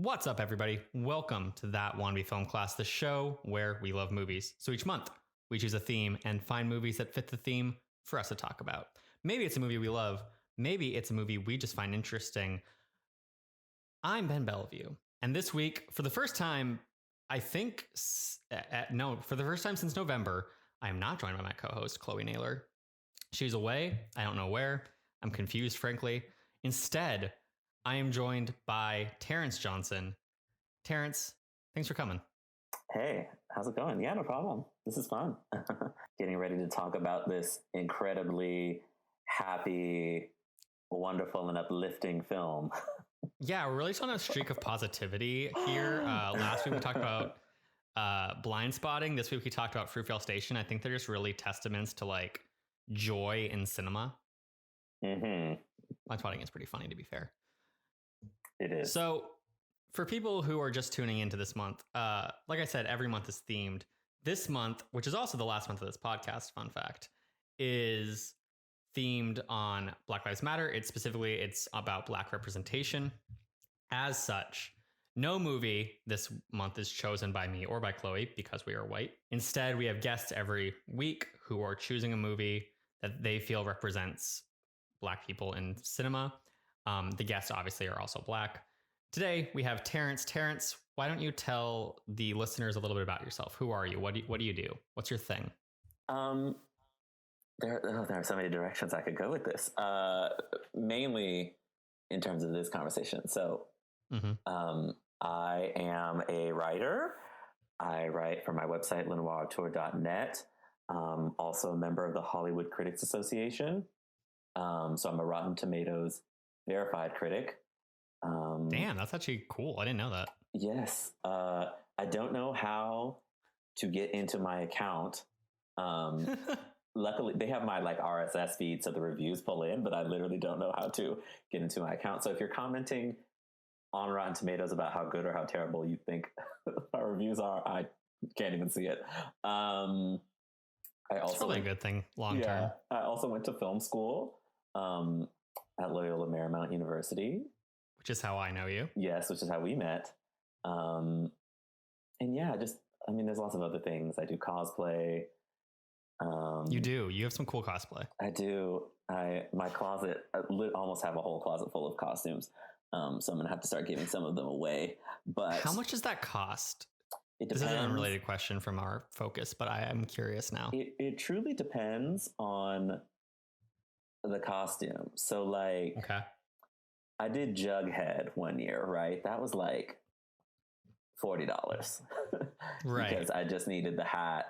What's up, everybody? Welcome to That Wannabe Film Class, the show where we love movies. So each month, we choose a theme and find movies that fit the theme for us to talk about. Maybe it's a movie we love. Maybe it's a movie we just find interesting. I'm Ben Bellevue, and this week, for the first time, for the first time since November, I am not joined by my co-host, Chloe Naylor. She's away. I don't know where. I'm confused, frankly. Instead, I am joined by Terence Johnson. Terence, thanks for coming. Hey, how's it going? Yeah, no problem. This is fun. Getting ready to talk about this incredibly happy, wonderful, and uplifting film. Yeah, we're really on a streak of positivity here. Last week we talked about Blind Spotting. This week we talked about Fruitvale Station. I think they're just really testaments to like joy in cinema. Mm-hmm. Blind Spotting is pretty funny, to be fair. It is. So for people who are just tuning into this month, like I said, every month is themed. This month, which is also the last month of this podcast, fun fact, is themed on Black Lives Matter. It's about Black representation. As such, no movie this month is chosen by me or by Chloe because we are white. Instead, we have guests every week who are choosing a movie that they feel represents Black people in cinema. The guests obviously are also Black. Today we have Terence. Terence, why don't you tell the listeners a little bit about yourself? Who are you? What do you do? What's your thing? There are so many directions I could go with this. Mainly in terms of this conversation. So, I am a writer. I write for my website, lenoirauteur.net. Also a member of the Hollywood Critics Association. So I'm a Rotten Tomatoes verified critic. Damn, that's actually cool. I didn't know that. Yes. I don't know how to get into my account. Luckily, they have my like RSS feed, so the reviews pull in, but I literally don't know how to get into my account. So if you're commenting on Rotten Tomatoes about how good or how terrible you think our reviews are, I can't even see it. It's probably a good thing long term. I also went to film school at Loyola Marymount University. Which is how I know you. Yes, which is how we met. And yeah, there's lots of other things. I do cosplay. You do. You have some cool cosplay. I do. My closet, I almost have a whole closet full of costumes. So I'm going to have to start giving some of them away. But how much does that cost? It depends. This is an unrelated question from our focus, but I am curious now. It truly depends on the costume. So like, okay. I did Jughead one year, right? That was like $40. Right. Because I just needed the hat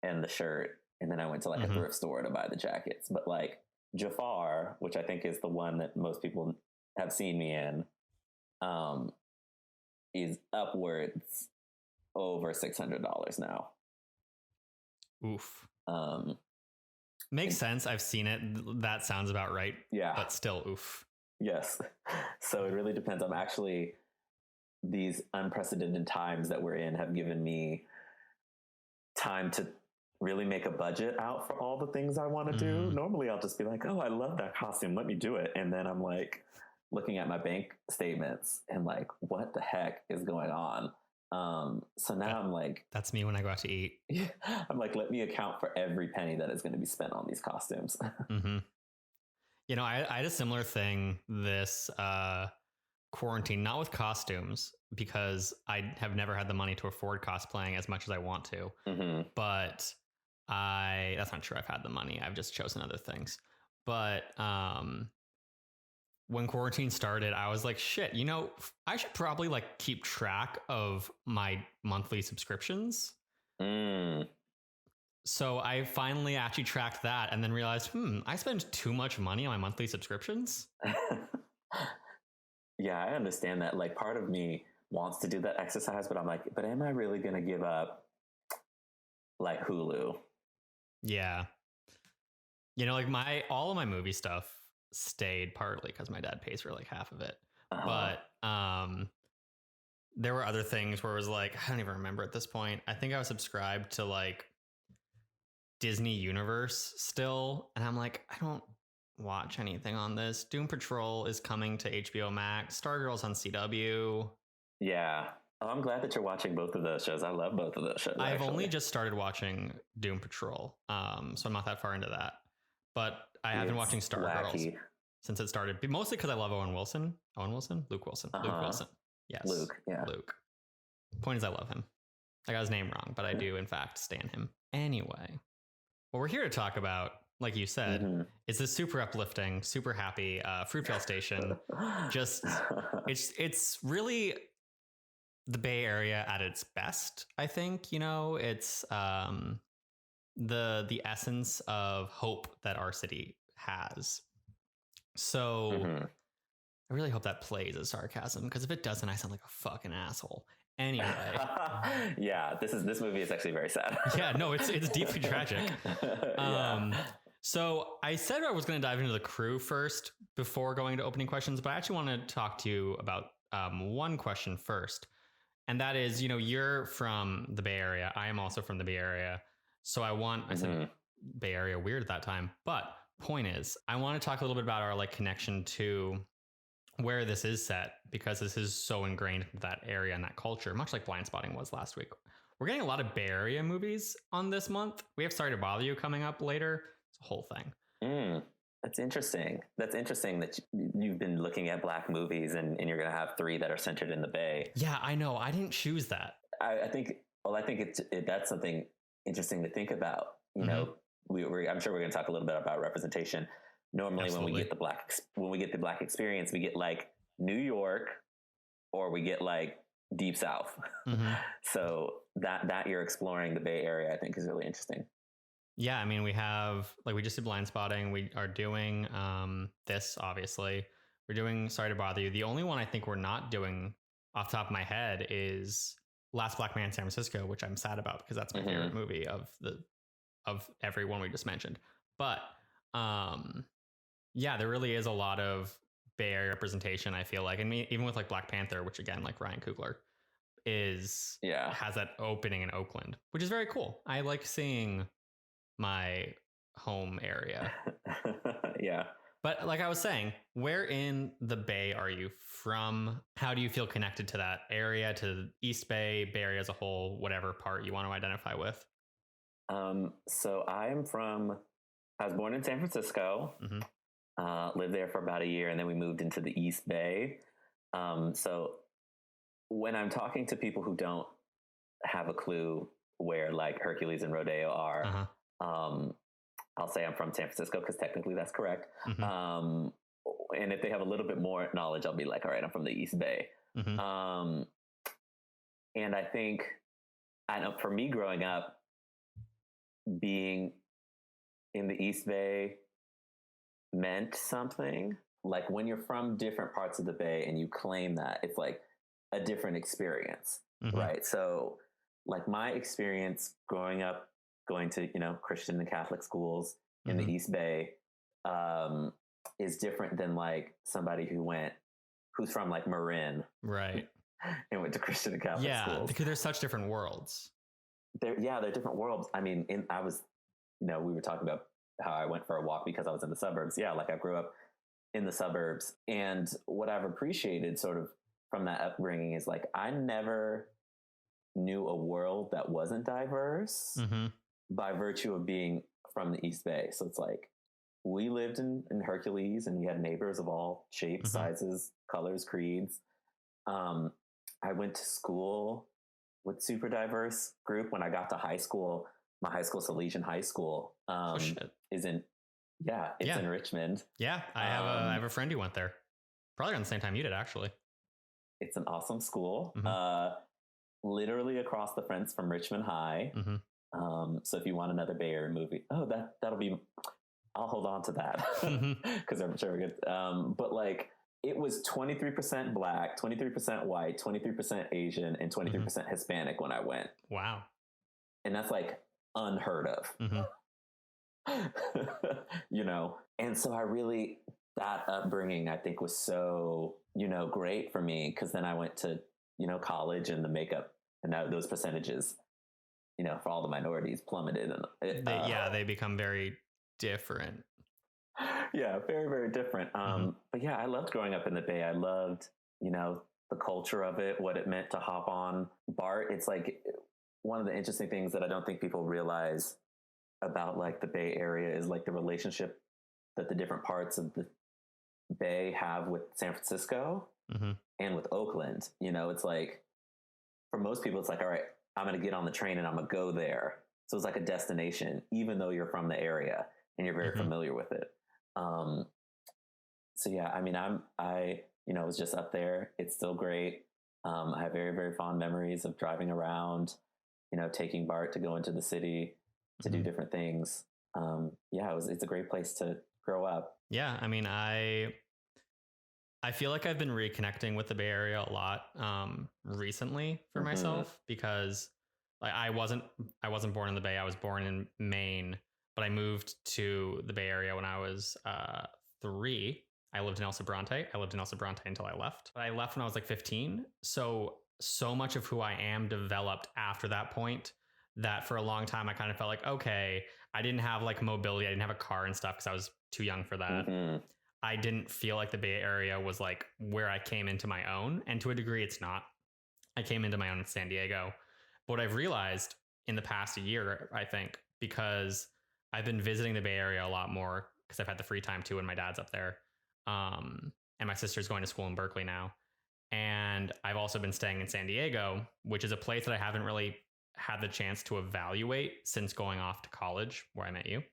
and the shirt. And then I went to like a thrift store to buy the jackets. But like Jafar, which I think is the one that most people have seen me in, is upwards over $600 now. Oof. Makes sense. I've seen it. That sounds about right. Yeah. But still, oof. Yes. So it really depends. These unprecedented times that we're in have given me time to really make a budget out for all the things I want to do. Normally I'll just be like, oh, I love that costume. Let me do it. And then I'm like looking at my bank statements and like, what the heck is going on? So now I'm like, that's me when I go out to eat. I'm like, let me account for every penny that is going to be spent on these costumes. You know, I had a similar thing this quarantine, not with costumes, because I have never had the money to afford cosplaying as much as I want to. But that's not true. I've had the money. I've just chosen other things. But when quarantine started, I was like, shit, you know, I should probably like keep track of my monthly subscriptions. So I finally actually tracked that and then realized, I spend too much money on my monthly subscriptions. Yeah, I understand that. Like part of me wants to do that exercise, but I'm like, but am I really going to give up like Hulu? Yeah. You know, like all of my movie stuff stayed partly because my dad pays for like half of it. But there were other things where it was like, I don't even remember at this point. I think I was subscribed to like Disney Universe still. And I'm like, I don't watch anything on this. Doom Patrol is coming to HBO Max. Stargirl's on CW. Yeah. Oh, I'm glad that you're watching both of those shows. I love both of those shows. I've actually. only just started watching Doom Patrol, so I'm not that far into that. But I have been watching Stargirls since it started, mostly because I love Owen Wilson. Luke Wilson. Luke Wilson. Yes. Luke. Yeah. Luke. Point is, I love him. I got his name wrong, but I do in fact stan him. Anyway, what we're here to talk about, like you said, is this super uplifting, super happy Fruitvale Station. Just it's really the Bay Area at its best. I think, you know, it's the essence of hope that our city has. So I really hope that plays as sarcasm, because if it doesn't, I sound like a fucking asshole. Anyway. Yeah, this movie is actually very sad. Yeah, no, it's deeply tragic. So I said I was going to dive into the crew first before going to opening questions, but I actually want to talk to you about one question first. And that is, you know, you're from the Bay Area. I am also from the Bay Area. So I said Bay Area weird at that time. But point is, I want to talk a little bit about our like connection to where this is set, because this is so ingrained into that area and that culture, much like Blind Spotting was last week. We're getting a lot of Bay Area movies on this month. We have Sorry to Bother You coming up later. It's a whole thing. That's interesting. That's interesting that you've been looking at Black movies and you're going to have 3 that are centered in the Bay. Yeah, I know. I didn't choose that. I think that's something interesting to think about. You know, I'm sure we're going to talk a little bit about representation. Normally, Absolutely. when we get the Black experience, we get like New York, or we get like Deep South. So that you're exploring the Bay Area, I think, is really interesting. Yeah, I mean, we have, like, we just did Blind Spotting. We are doing this, obviously. We're doing Sorry to Bother You. The only one I think we're not doing off the top of my head is Last Black Man in San Francisco, which I'm sad about, because that's my favorite movie of every one we just mentioned. But yeah, there really is a lot of Bay Area representation, I feel like. And even with like Black Panther, which again, like Ryan Coogler has that opening in Oakland, which is very cool. I like seeing my home area. Yeah. But like I was saying, where in the Bay are you from? How do you feel connected to that area, to East Bay, Bay Area as a whole, whatever part you want to identify with? So I was born in San Francisco, lived there for about a year, and then we moved into the East Bay. So when I'm talking to people who don't have a clue where like Hercules and Rodeo are, I'll say I'm from San Francisco, because technically that's correct. And if they have a little bit more knowledge, I'll be like, all right, I'm from the East Bay. And I think, I know for me growing up, being in the East Bay meant something. Like when you're from different parts of the Bay and you claim that, it's like a different experience, right? So like my experience growing up, going to, you know, Christian and Catholic schools in the East Bay is different than like somebody who's from like Marin. Right. And went to Christian and Catholic schools. Yeah, because there's such different worlds. They're different worlds. I mean, I was, you know, we were talking about how I went for a walk because I was in the suburbs. Yeah, like I grew up in the suburbs. And what I've appreciated sort of from that upbringing is like, I never knew a world that wasn't diverse by virtue of being from the East Bay. So it's like, we lived in Hercules and we had neighbors of all shapes, sizes, colors, creeds. I went to school with super diverse group. When I got to high school, my high school, Salesian High School, is in Richmond. Yeah, I have a friend who went there, probably around the same time you did, actually. It's an awesome school, literally across the fence from Richmond High. So if you want another Bay Area movie, I'll hold on to that because I'm sure we're good. But like, it was 23% Black, 23% white, 23% Asian, and 23% Hispanic when I went. Wow. And that's like unheard of, you know? And so that upbringing, I think, was so, you know, great for me, because then I went to, you know, college, and the makeup and those percentages, you know, for all the minorities plummeted. And they become very different. Yeah, very, very different. But yeah, I loved growing up in the Bay. I loved, you know, the culture of it, what it meant to hop on BART. It's like one of the interesting things that I don't think people realize about like the Bay Area is like the relationship that the different parts of the Bay have with San Francisco and with Oakland. You know, it's like for most people, it's like, all right, I'm going to get on the train and I'm going to go there. So it's like a destination, even though you're from the area and you're very familiar with it. So yeah, I mean, I was just up there. It's still great. I have very, very fond memories of driving around, taking BART to go into the city to do different things. It's a great place to grow up. Yeah. I mean, I feel like I've been reconnecting with the Bay Area a lot recently for myself, because like I wasn't born in the Bay. I was born in Maine, but I moved to the Bay Area when I was 3. I lived in El Sobrante. I lived in El Sobrante until I left. But I left when I was like 15. So much of who I am developed after that point that for a long time I kind of felt like, okay, I didn't have like mobility. I didn't have a car and stuff because I was too young for that. I didn't feel like the Bay Area was like where I came into my own. And to a degree, it's not. I came into my own in San Diego. But what I've realized in the past year, I think, because I've been visiting the Bay Area a lot more because I've had the free time too, and my dad's up there. And my sister's going to school in Berkeley now. And I've also been staying in San Diego, which is a place that I haven't really had the chance to evaluate since going off to college where I met you.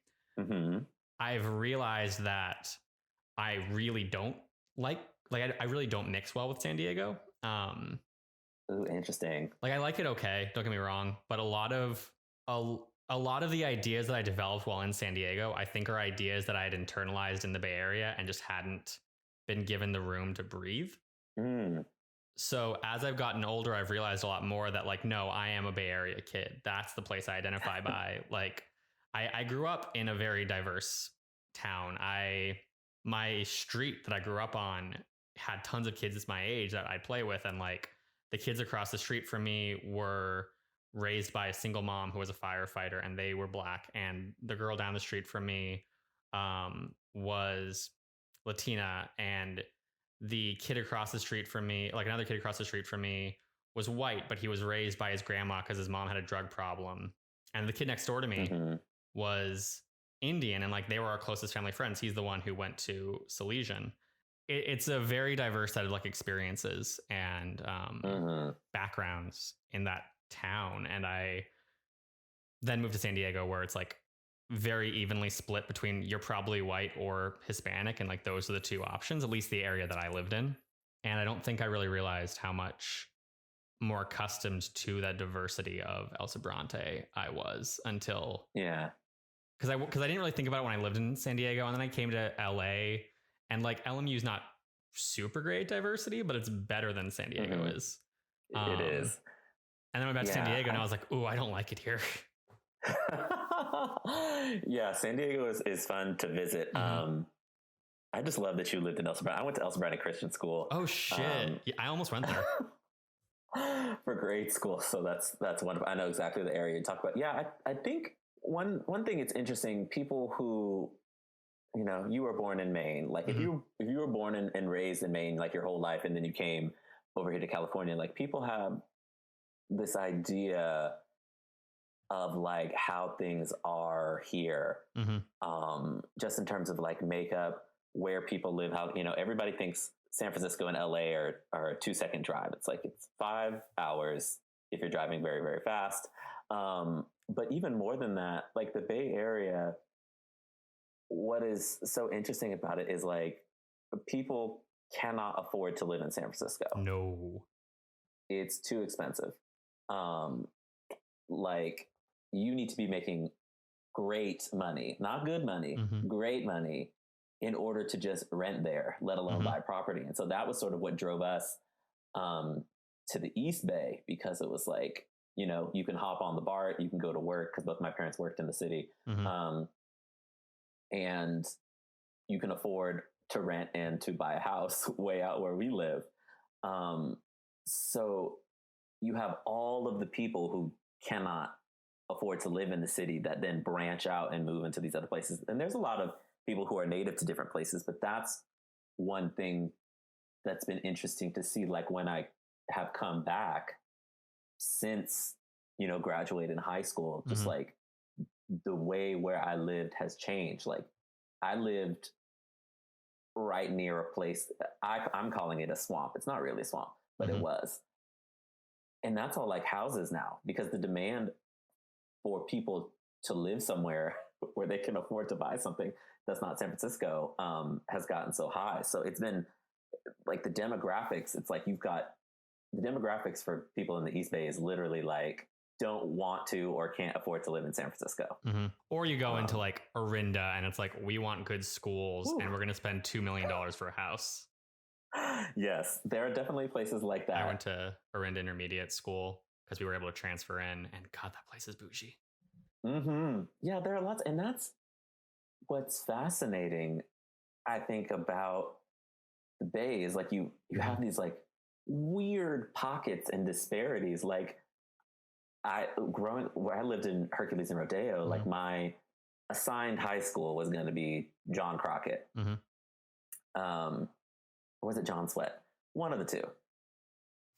I've realized that I really don't I really don't mix well with San Diego. Ooh, interesting. Like I like it okay, don't get me wrong, but a lot of the ideas that I developed while in San Diego, I think are ideas that I had internalized in the Bay Area and just hadn't been given the room to breathe. So as I've gotten older, I've realized a lot more that like, no, I am a Bay Area kid. That's the place I identify by. Like I grew up in a very diverse town. My street that I grew up on had tons of kids my age that I'd play with. And like the kids across the street from me were raised by a single mom who was a firefighter, and they were Black. And the girl down the street from me was Latina. And the kid across the street from me, like another kid across the street from me, was white, but he was raised by his grandma because his mom had a drug problem. And the kid next door to me was Indian, and like they were our closest family friends. He's the one who went to Salesian. It's a very diverse set of like experiences and backgrounds in that town. And I then moved to San Diego, where it's like very evenly split between you're probably white or Hispanic, and like those are the two options, at least the area that I lived in. And I don't think I really realized how much more accustomed to that diversity of El Sobrante I was until because I didn't really think about it when I lived in San Diego, and then I came to LA, and like LMU is not super great diversity, but it's better than San Diego is. It is. And then I went back to San Diego, and I was like, ooh, I don't like it here. Yeah, San Diego is fun to visit. I just love that you lived in El Sobrante. I went to El Sobrante Christian School. Oh shit! Yeah, I almost went there for grade school. So that's wonderful. I know exactly the area you talk about. Yeah, I think one thing it's interesting. People who, you were born in Maine. Like if you were born and raised in Maine like your whole life, and then you came over here to California, like people have this idea of like how things are here, just in terms of like makeup, where people live, how, everybody thinks San Francisco and LA are a 2-second drive. It's like, it's 5 hours if you're driving very, very fast. But even more than that, like the Bay Area, what is so interesting about it is like people cannot afford to live in San Francisco. No, it's too expensive. Like you need to be making great money, not good money, great money, in order to just rent there, let alone buy property. And so that was sort of what drove us to the East Bay, because it was like, you can hop on the BART, you can go to work, because both my parents worked in the city, and you can afford to rent and to buy a house way out where we live. So you have all of the people who cannot afford to live in the city that then branch out and move into these other places. And there's a lot of people who are native to different places, but that's one thing that's been interesting to see, like when I have come back since, graduated high school, just like the way where I lived has changed. Like I lived right near a place, I'm calling it a swamp. It's not really a swamp, but it was. And that's all like houses now, because the demand for people to live somewhere where they can afford to buy something that's not San Francisco has gotten so high. So it's been like the demographics. It's like you've got the demographics for people in the East Bay is literally like don't want to or can't afford to live in San Francisco. Or you go into like Orinda and it's like, we want good schools and we're going to spend $2 million for a house. Yes, there are definitely places like that. I went to Orinda Intermediate School because we were able to transfer in, and God, that place is bougie. Yeah, there are lots. And that's what's fascinating, I think, about the Bay is like you have these like weird pockets and disparities. Like where I lived in Hercules and Rodeo, like my assigned high school was going to be John Crockett. Or was it John Sweat? One of the two.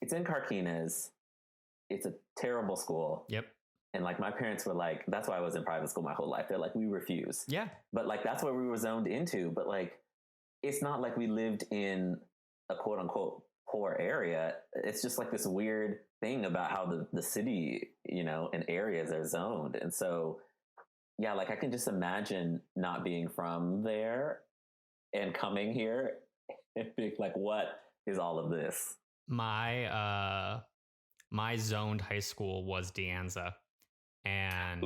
It's in Carquinez. It's a terrible school. Yep. And like my parents were like, that's why I was in private school my whole life. They're like, we refuse. Yeah. But like, that's where we were zoned into. But like, it's not like we lived in a quote unquote poor area. It's just like this weird thing about how the city, and areas are zoned. And so, yeah, like I can just imagine not being from there and coming here and being like, what is all of this? My zoned high school was De Anza, and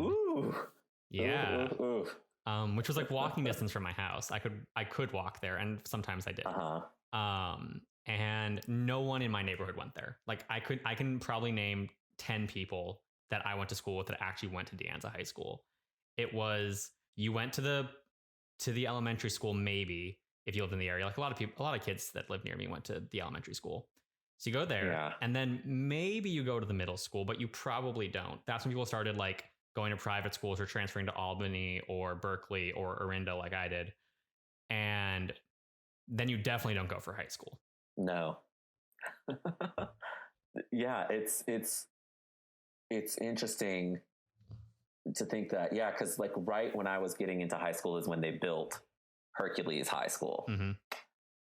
which was like walking distance from my house. I could walk there, and sometimes I did. And no one in my neighborhood went there. Like I can probably name 10 people that I went to school with that actually went to De Anza High School. It was, you went to the elementary school, maybe if you lived in the area. Like a lot of kids that live near me went to the elementary school. So you go there, and then maybe you go to the middle school, but you probably don't. That's when people started like going to private schools or transferring to Albany or Berkeley or Orinda like I did. And then you definitely don't go for high school. No. Yeah, it's interesting to think that, because like right when I was getting into high school is when they built Hercules High School.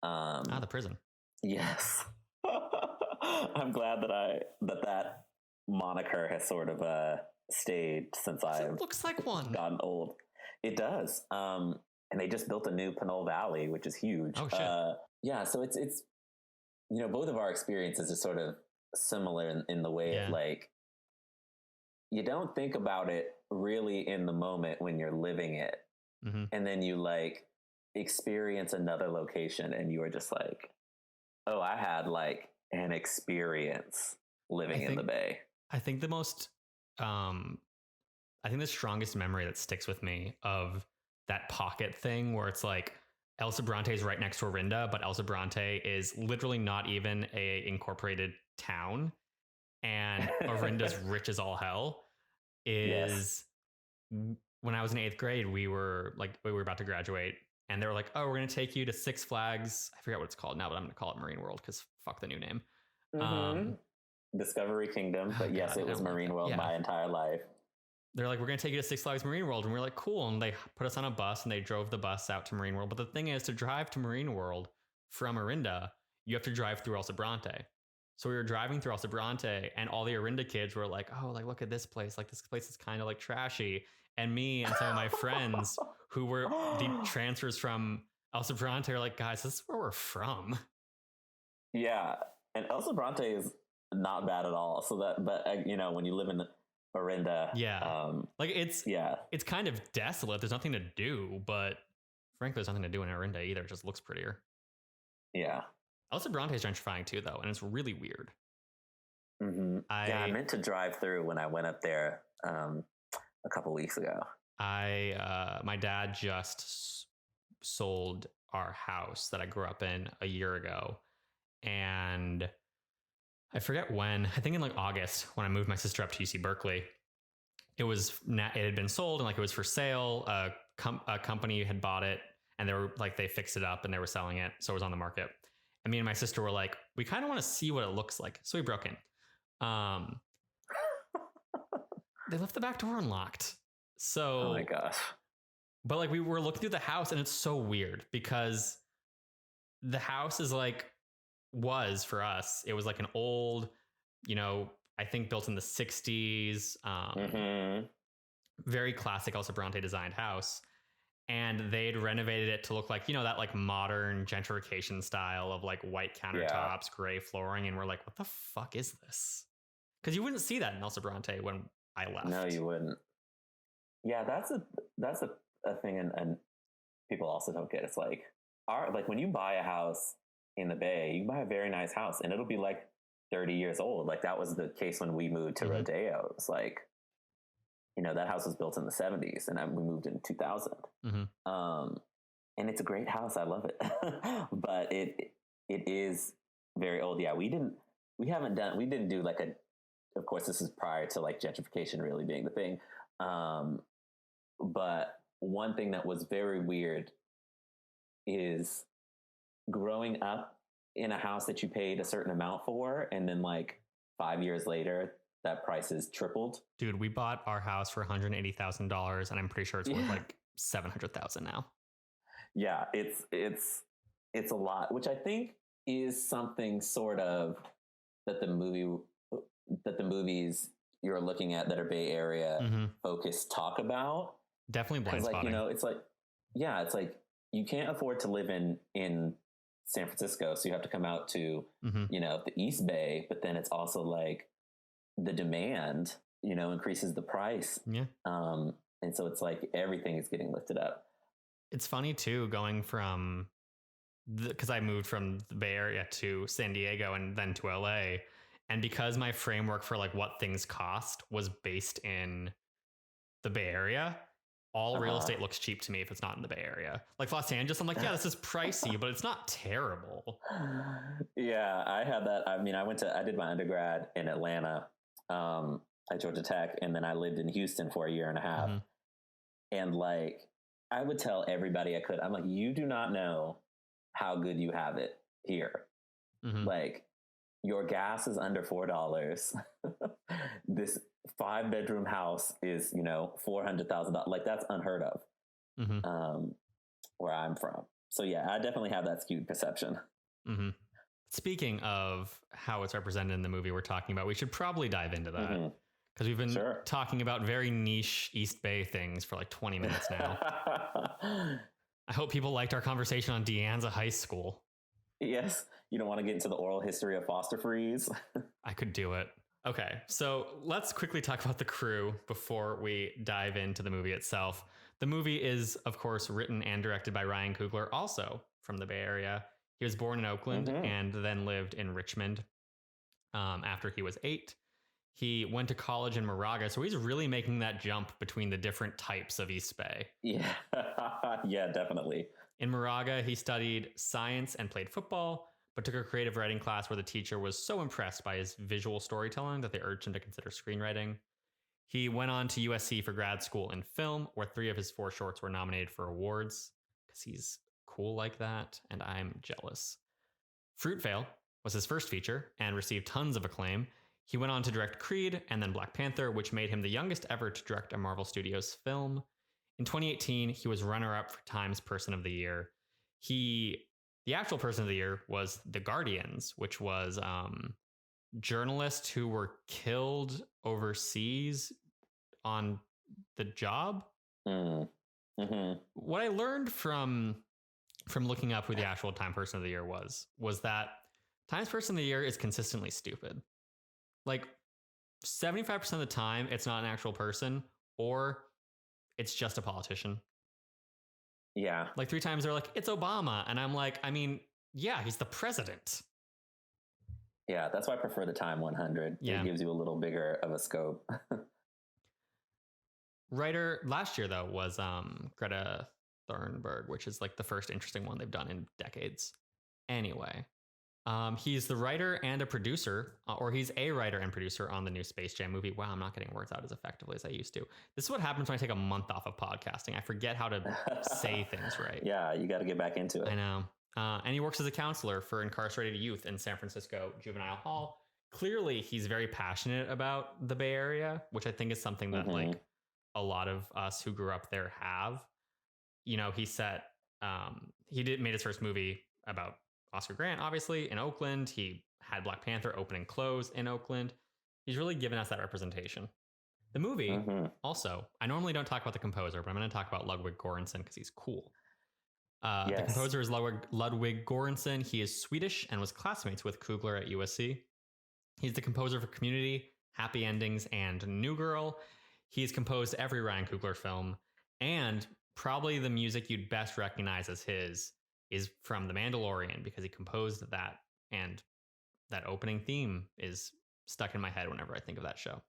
The prison. Yes. I'm glad that moniker has sort of stayed since It looks like one. Gotten old. It does. And they just built a new Pinole Valley, which is huge. Oh shit. So it's both of our experiences are sort of similar in the way of like you don't think about it really in the moment when you're living it, and then you like experience another location and you are just like, oh, I had like an experience living in the Bay. I think the strongest memory that sticks with me of that pocket thing where it's like El Sobrante is right next to Orinda, but El Sobrante is literally not even a incorporated town, and Orinda's rich as all hell. When I was in 8th grade, we were about to graduate, and they were like, "Oh, we're going to take you to Six Flags." I forget what it's called now, but I'm going to call it Marine World because fuck the new name. Discovery Kingdom, but yes, it was Marine World my entire life. They're like, we're going to take you to Six Flags Marine World. And we're like, cool. And they put us on a bus and they drove the bus out to Marine World. But the thing is, to drive to Marine World from Orinda, you have to drive through El Sobrante. So we were driving through El Sobrante and all the Orinda kids were like, oh, like, look at this place. Like, this place is kind of like trashy. And me and some of my friends who were the transfers from El Sobrante are like, guys, this is where we're from. Yeah. And El Sobrante is not bad at all. So but when you live in Orinda, it's kind of desolate. There's nothing to do, but frankly, there's nothing to do in Orinda either. It just looks prettier. Yeah. El Sobrante is gentrifying too, though, and it's really weird. I meant to drive through when I went up there a couple weeks ago. My dad just sold our house that I grew up in a year ago, and I forget when. I think in like August when I moved my sister up to UC Berkeley. It had been sold and like it was for sale. A company had bought it and they fixed it up and they were selling it, so it was on the market. And me and my sister were like, we kind of want to see what it looks like. So we broke in. They left the back door unlocked. So, oh my gosh. But like we were looking through the house and it's so weird because the house is like, was for us, it was like an old, I think built in the 60s, very classic Elsa Bronte designed house. And they'd renovated it to look like, that like modern gentrification style of like white countertops, gray flooring. And we're like, what the fuck is this? Because you wouldn't see that in Elsa Bronte when I left. No, you wouldn't. Yeah, that's a thing, and people also don't get. It's like when you buy a house in the Bay, you buy a very nice house, and it'll be like 30 years old. Like that was the case when we moved to Rodeo. It's like, that house was built in the 70s, and we moved in 2000. And it's a great house. I love it, but it is very old. Yeah, we didn't do like of course, this is prior to like gentrification really being the thing. But one thing that was very weird is growing up in a house that you paid a certain amount for, and then like 5 years later, that price is tripled. Dude, we bought our house for $180,000, and I'm pretty sure it's worth like $700,000 now. Yeah, it's a lot, which I think is something sort of that the movies you're looking at that are Bay Area focused talk about. Definitely blind spotting. It's like you can't afford to live in San Francisco, so you have to come out to the East Bay, but then it's also like the demand increases the price. And so it's like everything is getting lifted up. It's funny too, going from because I moved from the Bay Area to San Diego and then to LA, and because my framework for like what things cost was based in the Bay Area, all real estate looks cheap to me if it's not in the Bay Area. Like Los Angeles, I'm like, yeah, this is pricey, but it's not terrible. Yeah, I had that. I mean, I did my undergrad in Atlanta at Georgia Tech, and then I lived in Houston for a year and a half. And like, I would tell everybody I could, I'm like, you do not know how good you have it here. Like, your gas is under $4. This 5-bedroom house is, $400,000. Like, that's unheard of where I'm from. So yeah, I definitely have that skewed perception. Speaking of how it's represented in the movie we're talking about, we should probably dive into that. Because we've been talking about very niche East Bay things for like 20 minutes now. I hope people liked our conversation on De Anza High School. Yes. You don't want to get into the oral history of Foster Freeze? I could do it. Okay, so let's quickly talk about the crew before we dive into the movie itself. The movie is, of course, written and directed by Ryan Coogler, also from the Bay Area. He was born in Oakland and then lived in Richmond after he was 8. He went to college in Moraga, so he's really making that jump between the different types of East Bay. Yeah, yeah, definitely. In Moraga, he studied science and played football, but took a creative writing class where the teacher was so impressed by his visual storytelling that they urged him to consider screenwriting. He went on to USC for grad school in film, where 3 of his 4 shorts were nominated for awards, because he's cool like that, and I'm jealous. Fruitvale was his first feature and received tons of acclaim. He went on to direct Creed and then Black Panther, which made him the youngest ever to direct a Marvel Studios film. In 2018, he was runner-up for Time's Person of the Year. The actual Person of the Year was The Guardians, which was journalists who were killed overseas on the job. What I learned from looking up who the actual Time Person of the Year was that Time's Person of the Year is consistently stupid. Like 75% of the time, it's not an actual person, or it's just a politician. Yeah. Like 3 times they're like, it's Obama. And I'm like, I mean, yeah, he's the president. Yeah, that's why I prefer the Time 100. Yeah. It gives you a little bigger of a scope. Writer last year, though, was Greta Thunberg, which is like the first interesting one they've done in decades. Anyway, he's the writer and a producer, or he's a writer and producer on the new Space Jam movie. Wow, I'm not getting words out as effectively as I used to. This is what happens when I take a month off of podcasting. I forget how to say things right. Yeah, you got to get back into it. I know. And he works as a counselor for incarcerated youth in San Francisco Juvenile Hall. Clearly, he's very passionate about the Bay Area, which I think is something that like a lot of us who grew up there have. You know, he made his first movie about Oscar Grant, obviously, in Oakland. He had Black Panther open and close in Oakland. He's really given us that representation. The movie, also, I normally don't talk about the composer, but I'm going to talk about Ludwig Göransson because he's cool. The composer is Ludwig Göransson. He is Swedish and was classmates with Coogler at USC. He's the composer for Community, Happy Endings, and New Girl. He's composed every Ryan Coogler film, and probably the music you'd best recognize as his is from The Mandalorian, because he composed that, and that opening theme is stuck in my head whenever I think of that show.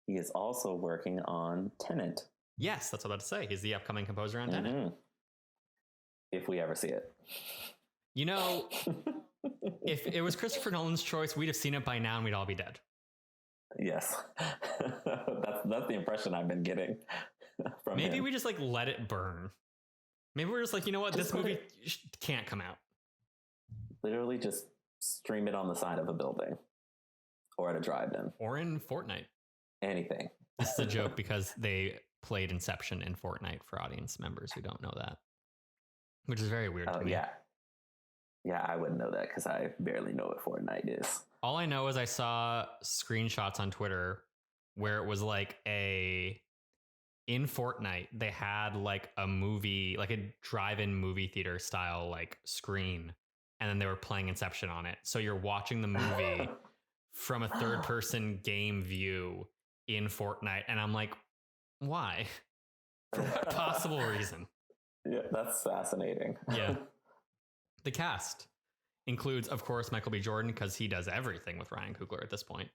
He is also working on Tenet. Yes, that's what I was about to say. He's the upcoming composer on Tenet. If we ever see it. You know, if it was Christopher Nolan's choice, we'd have seen it by now and we'd all be dead. Yes. that's the impression I've been getting from Maybe him. we just like let it burn. Maybe we're just like, you know what, this movie can't come out. Literally just stream it on the side of a building or at a drive-in. Or in Fortnite. Anything. This is a joke because they played Inception in Fortnite for audience members who don't know that. Which is very weird to me. Yeah, I wouldn't know that because I barely know what Fortnite is. All I know is I saw screenshots on Twitter where it was like in Fortnite, they had like a movie, like a drive-in movie theater style like screen, and then they were playing Inception on it. So you're watching the movie from a third-person game view in Fortnite, and I'm like, why? For what possible reason? Yeah, that's fascinating. Yeah. The cast includes, of course, Michael B. Jordan, because he does everything with Ryan Coogler at this point.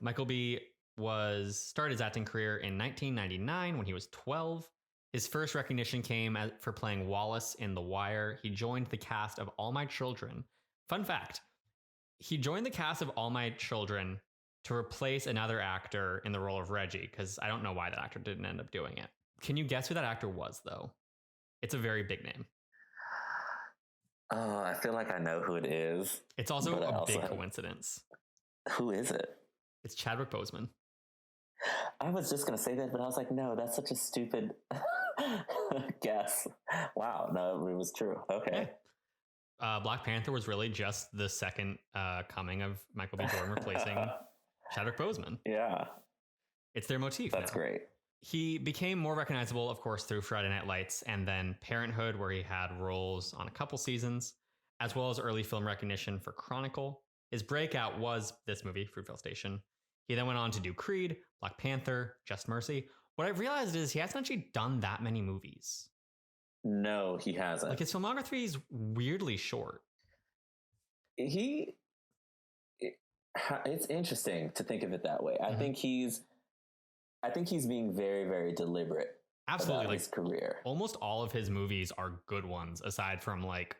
Michael B. started his acting career in 1999 when he was 12. His first recognition came for playing Wallace in The Wire. He joined the cast of All My Children. Fun fact, he joined the cast of All My Children to replace another actor in the role of Reggie, because I don't know why that actor didn't end up doing it. Can you guess who that actor was, though? It's a very big name. Oh, I feel like I know who it is. It's also a big coincidence. Who is it? It's Chadwick Boseman. I was just going to say that, but I was like, no, that's such a stupid guess. Wow, no, it was true. Okay. Yeah. Black Panther was really just the second coming of Michael B. Jordan replacing Chadwick Boseman. Yeah. It's their motif. That's great. He became more recognizable, of course, through Friday Night Lights and then Parenthood, where he had roles on a couple seasons, as well as early film recognition for Chronicle. His breakout was this movie, Fruitvale Station. He then went on to do Creed, Black Panther, Just Mercy. What I've realized is he hasn't actually done that many movies. No, he hasn't. Like, his filmography is weirdly short. It's interesting to think of it that way. I think he's being very, very deliberate. Absolutely, about his career. Almost all of his movies are good ones, aside from like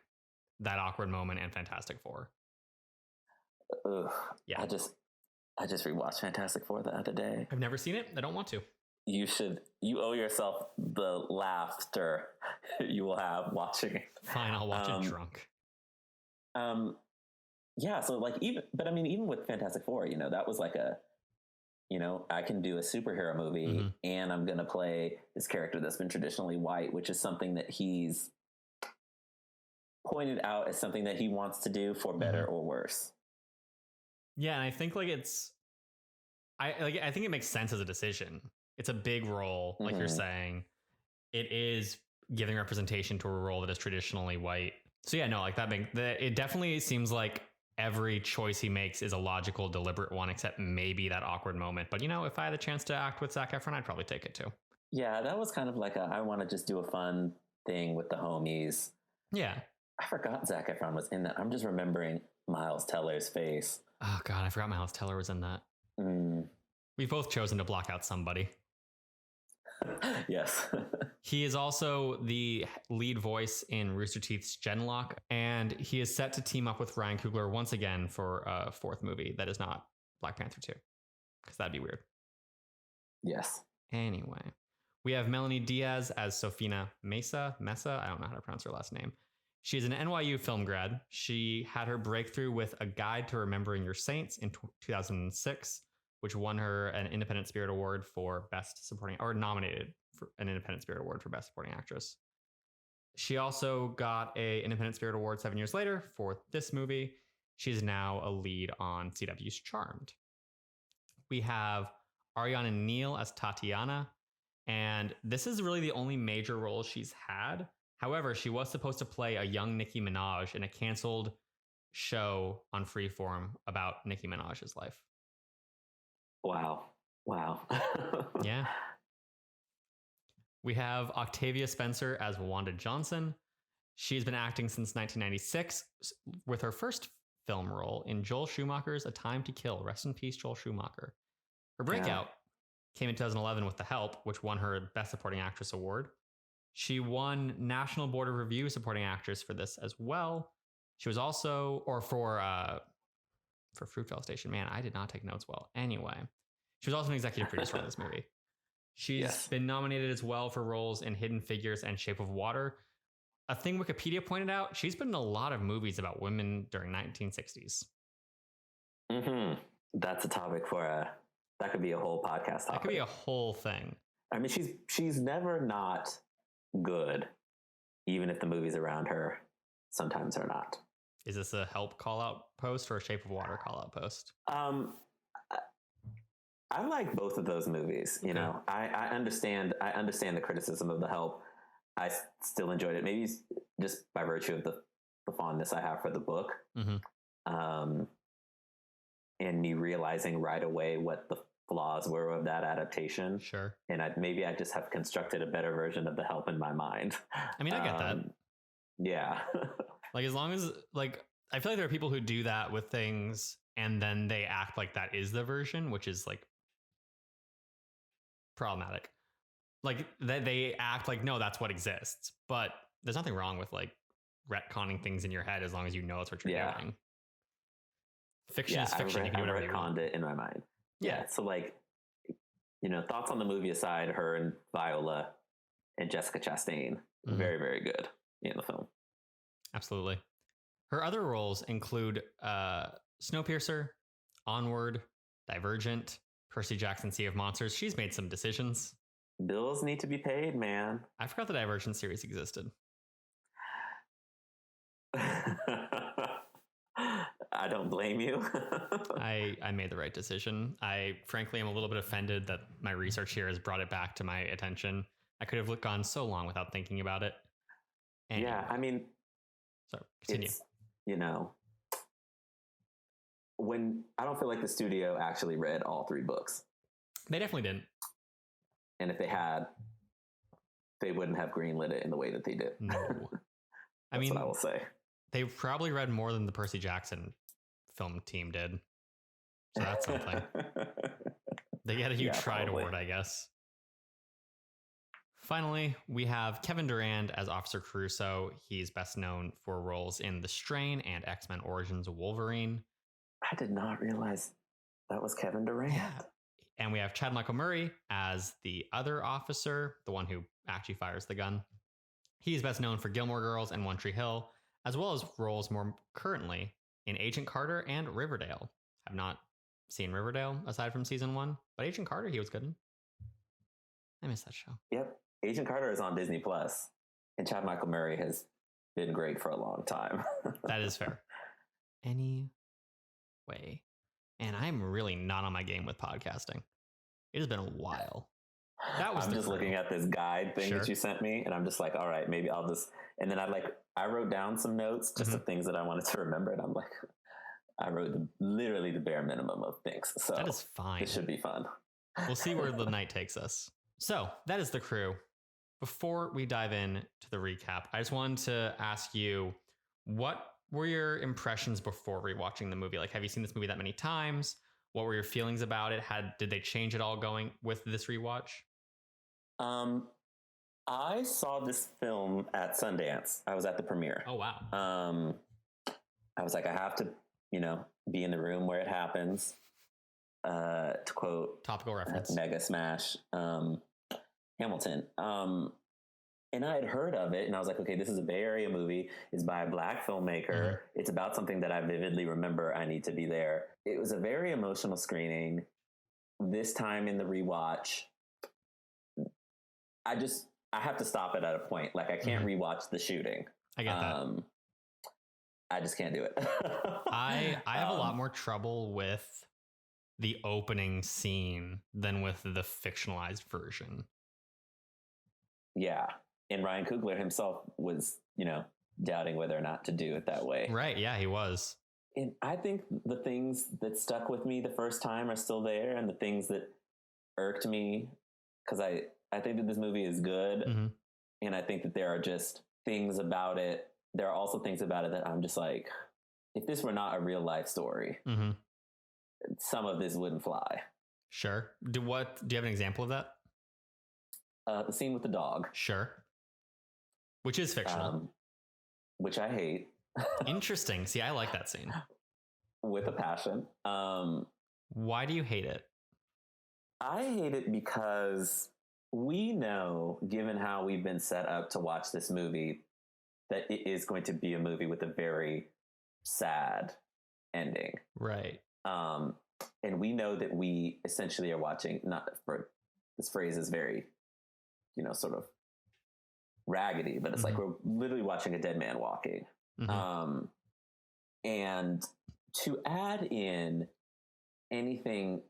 That Awkward Moment and Fantastic Four. Ugh, yeah, I just rewatched Fantastic Four the other day. I've never seen it. I don't want to. You should. You owe yourself the laughter you will have watching it. Fine, I'll watch it drunk. Yeah. So like even with Fantastic Four, that was like I can do a superhero movie and I'm going to play this character that's been traditionally white, which is something that he's pointed out as something that he wants to do for better or worse. Yeah. And I think like I think it makes sense as a decision. It's a big role. Like you're saying, it is giving representation to a role that is traditionally white. So yeah, no, like it definitely seems like every choice he makes is a logical, deliberate one, except maybe That Awkward Moment. But if I had the chance to act with Zac Efron, I'd probably take it too. Yeah, that was kind of like I want to just do a fun thing with the homies. Yeah. I forgot Zac Efron was in that. I'm just remembering Miles Teller's face. Oh God, I forgot Miles Teller was in that. We've both chosen to block out somebody. Yes. He is also the lead voice in Rooster Teeth's Genlock, and he is set to team up with Ryan Coogler once again for a fourth movie that is not Black Panther 2, because that'd be weird. Yes. Anyway, We have Melanie Diaz as Sofina Mesa. I don't know how to pronounce her last name. She's an NYU film grad. She had her breakthrough with A Guide to Remembering Your Saints in 2006, which won her an Independent Spirit Award for Best Supporting, or nominated for an Independent Spirit Award for Best Supporting Actress. She also got an Independent Spirit Award 7 years later for this movie. She's now a lead on CW's Charmed. We have Ariana Neal as Tatiana, and this is really the only major role she's had. However, she was supposed to play a young Nicki Minaj in a canceled show on Freeform about Nicki Minaj's life. Wow. Yeah. We have Octavia Spencer as Wanda Johnson. She's been acting since 1996 with her first film role in Joel Schumacher's A Time to Kill. Rest in peace, Joel Schumacher. Her breakout came in 2011 with The Help, which won her Best Supporting Actress award. She won National Board of Review Supporting Actress for this as well. She was also, or for Fruitvale Station. Man, I did not take notes well. Anyway, she was also an executive producer on this movie. She's been nominated as well for roles in Hidden Figures and Shape of Water. A thing Wikipedia pointed out, she's been in a lot of movies about women during 1960s. Mm-hmm. That's a topic for that could be a whole podcast topic. That could be a whole thing. I mean, she's never not good, even if the movies around her sometimes are not. Is this a Help call-out post or a Shape of Water call-out post? I like both of those movies. You know, I understand the criticism of The Help. I still enjoyed it. Maybe just by virtue of the fondness I have for the book. Mm-hmm. And me realizing right away what the flaws were of that adaptation. Sure. And maybe I just have constructed a better version of The Help in my mind. I mean, I get that. Yeah. Like, as long as, like, I feel like there are people who do that with things and then they act like that is the version, which is, like, problematic. Like, they act like, no, that's what exists. But there's nothing wrong with, like, retconning things in your head as long as you know it's what you're doing. Fiction is fiction. You can do whatever you want. It in my mind. Yeah. So, like, you know, thoughts on the movie aside, her and Viola and Jessica Chastain, very, very good in the film. Absolutely. Her other roles include Snowpiercer, Onward, Divergent, Percy Jackson, Sea of Monsters. She's made some decisions. Bills need to be paid, man. I forgot the Divergent series existed. I don't blame you. I made the right decision. I frankly am a little bit offended that my research here has brought it back to my attention. I could have gone so long without thinking about it. Anyway. Yeah, I mean, so continue. You know, when I don't feel like the studio actually read all 3 books. They definitely didn't. And if they had, they wouldn't have greenlit it in the way that they did. No. I mean, what I will say. They probably read more than the Percy Jackson film team did. So that's something. They get a huge Pride Award, I guess. Finally, we have Kevin Durand as Officer Caruso. He's best known for roles in The Strain and X-Men Origins Wolverine. I did not realize that was Kevin Durand. Yeah. And we have Chad Michael Murray as the other officer, the one who actually fires the gun. He's best known for Gilmore Girls and One Tree Hill, as well as roles more currently in Agent Carter and Riverdale. I've not seen Riverdale aside from season 1, but Agent Carter, he was good in. I miss that show. Yep. Agent Carter is on Disney Plus, and Chad Michael Murray has been great for a long time. That is fair. Anyway, and I'm really not on my game with podcasting. It has been a while. I'm just looking at this guide thing that you sent me, and I'm just like, all right, maybe I'll just, and then I wrote down some notes, just of things that I wanted to remember, and I'm like, I wrote literally the bare minimum of things. So that is fine. It should be fun. We'll see where the night takes us. So that is The Crew. Before we dive in to the recap, I just wanted to ask you, what were your impressions before rewatching the movie? Like, have you seen this movie that many times? What were your feelings about it? Did they change at all going with this rewatch? I saw this film at Sundance. I was at the premiere. Oh, wow. I was like, I have to, be in the room where it happens. To quote topical reference, Mega Smash. Hamilton. And I had heard of it, and I was like, okay, this is a Bay Area movie. It's by a Black filmmaker. It's about something that I vividly remember. I need to be there. It was a very emotional screening. This time in the rewatch, I have to stop it at a point. Like, I can't rewatch the shooting. I get that. I just can't do it. I have a lot more trouble with the opening scene than with the fictionalized version. Yeah. And Ryan Coogler himself was, doubting whether or not to do it that way. Right. Yeah, he was. And I think the things that stuck with me the first time are still there, and the things that irked me, because I think that this movie is good. And I think that there are just things about it. There are also things about it that I'm just like, if this were not a real life story, some of this wouldn't fly. Sure. Do you have an example of that? The scene with the dog. Sure. Which is fictional. Which I hate. Interesting. See, I like that scene. With a passion. Why do you hate it? I hate it because we know, given how we've been set up to watch this movie, that it is going to be a movie with a very sad ending. Right. And we know that we essentially are watching, not for this phrase is very, sort of raggedy, but it's like we're literally watching a dead man walking. And to add in anything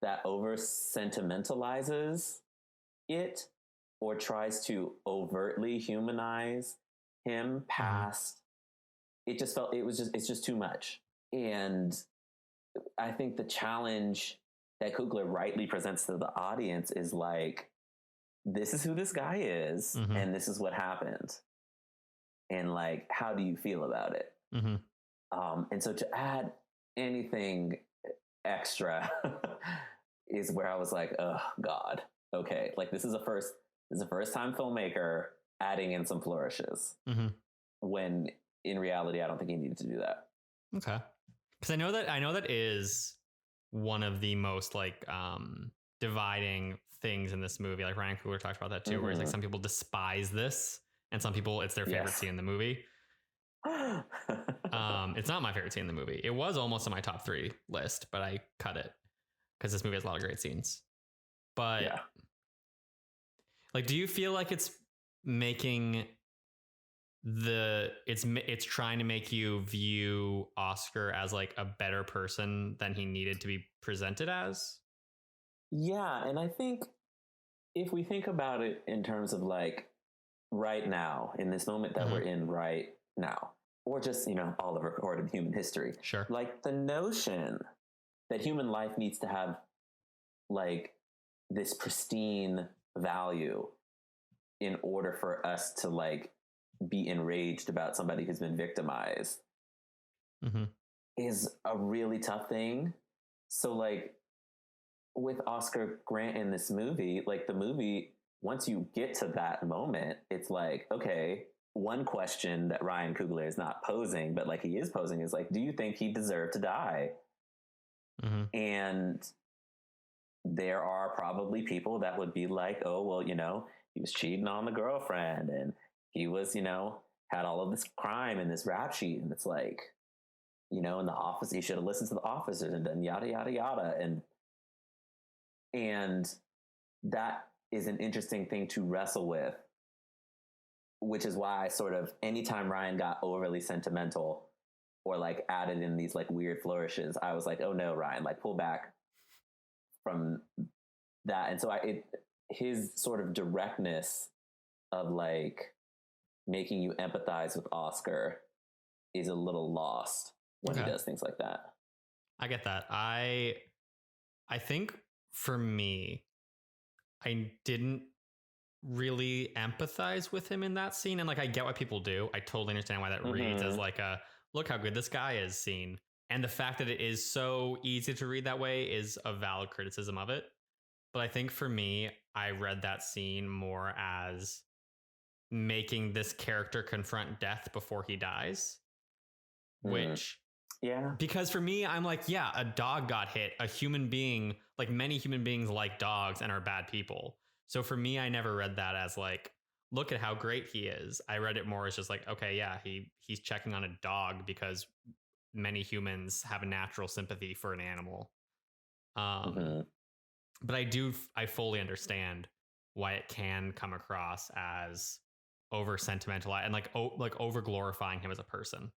that over sentimentalizes it or tries to overtly humanize him past, it's just too much. And I think the challenge that Coogler rightly presents to the audience is like, this is who this guy is, and this is what happened. And like, how do you feel about it? And so to add anything extra is where I was like, oh God, okay. Like this is a first time filmmaker adding in some flourishes when in reality, I don't think he needed to do that. Okay. Cause I know that is one of the most like, dividing things in this movie. Like Ryan Coogler talked about that too, where it's like some people despise this and some people, it's their favorite scene in the movie. It's not my favorite scene in the movie. It was almost on my top 3 list, but I cut it because this movie has a lot of great scenes. But like, do you feel like it's making it's trying to make you view Oscar as like a better person than he needed to be presented as? Yeah. And I think if we think about it in terms of like right now, in this moment that we're in right now, or just, all of recorded human history. Sure. Like the notion that human life needs to have like this pristine value in order for us to like be enraged about somebody who's been victimized is a really tough thing. So like with Oscar Grant in this movie, like the movie, once you get to that moment, it's like, okay, one question that Ryan Coogler is not posing, but like he is posing is like, do you think he deserved to die? And there are probably people that would be like, oh, well, he was cheating on the girlfriend and he was, had all of this crime in this rap sheet. And it's like, in the office, he should have listened to the officers and done yada, yada, yada. And that is an interesting thing to wrestle with, which is why I sort of, anytime Ryan got overly sentimental or like added in these like weird flourishes, I was like, oh no, Ryan, like pull back from that. And so his sort of directness of like making you empathize with Oscar is a little lost when he does things like that. I get that. I think for me, I didn't really empathize with him in that scene. And like, I get what people do. I totally understand why that reads as like a, look how good this guy is scene. And the fact that it is so easy to read that way is a valid criticism of it. But I think for me, I read that scene more as making this character confront death before he dies, which, because for me, I'm like, yeah, a dog got hit, a human being, like many human beings like dogs and are bad people. So for me, I never read that as like, look at how great he is. I read it more as just like, okay, yeah, he's checking on a dog because many humans have a natural sympathy for an animal. Mm-hmm. But I fully understand why it can come across as over sentimental and like over glorifying him as a person.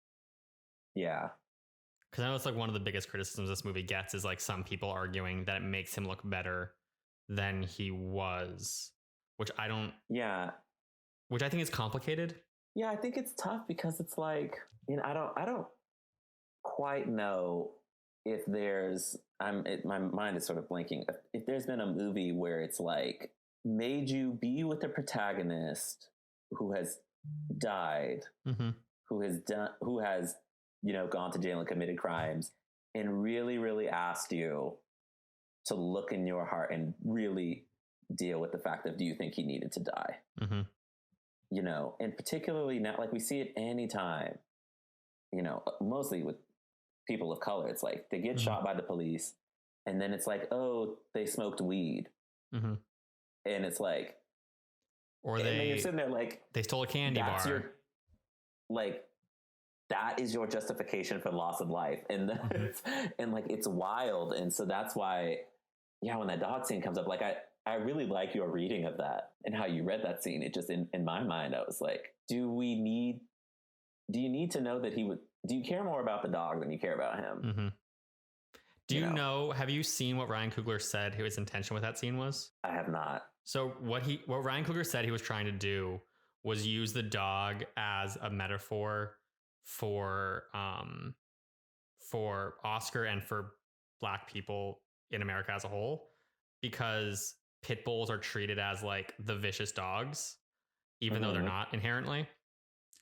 Yeah. Because I know it's like one of the biggest criticisms this movie gets is like some people arguing that it makes him look better than he was, which I don't. Yeah. Which I think is complicated. Yeah, I think it's tough because it's like, I don't quite know if there's my mind is sort of blanking. If there's been a movie where it's like made you be with the protagonist who has died, mm-hmm. who has gone to jail and committed crimes, and really, really asked you to look in your heart and really deal with the fact of, do you think he needed to die? Mm-hmm. And particularly now, like we see it anytime, mostly with people of color, it's like they get mm-hmm. shot by the police, and then it's like, oh, they smoked weed. Mm-hmm. And it's like, or you're sitting there like, they stole a candy bar. That is your justification for loss of life. And mm-hmm. and like, it's wild. And so that's why, when that dog scene comes up, like I really like your reading of that and how you read that scene. It just, in my mind, I was like, do you need to know that do you care more about the dog than you care about him? Mm-hmm. Do you know, have you seen what Ryan Coogler said his intention with that scene was? I have not. So what Ryan Coogler said he was trying to do was use the dog as a metaphor for Oscar and for Black people in America as a whole, because pit bulls are treated as like the vicious dogs, even mm-hmm. though they're not inherently.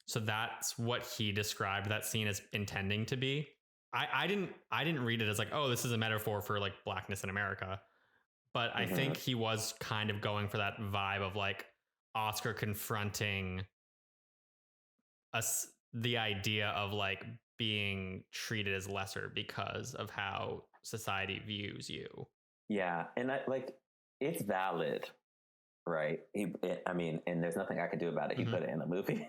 So that's what he described that scene as intending to be. I didn't read it as like, oh, this is a metaphor for like Blackness in America. But I think he was kind of going for that vibe of like Oscar confronting the idea of like being treated as lesser because of how society views you. Yeah. And it's valid, right? And there's nothing I can do about it. He put it in the movie.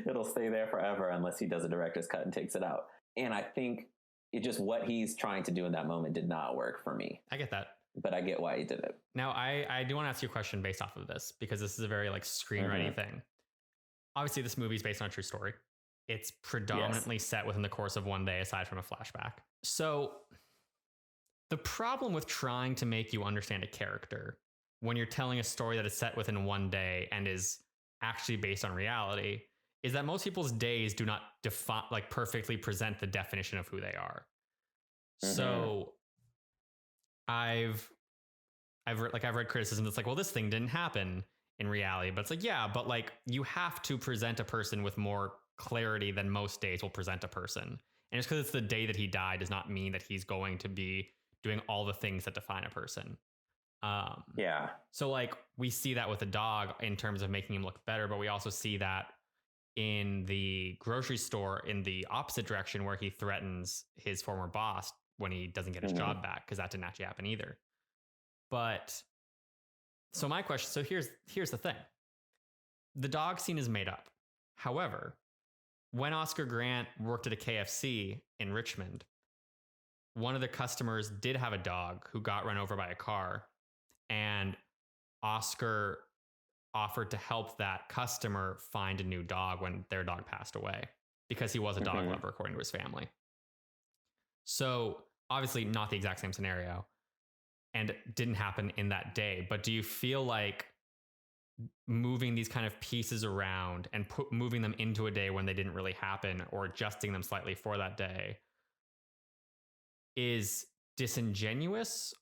It'll stay there forever unless he does a director's cut and takes it out. And I think what he's trying to do in that moment did not work for me. I get that. But I get why he did it. Now, I do want to ask you a question based off of this, because this is a very like screenwriting thing. Obviously, this movie is based on a true story. It's predominantly set within the course of one day, aside from a flashback. So the problem with trying to make you understand a character when you're telling a story that is set within one day and is actually based on reality is that most people's days do not perfectly present the definition of who they are. So I've read criticism that's like, well, this thing didn't happen in reality, but it's like, yeah, but like you have to present a person with more clarity than most days will present a person. And just because it's the day that he died does not mean that he's going to be doing all the things that define a person. So like we see that with the dog in terms of making him look better, but we also see that in the grocery store in the opposite direction, where he threatens his former boss when he doesn't get his job back, because that didn't actually happen either. But so my question, so here's the thing. The dog scene is made up. However, when Oscar Grant worked at a KFC in Richmond, one of the customers did have a dog who got run over by a car, and Oscar offered to help that customer find a new dog when their dog passed away, because he was a dog lover, according to his family. So obviously not the exact same scenario, and didn't happen in that day. But do you feel like moving these kind of pieces around and moving them into a day when they didn't really happen, or adjusting them slightly for that day, is disingenuous?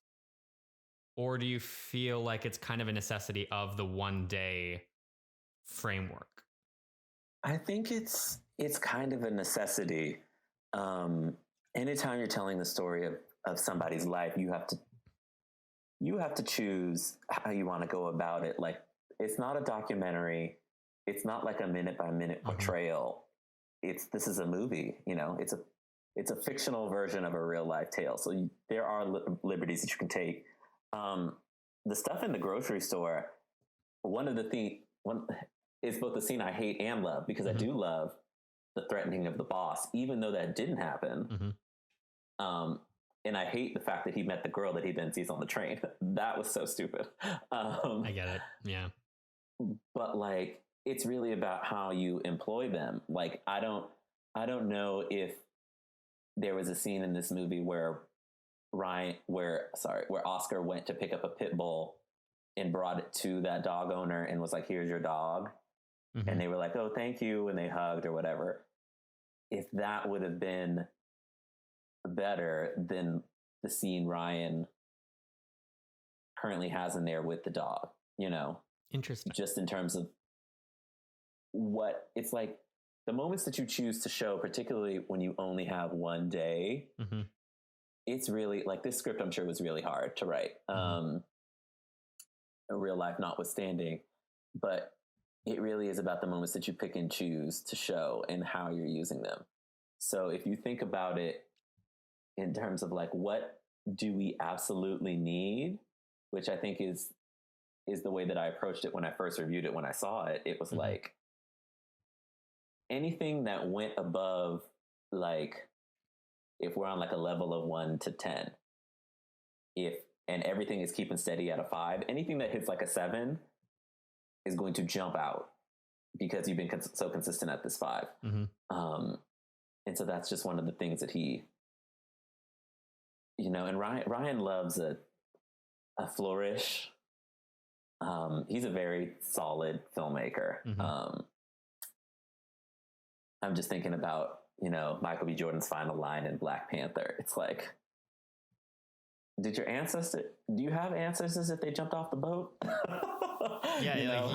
Or do you feel like it's kind of a necessity of the one day framework? I think it's kind of a necessity. Anytime you're telling the story of somebody's life, you have to choose how you want to go about it. Like, it's not a documentary. It's not like a minute by minute portrayal. This is a movie, it's a fictional version of a real life tale. So there are liberties that you can take. the stuff in the grocery store, one of the one is both the scene I hate and love, because I do love the threatening of the boss, even though that didn't happen. And I hate the fact that he met the girl that he then sees on the train. That was so stupid. I get it. Yeah. But like, it's really about how you employ them. Like, I don't know if there was a scene in this movie where Oscar went to pick up a pit bull and brought it to that dog owner and was like, "Here's your dog." And they were like, "Oh, thank you." And they hugged or whatever. If that would have been better than the scene Ryan currently has in there with the dog, Interesting. Just in terms of what it's like, the moments that you choose to show, particularly when you only have one day, it's really like, this script, I'm sure, was really hard to write, real life notwithstanding, but it really is about the moments that you pick and choose to show and how you're using them. So if you think about it in terms of like, what do we absolutely need, which I think is the way that I approached it when I first reviewed it. When I saw it, it was like, anything that went above, like, if we're on like a level of 1 to 10, and everything is keeping steady at a 5, anything that hits like a 7 is going to jump out because you've been so consistent at this 5. And so that's just one of the things that he, and Ryan loves a flourish. He's a very solid filmmaker. I'm just thinking about, Michael B. Jordan's final line in Black Panther. It's like, do you have ancestors if they jumped off the boat? Yeah,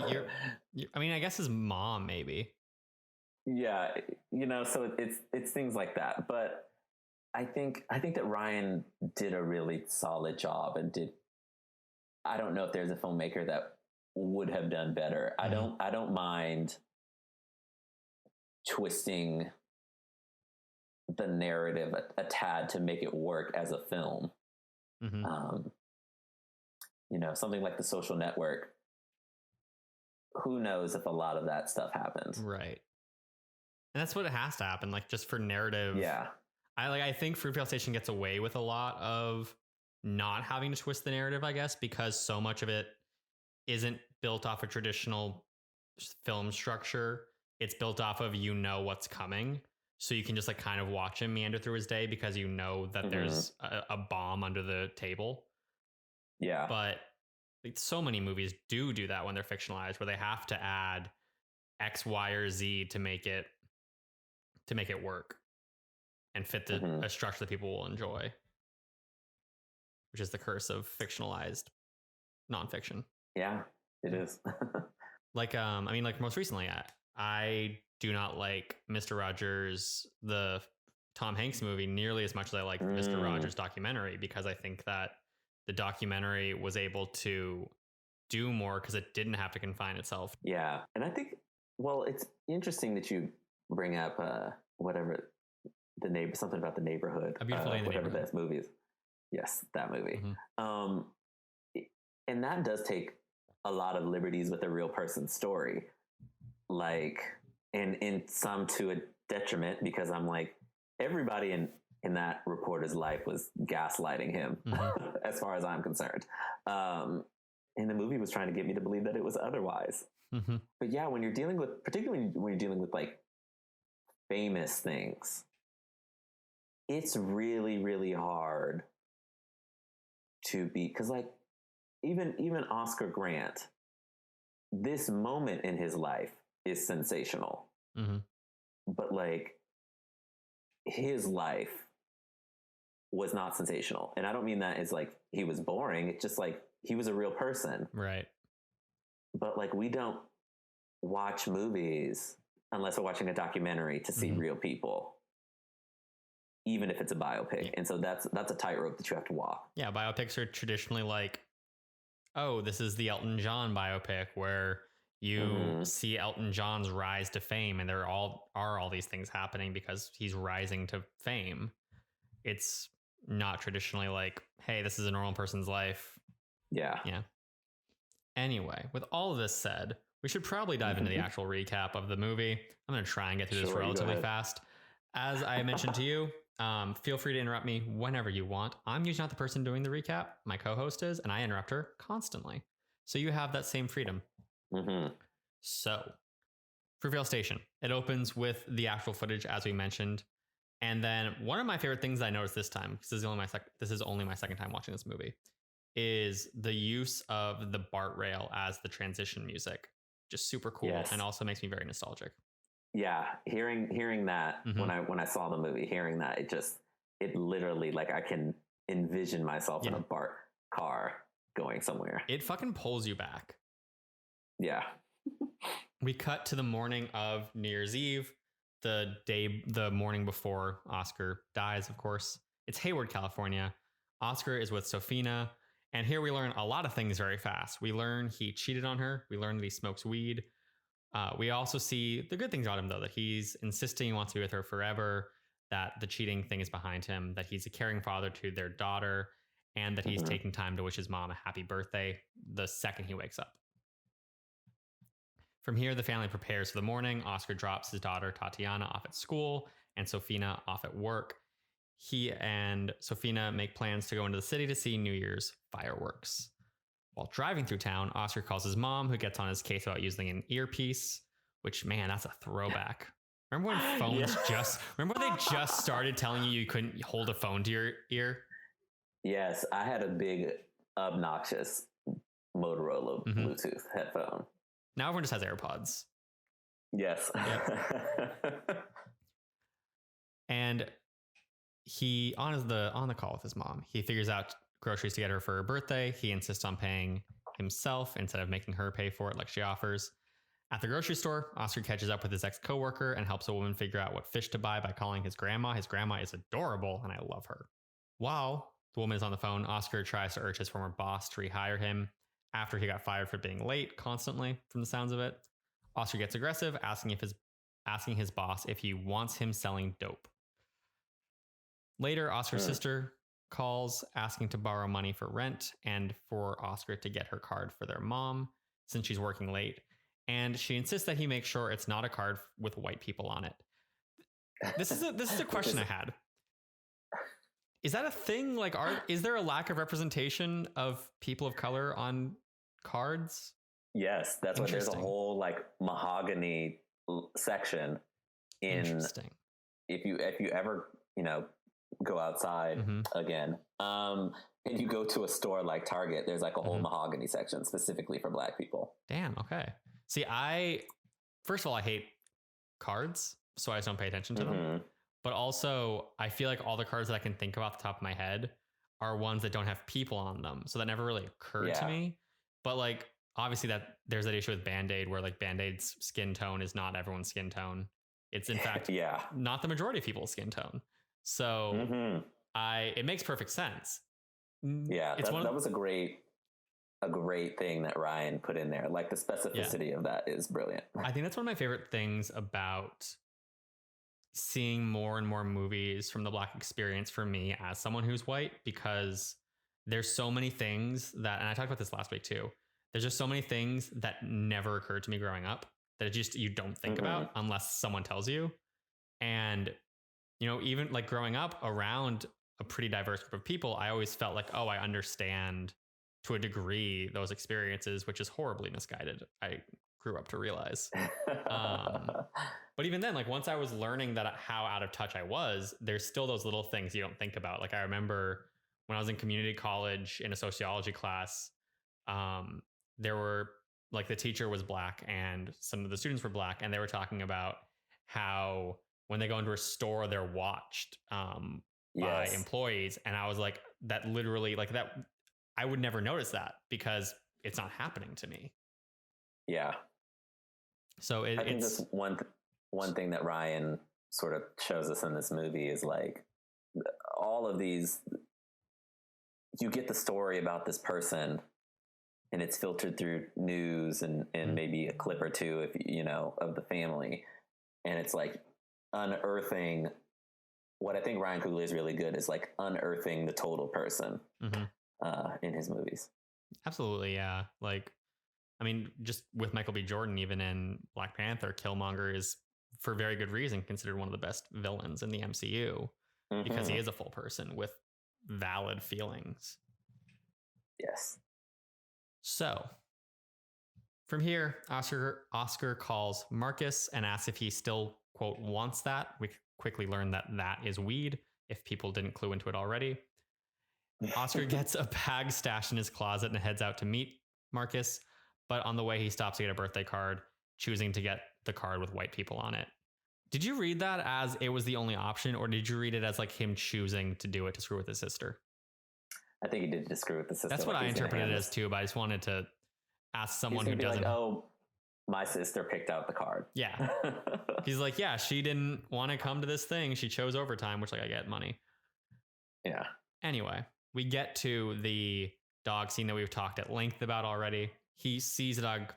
I mean, I guess his mom, maybe. Yeah, so it's things like that. But I think that Ryan did a really solid job I don't know if there's a filmmaker that would have done better. I don't mind twisting the narrative a tad to make it work as a film. Something like The Social Network, who knows if a lot of that stuff happens. Right. And that's what it has to happen, like, just for narrative. Yeah. I think Fruitvale Station gets away with a lot of not having to twist the narrative, I guess, because so much of it isn't built off a traditional film structure. It's built off of, what's coming. So you can just like kind of watch him meander through his day because that there's a bomb under the table. Yeah. But so many movies do that when they're fictionalized, where they have to add X, Y, or Z to make it work and fit a structure that people will enjoy, which is the curse of fictionalized nonfiction. Yeah, it is. Like, most recently, I do not like Mr. Rogers, the Tom Hanks movie, nearly as much as I like Mr. Rogers documentary, because I think that the documentary was able to do more because it didn't have to confine itself. Yeah. And I think, well, it's interesting that you bring up whatever something about the neighborhood. A Beautiful Day in the whatever Neighborhood. that movie is. Yes, that movie. And that does take a lot of liberties with a real person's story. Like, and in some to a detriment, because I'm like, everybody in that reporter's life was gaslighting him, as far as I'm concerned. And the movie was trying to get me to believe that it was otherwise. But yeah, when you're dealing with, particularly when you're dealing with like famous things, it's really, really hard to be, because like even Oscar Grant, this moment in his life is sensational. But like, his life was not sensational. And I don't mean that as like he was boring. It's just like he was a real person. Right. But like, we don't watch movies unless we're watching a documentary to see real people, even if it's a biopic. Yeah. And so that's a tightrope that you have to walk. Yeah, biopics are traditionally like, oh, this is the Elton John biopic, where you see Elton John's rise to fame, and there are all these things happening because he's rising to fame. It's not traditionally like, hey, this is a normal person's life. Yeah. Yeah. Anyway, with all of this said, we should probably dive into the actual recap of the movie. I'm going to try and get through this relatively fast. As I mentioned to you, feel free to interrupt me whenever you want. I'm usually not the person doing the recap. My co-host is, and I interrupt her constantly. So you have that same freedom. So, Fruitvale Station. It opens with the actual footage, as we mentioned. And then one of my favorite things I noticed this time, because this is only my second time watching this movie, is the use of the BART rail as the transition music. Just super cool, and also makes me very nostalgic. Yeah, hearing that when I saw the movie, hearing that, it literally, like, I can envision myself in a BART car going somewhere. It fucking pulls you back. Yeah. We cut to the morning of New Year's Eve, the morning before Oscar dies, of course. It's Hayward, California. Oscar is with Sofina. And here we learn a lot of things very fast. We learn he cheated on her. We learn that he smokes weed. We also see the good things about him, though, that he's insisting he wants to be with her forever, that the cheating thing is behind him, that he's a caring father to their daughter, and that he's taking time to wish his mom a happy birthday the second he wakes up. From here, the family prepares for the morning. Oscar drops his daughter, Tatiana, off at school and Sofina off at work. He and Sofina make plans to go into the city to see New Year's fireworks. While driving through town, Oscar calls his mom, who gets on his case about using an earpiece, which, man, that's a throwback. Remember when phones remember when they just started telling you couldn't hold a phone to your ear? Yes, I had a big, obnoxious Motorola Bluetooth headphone. Now everyone just has AirPods. Yes. Yep. And he, on the call with his mom, he figures out groceries to get her for her birthday. He insists on paying himself instead of making her pay for it like she offers. At the grocery store, Oscar catches up with his ex-coworker and helps a woman figure out what fish to buy by calling his grandma. His grandma is adorable, and I love her. While the woman is on the phone, Oscar tries to urge his former boss to rehire him after he got fired for being late constantly, from the sounds of it. Oscar gets aggressive, asking his boss if he wants him selling dope. Later, Oscar's sister calls, asking to borrow money for rent and for Oscar to get her card for their mom, since she's working late. And she insists that he make sure it's not a card with white people on it. This is a question I had. Is that a thing? Like, is there a lack of representation of people of color on cards? Yes, that's why there's a whole like mahogany section in. Interesting. If you ever go outside again, and you go to a store like Target, there's like a whole mahogany section specifically for Black people. Damn. Okay. See, first of all, I hate cards, so I just don't pay attention to them. But also, I feel like all the cards that I can think of off the top of my head are ones that don't have people on them. So that never really occurred to me. But like, obviously there's that issue with Band-Aid where like Band-Aid's skin tone is not everyone's skin tone. It's in fact not the majority of people's skin tone. So it makes perfect sense. Yeah, that was a great thing that Ryan put in there. Like the specificity of that is brilliant. I think that's one of my favorite things about seeing more and more movies from the Black experience for me as someone who's white, because there's so many things that, and I talked about this last week too, there's just so many things that never occurred to me growing up that you don't think about unless someone tells you. And, even like growing up around a pretty diverse group of people, I always felt like, oh, I understand to a degree those experiences, which is horribly misguided. I grew up to realize. But even then, like once I was learning how out of touch I was, there's still those little things you don't think about. Like I remember when I was in community college in a sociology class, there were like the teacher was Black and some of the students were Black, and they were talking about how when they go into a store, they're watched by employees. And I was like, that literally like that, I would never notice that because it's not happening to me. Yeah. So I think that's one thing that Ryan sort of shows us in this movie is like all of these, you get the story about this person and it's filtered through news and maybe a clip or two, of the family. And it's like unearthing what I think Ryan Coogler is really good is like unearthing the total person in his movies. Absolutely. Yeah. Like I mean, just with Michael B. Jordan, even in Black Panther, Killmonger is, for very good reason, considered one of the best villains in the MCU because he is a full person with valid feelings. Yes. So from here, Oscar calls Marcus and asks if he still, quote, wants that. We quickly learn that that is weed, if people didn't clue into it already. Oscar gets a bag stashed in his closet and heads out to meet Marcus. But on the way, he stops to get a birthday card, choosing to get the card with white people on it. Did you read that as it was the only option, or did you read it as like him choosing to do it to screw with his sister? I think he did to screw with the sister. That's what I interpreted it as too, but I just wanted to ask someone who doesn't. Like, oh, my sister picked out the card. Yeah. He's like, yeah, she didn't want to come to this thing. She chose overtime, which like I get money. Yeah. Anyway, we get to the dog scene that we've talked at length about already. He sees a dog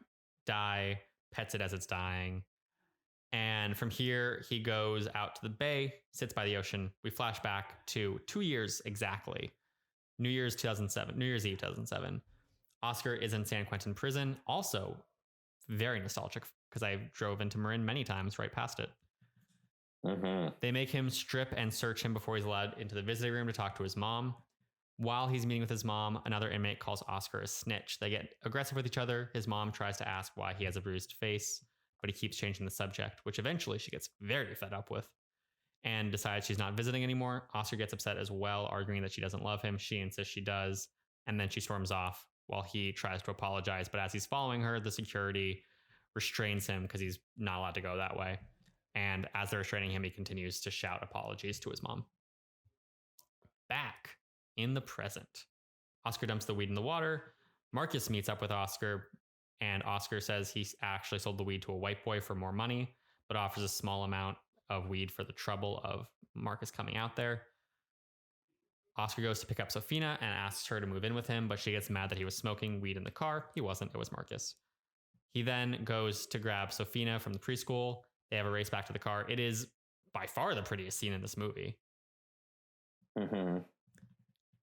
die, pets it as it's dying. And from here, he goes out to the bay, sits by the ocean. We flash back to 2 years exactly. New Year's Eve 2007. Oscar is in San Quentin prison. Also very nostalgic because I drove into Marin many times right past it. They make him strip and search him before he's allowed into the visiting room to talk to his mom. While he's meeting with his mom, another inmate calls Oscar a snitch. They get aggressive with each other. His mom tries to ask why he has a bruised face, but he keeps changing the subject, which eventually she gets very fed up with and decides she's not visiting anymore. Oscar gets upset as well, arguing that she doesn't love him. She insists she does, and then she storms off while he tries to apologize. But as he's following her, the security restrains him because he's not allowed to go that way. And as they're restraining him, he continues to shout apologies to his mom. Back in the present, Oscar dumps the weed in the water. Marcus meets up with Oscar, and Oscar says he actually sold the weed to a white boy for more money, but offers a small amount of weed for the trouble of Marcus coming out there. Oscar goes to pick up Sofina and asks her to move in with him, but she gets mad that he was smoking weed in the car. He wasn't, it was Marcus. He then goes to grab Sofina from the preschool. They have a race back to the car. It is by far the prettiest scene in this movie.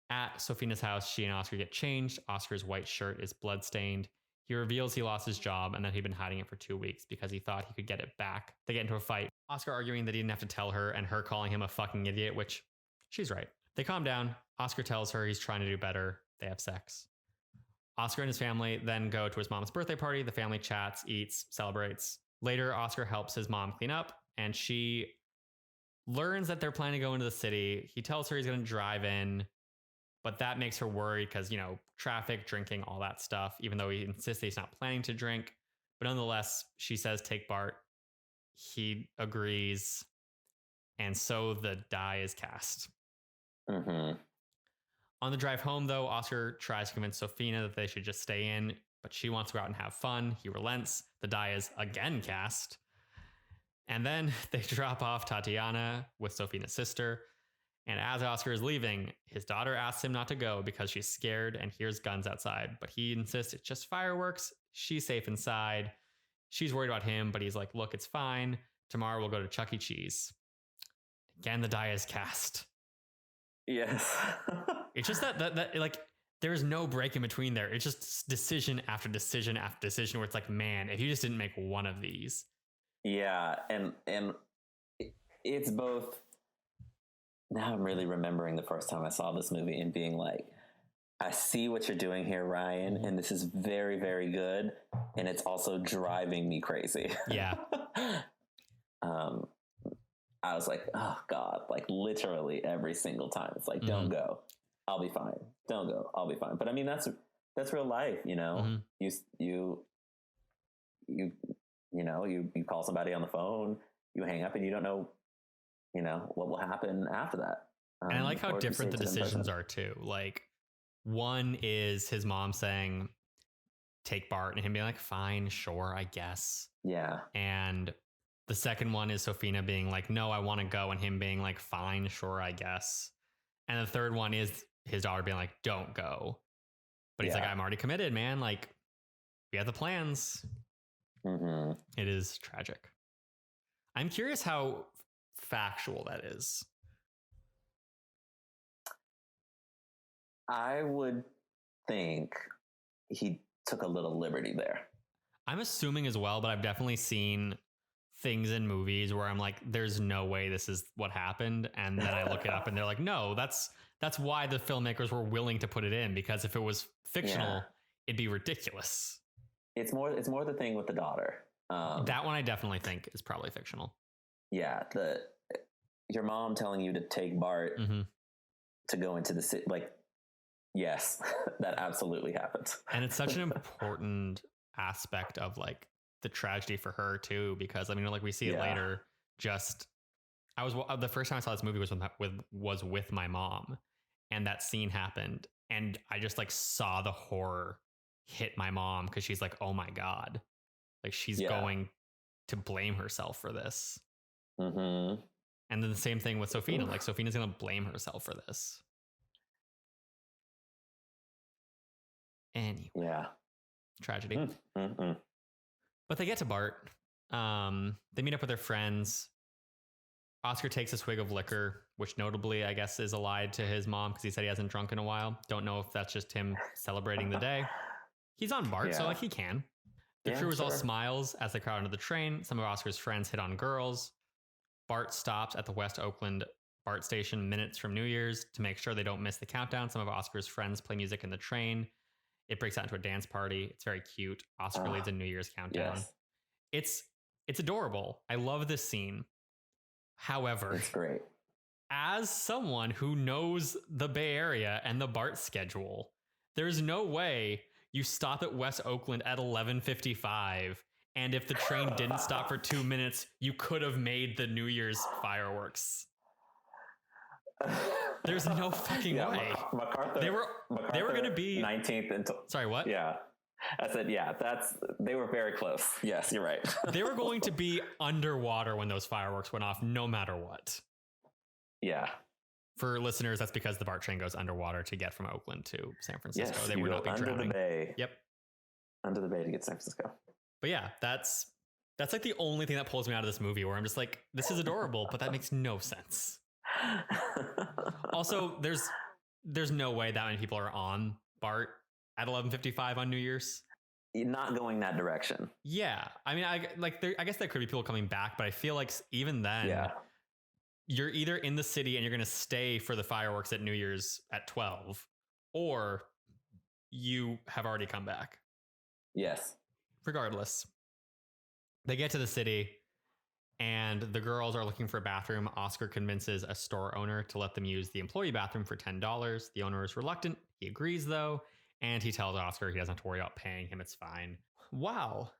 At Sofina's house, she and Oscar get changed. Oscar's white shirt is bloodstained. He reveals he lost his job and that he'd been hiding it for 2 weeks because he thought he could get it back. They get into a fight. Oscar arguing that he didn't have to tell her, and her calling him a fucking idiot, which she's right. They calm down. Oscar tells her he's trying to do better. They have sex. Oscar and his family then go to his mom's birthday party. The family chats, eats, celebrates. Later, Oscar helps his mom clean up, and she learns that they're planning to go into the city. He tells her he's going to drive in, but that makes her worried because, you know, traffic, drinking, all that stuff, even though he insists that he's not planning to drink. But nonetheless, she says, take Bart. He agrees. And so the die is cast. On the drive home, though, Oscar tries to convince Sofina that they should just stay in, but she wants to go out and have fun. He relents. The die is again cast. And then they drop off Tatiana with Sofina's sister. And as Oscar is leaving, his daughter asks him not to go because she's scared and hears guns outside. But he insists it's just fireworks. She's safe inside. She's worried about him, but he's like, look, it's fine. Tomorrow we'll go to Chuck E. Cheese. Again, the die is cast. Yes. It's just that like there is no break in between there. It's just decision after decision after decision where it's like, man, if you just didn't make one of these. Yeah, and it's both. Now I'm really remembering the first time I saw this movie and being like, I see what you're doing here, Ryan, and this is very, very good, and it's also driving me crazy. Yeah. I was like, oh God, like literally every single time. It's like, don't go. I'll be fine. Don't go. I'll be fine. But I mean, that's real life, you know. You call somebody on the phone, you hang up, and you don't know, you know, what will happen after that. And I like how different the decisions are too. Like, one is his mom saying, take Bart, and him being like, fine, sure, I guess. Yeah. And the second one is Sofina being like, no, I want to go, and him being like, fine, sure, I guess. And the third one is his daughter being like, don't go. But he's like, I'm already committed, man. Like, we have the plans. It is tragic. I'm curious how factual that is. I would think he took a little liberty there. I'm assuming as well, but I've definitely seen things in movies where I'm like, there's no way this is what happened. And then I look it up and they're like, no, that's why the filmmakers were willing to put it in, because if it was fictional, it'd be ridiculous. It's more the thing with the daughter. That one I definitely think is probably fictional. Yeah. Your mom telling you to take Bart to go into the city. Like, yes, that absolutely happened. And it's such an important aspect of like the tragedy for her too, because I mean, like we see it later. Just the first time I saw this movie was with my mom, and that scene happened, and I just like saw the horror hit my mom, because she's like, oh my God, like she's going to blame herself for this. And then the same thing with Sophina. Like Sophina's gonna blame herself for this. Anyway, tragedy. But they get to Bart. They meet up with their friends. Oscar takes a swig of liquor, which notably, I guess, is a lie to his mom, because he said he hasn't drunk in a while. Don't know if that's just him celebrating the day. He's on Bart, so like he can. The crew is all smiles as they crowd onto the train. Some of Oscar's friends hit on girls. Bart stops at the West Oakland BART station minutes from New Year's to make sure they don't miss the countdown. Some of Oscar's friends play music in the train. It breaks out into a dance party. It's very cute. Oscar leads a New Year's countdown. Yes. It's adorable. I love this scene. However, it's great. As someone who knows the Bay Area and the BART schedule, there's no way you stop at West Oakland at 11:55, and if the train didn't stop for 2 minutes, you could have made the New Year's fireworks. There's no fucking way. MacArthur, they were going to be 19th until. Sorry, what? Yeah, I said they were very close. Yes, you're right. They were going to be underwater when those fireworks went off, no matter what. Yeah. For listeners, that's because the BART train goes underwater to get from Oakland to San Francisco. Yes, they would not be under drowning. The bay. Yep. Under the bay to get to San Francisco. But yeah, that's like the only thing that pulls me out of this movie, where I'm just like, this is adorable, but that makes no sense. Also, there's no way that many people are on BART at 11:55 on New Year's. You're not going that direction. Yeah, I mean, I guess there could be people coming back, but I feel like even then, you're either in the city and you're going to stay for the fireworks at New Year's at 12, or you have already come back. Yes. Regardless, they get to the city and the girls are looking for a bathroom. Oscar convinces a store owner to let them use the employee bathroom for $10. The owner is reluctant. He agrees, though, and he tells Oscar he doesn't have to worry about paying him. It's fine. Wow.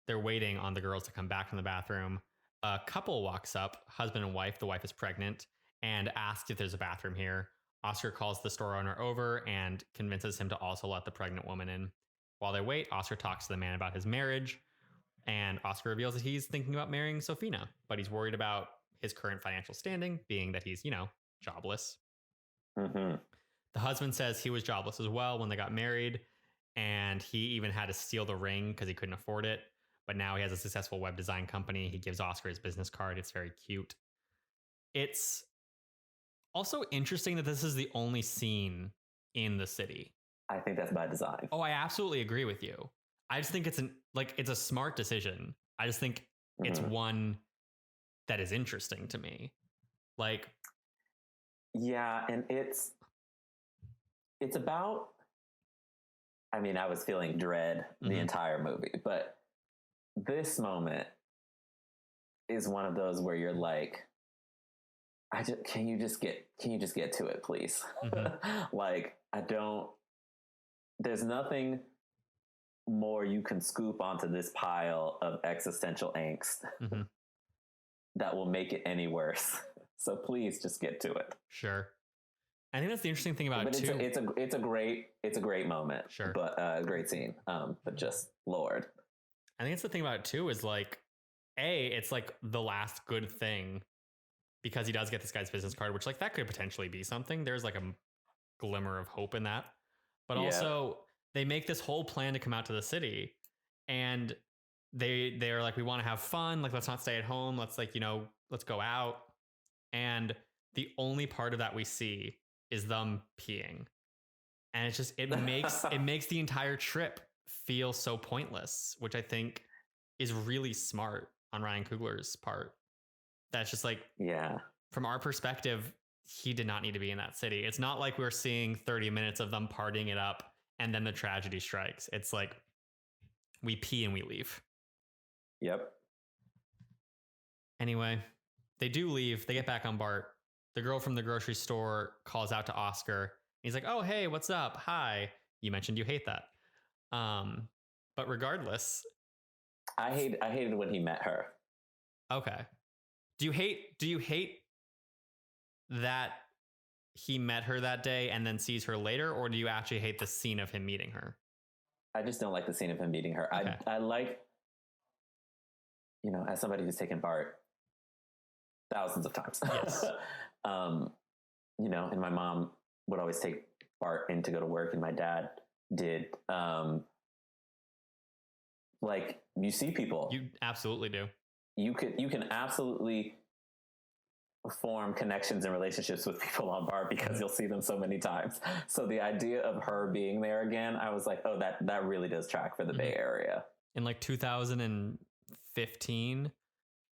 They're waiting on the girls to come back from the bathroom. A couple walks up, husband and wife. The wife is pregnant and asks if there's a bathroom here. Oscar calls the store owner over and convinces him to also let the pregnant woman in. While they wait, Oscar talks to the man about his marriage, and Oscar reveals that he's thinking about marrying Sophina, but he's worried about his current financial standing, being that he's, jobless. The husband says he was jobless as well when they got married, and he even had to steal the ring because he couldn't afford it. But now he has a successful web design company. He gives Oscar his business card. It's very cute. It's also interesting that this is the only scene in the city. I think that's by design. Oh, I absolutely agree with you. I just think it's a smart decision. I just think it's one that is interesting to me. Like, yeah, and it's about, I mean, I was feeling dread the entire movie, but this moment is one of those where you're like, can you just get to it, please? Like, there's nothing more you can scoop onto this pile of existential angst that will make it any worse. So please just get to it. Sure. I think that's the interesting thing about it too. It's a great moment. Sure. But a great scene. But just Lord. I think it's the thing about it too is like, it's like the last good thing, because he does get this guy's business card, which like that could potentially be something. There's like a glimmer of hope in that. But also they make this whole plan to come out to the city, and they're like, we want to have fun. Like, let's not stay at home. Let's let's go out. And the only part of that we see is them peeing. And it's just, it makes the entire trip feel so pointless, which I think is really smart on Ryan Coogler's part. That's just like, Yeah. from our perspective, he did not need to be in that city. It's not like we're seeing 30 minutes of them partying it up and then the tragedy strikes. It's like we pee and we leave. Yep. Anyway, they do leave. They get back on BART. The girl from the grocery store calls out to Oscar. He's like, "Oh, hey, what's up? Hi. You mentioned you hate that." But regardless, I hated when he met her. okay. Do you hate that he met her that day and then sees her later, or do you actually hate the scene of him meeting her? I just don't like the scene of him meeting her. Okay. I like, as somebody who's taken BART thousands of times. Yes. And my mom would always take BART in to go to work, and my dad did. Like, you see people. You absolutely do. You can absolutely form connections and relationships with people on BART because you'll see them so many times. So the idea of her being there again, I was like, oh, that really does track for the Bay Area. In like 2015,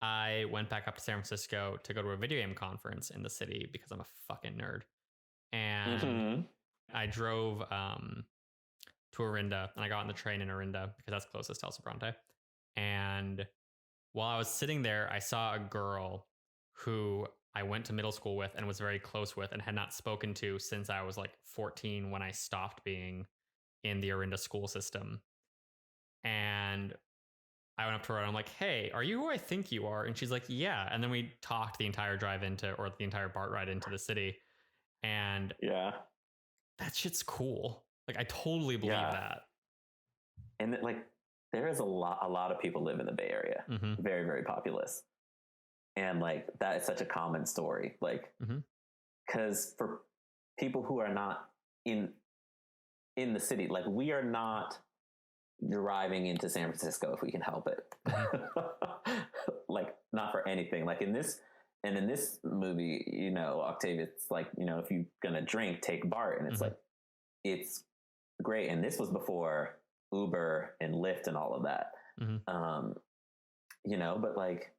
I went back up to San Francisco to go to a video game conference in the city because I'm a fucking nerd. And I drove to Orinda, and I got on the train in Orinda because that's closest to El Sobrante. And while I was sitting there, I saw a girl who I went to middle school with and was very close with and had not spoken to since I was like 14 when I stopped being in the Orinda school system. And I went up to her and I'm like, "Hey, are you who I think you are?" And she's like, "Yeah." And then we talked the entire drive the entire BART ride into the city. And yeah, that shit's cool. Like, I totally believe that. And like, there is a lot of people live in the Bay Area. Very, very populous. And like, that is such a common story. Like, because for people who are not in the city, like, we are not driving into San Francisco if we can help it. Like, not for anything. Like in this movie, Octavia, it's like, if you're gonna drink, take BART. And it's like, it's great. And this was before Uber and Lyft and all of that. But like,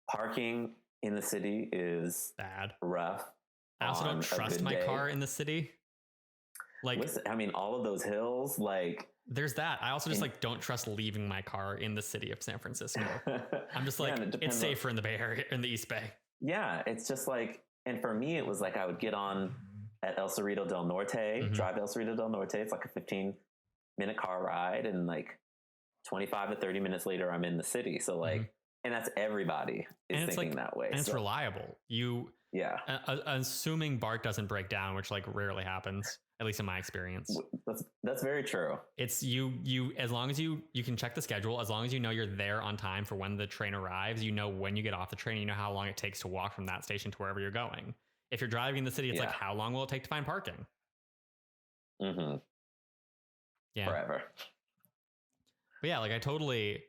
parking in the city is bad, rough. I also don't trust my car in the city. Like, listen, I mean, all of those hills, like, there's that. I also just like don't trust leaving my car in the city of San Francisco. I'm just like, it's safer in the Bay Area, in the East Bay. Yeah, it's just like, and for me, it was like I would get on at El Cerrito del Norte, drive to El Cerrito del Norte. It's like a 15-minute car ride, and like 25 to 30 minutes later, I'm in the city. So like, and that's everybody is thinking that way. And it's reliable. Assuming BART doesn't break down, which like rarely happens, at least in my experience. That's very true. It's you as long as you can check the schedule, as long as you know you're there on time for when the train arrives, when you get off the train, you know how long it takes to walk from that station to wherever you're going. If you're driving in the city, it's like, how long will it take to find parking? Yeah. Forever. But yeah, like I totally,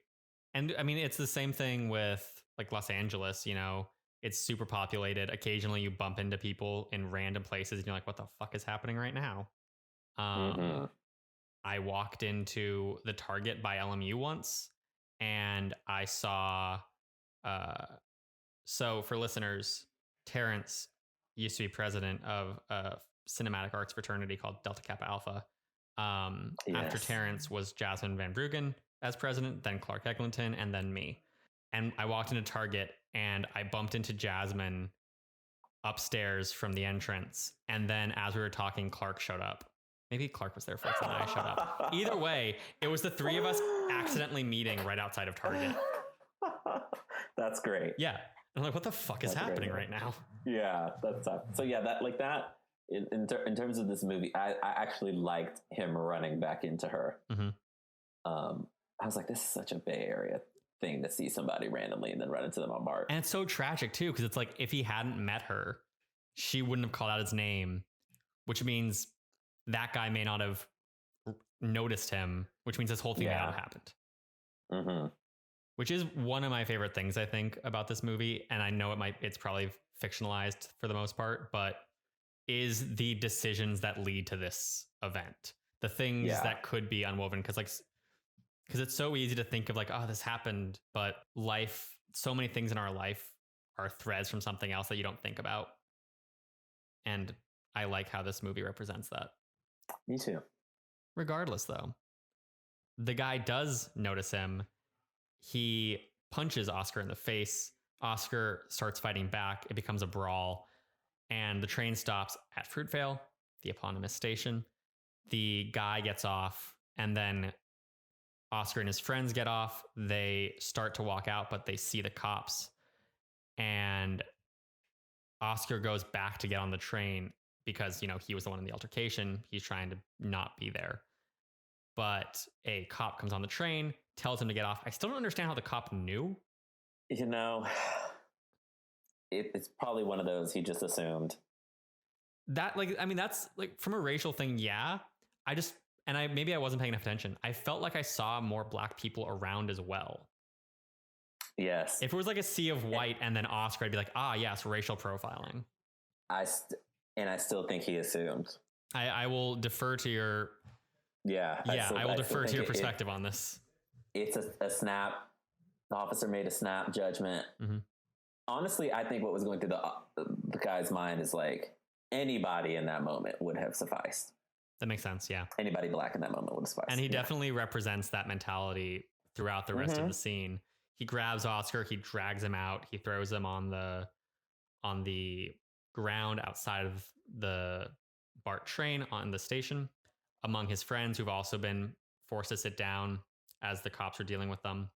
and I mean, it's the same thing with like Los Angeles, it's super populated. Occasionally you bump into people in random places and you're like, what the fuck is happening right now? I walked into the Target by LMU once and I saw, so for listeners, Terence used to be president of a cinematic arts fraternity called Delta Kappa Alpha. After Terence was Jasmine Van Bruggen as president, then Clark Eglinton, and then me. And I walked into Target and I bumped into Jasmine upstairs from the entrance. And then as we were talking, Clark showed up. Maybe Clark was there first and I showed up. Either way, it was the three of us accidentally meeting right outside of Target. That's great. Yeah. I'm like, what the fuck is happening right now? Yeah, that's tough. So yeah, that in terms of this movie, I actually liked him running back into her. I was like, this is such a Bay Area thing to see somebody randomly and then run into them on BART. And it's so tragic too, because it's like, if he hadn't met her, she wouldn't have called out his name, which means that guy may not have noticed him, which means this whole thing may not have happened. Which is one of my favorite things, I think, about this movie. And I know it's probably fictionalized for the most part, but is the decisions that lead to this event. the things that could be unwoven. Because it's so easy to think of like, oh, this happened, but life, so many things in our life are threads from something else that you don't think about. And I like how this movie represents that. Me too. Regardless, though, the guy does notice him. He punches Oscar in the face. Oscar starts fighting back. It becomes a brawl. And the train stops at Fruitvale, the eponymous station. The guy gets off, and then Oscar and his friends get off. They start to walk out, but they see the cops. And Oscar goes back to get on the train because, he was the one in the altercation. He's trying to not be there. But a cop comes on the train, tells him to get off. I still don't understand how the cop knew. It's probably one of those he just assumed. That, that's like from a racial thing, yeah. Maybe I wasn't paying enough attention. I felt like I saw more black people around as well. Yes. If it was like a sea of white and then Oscar, I'd be like, yes, racial profiling. I still think he assumed. I will defer to your... Yeah. I will defer to your perspective on this. It's a snap. The officer made a snap judgment. Mm-hmm. Honestly, I think what was going through the guy's mind is like, anybody in that moment would have sufficed. That makes sense, yeah. Anybody black in that moment would have sufficed. And he definitely represents that mentality throughout the rest of the scene. He grabs Oscar, he drags him out, he throws him on the ground outside of the BART train on the station among his friends who've also been forced to sit down as the cops are dealing with them.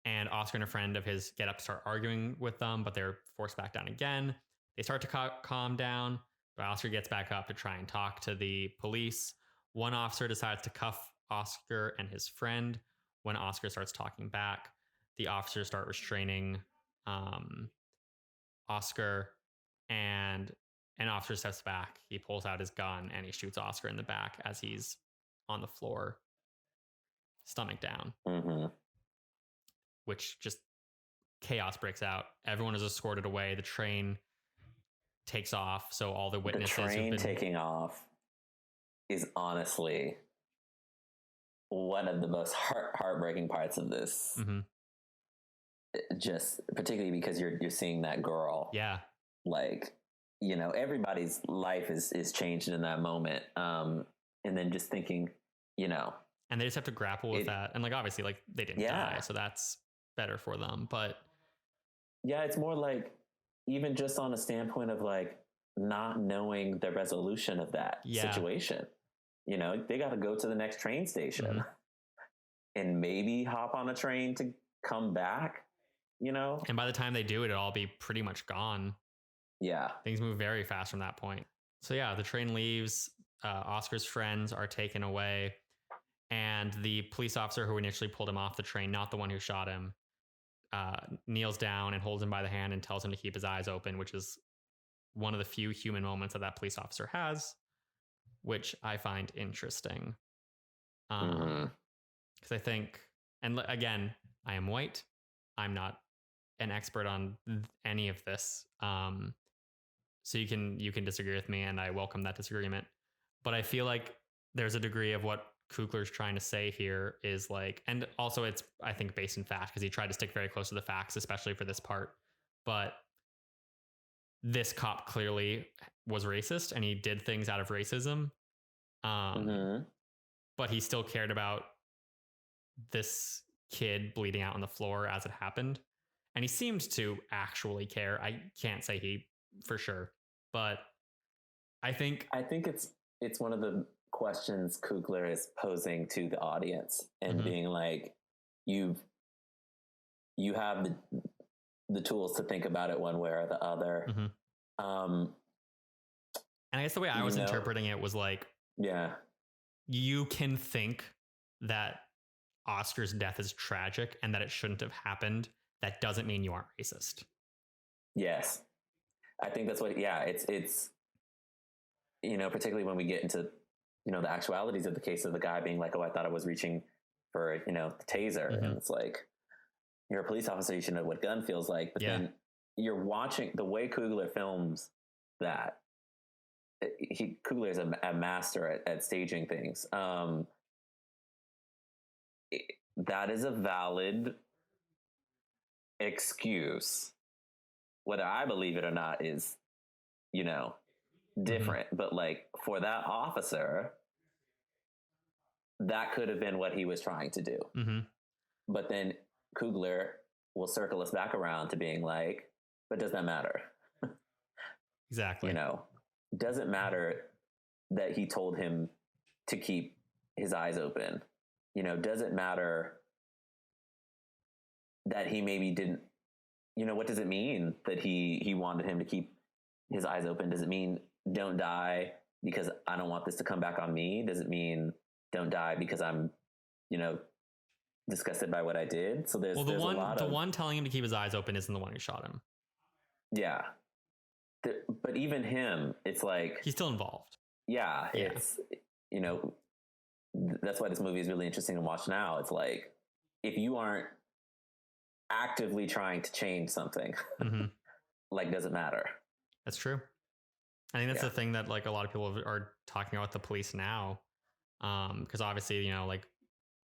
And Oscar and a friend of his get up to start arguing with them, but they're forced back down again. They start to calm down, but Oscar gets back up to try and talk to the police. One officer decides to cuff Oscar and his friend. When Oscar starts talking back, the officers start restraining Oscar, and an officer steps back. He pulls out his gun and he shoots Oscar in the back as he's on the floor, stomach down. Mm-hmm. Which just chaos breaks out. Everyone is escorted away. The train takes off. So all the witnesses. The train taking off is honestly one of the most heartbreaking parts of this. Mm-hmm. Just particularly because you're seeing that girl. Yeah. Like, everybody's life is changed in that moment. And then just thinking, and they just have to grapple with that. And obviously they didn't die. So that's better for them. But yeah, it's more like even just on a standpoint of not knowing the resolution of that situation. They got to go to the next train station and maybe hop on a train to come back, And by the time they do it, it'll all be pretty much gone. Yeah. Things move very fast from that point. So yeah, the train leaves. Oscar's friends are taken away. And the police officer who initially pulled him off the train, not the one who shot him, kneels down and holds him by the hand and tells him to keep his eyes open, which is one of the few human moments that police officer has, which I find interesting. Because I think, and again, I am white. I'm not an expert on any of this. So you can disagree with me, and I welcome that disagreement. But I feel like there's a degree of what Coogler's trying to say here is and also it's, I think, based in fact, because he tried to stick very close to the facts, especially for this part. But this cop clearly was racist and he did things out of racism. But he still cared about this kid bleeding out on the floor as it happened. And he seemed to actually care. I can't say he for sure, but I think it's one of the questions Coogler is posing to the audience and being like, you have the tools to think about it one way or the other. And I guess the way I was interpreting it was you can think that Oscar's death is tragic and that it shouldn't have happened. That doesn't mean you aren't racist. Yes. I think that's what, it's, particularly when we get into, the actualities of the case of the guy being like, oh, I thought I was reaching for, the taser. And it's like, you're a police officer, you should know what gun feels like. But then you're watching the way Coogler films that Coogler is a master at staging things. That is a valid excuse. Whether I believe it or not is, different. But like for that officer, that could have been what he was trying to do. But then Coogler will circle us back around to being like, but does that matter? Exactly. Doesn't matter that he told him to keep his eyes open. Doesn't matter that he maybe didn't, what does it mean that he wanted him to keep his eyes open? Does it mean don't die because I don't want this to come back on me? Does it mean don't die because I'm, disgusted by what I did? So there's the the one telling him to keep his eyes open isn't the one who shot him. Yeah. But even him, it's like he's still involved. Yeah. It's, that's why this movie is really interesting to watch now. It's like, if you aren't actively trying to change something, like, does it matter? That's true. I think that's the thing that like a lot of people are talking about the police now. Because obviously, like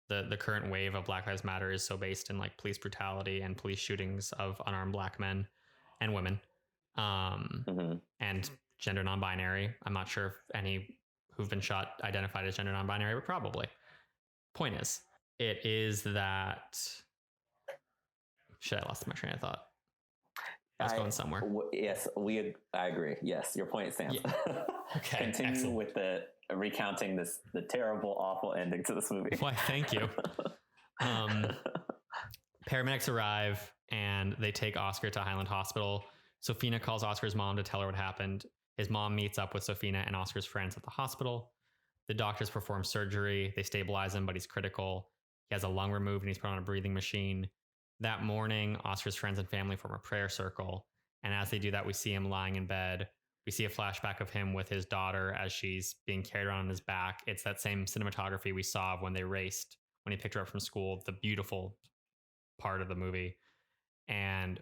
the current wave of Black Lives Matter is so based in like police brutality and police shootings of unarmed Black men and women. And gender non-binary. I'm not sure if any who've been shot identified as gender non-binary, but probably. Point is, it is that... Shit, I lost my train of thought. I was going somewhere. Yes, I agree. Yes, your point stands. Yeah. Okay, Continue excellent. with recounting the terrible, awful ending to this movie. Why, thank you. Paramedics arrive and they take Oscar to Highland Hospital. Sophina calls Oscar's mom to tell her what happened. His mom meets up with Sophina and Oscar's friends at the hospital. The doctors perform surgery. They stabilize him, but he's critical. He has a lung removed and he's put on a breathing machine. That morning, Oscar's friends and family form a prayer circle. And as they do that, we see him lying in bed. We see a flashback of him with his daughter as she's being carried around on his back. It's that same cinematography we saw when they raced, when he picked her up from school, the beautiful part of the movie. And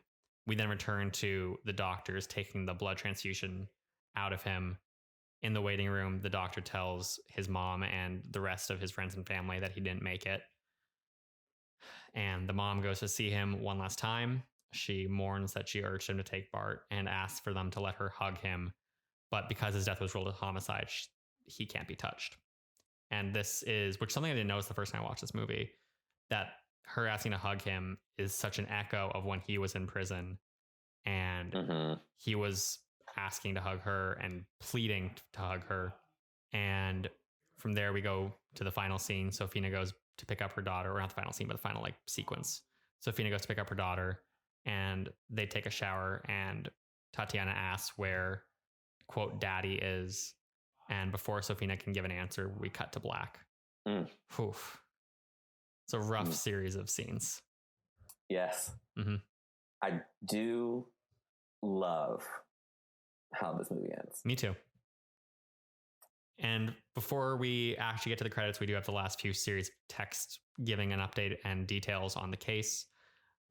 we then return to the doctors taking the blood transfusion out of him. In the waiting room, the doctor tells his mom and the rest of his friends and family that he didn't make it. And the mom goes to see him one last time. She mourns that she urged him to take Bart and asks for them to let her hug him. But because his death was ruled a homicide, he can't be touched. And this is, something I didn't notice the first time I watched this movie, that her asking to hug him is such an echo of when he was in prison. And he was asking to hug her and pleading to hug her. And from there, we go to the final scene. Sophina goes to pick up her daughter, or not the final scene, but the final sequence. Sophina goes to pick up her daughter and they take a shower, and Tatiana asks where, quote, daddy is. And before Sophina can give an answer, we cut to black. Oof. It's a rough series of scenes. Yes. I do love how this movie ends. Me too. And before we actually get to the credits, we do have the last few series text giving an update and details on the case.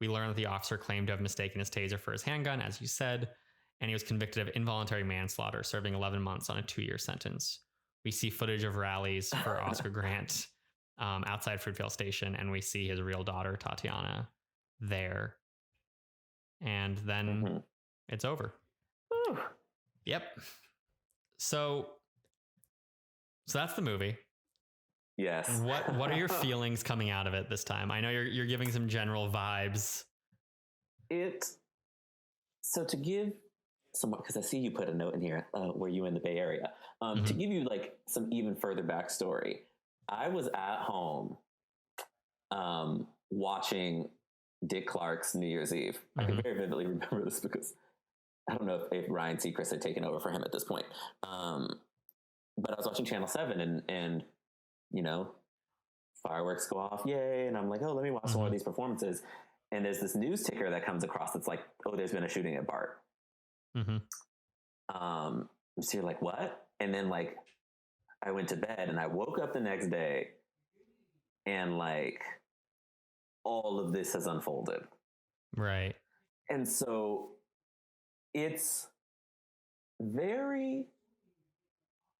We learn that the officer claimed to have mistaken his taser for his handgun, as you said, and he was convicted of involuntary manslaughter, serving 11 months on a 2-year sentence. We see footage of rallies for Oscar Grant outside Fruitvale Station, and we see his real daughter, Tatiana, there. And then it's over. Whew. Yep. So that's the movie. Yes. What are your feelings coming out of it this time? I know you're giving some general vibes. So to give someone, because I see you put a note in here, were you in the Bay Area? To give you like some even further backstory, I was at home watching Dick Clark's New Year's Eve. I can very vividly remember this because I don't know if Ryan Seacrest had taken over for him at this point. But I was watching Channel 7 and fireworks go off, yay. And I'm like, oh, let me watch some more of these performances. And there's this news ticker that comes across that's like, oh, there's been a shooting at Bart. So you're like, what? And then like, I went to bed and I woke up the next day and like, all of this has unfolded. Right. And so it's very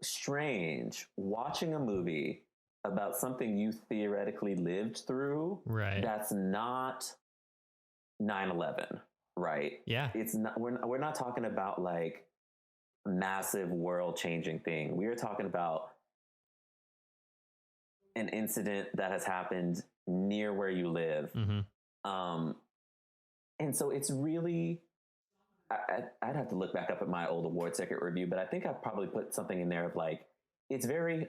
strange watching a movie about something you theoretically lived through Right. that's not 9/11, right? Yeah. It's not, we're not talking about like massive world changing thing. We are talking about an incident that has happened near where you live. Mm-hmm. And so it's really, I'd have to look back up at my old award ticket review, but I think I've probably put something in there of like, it's very,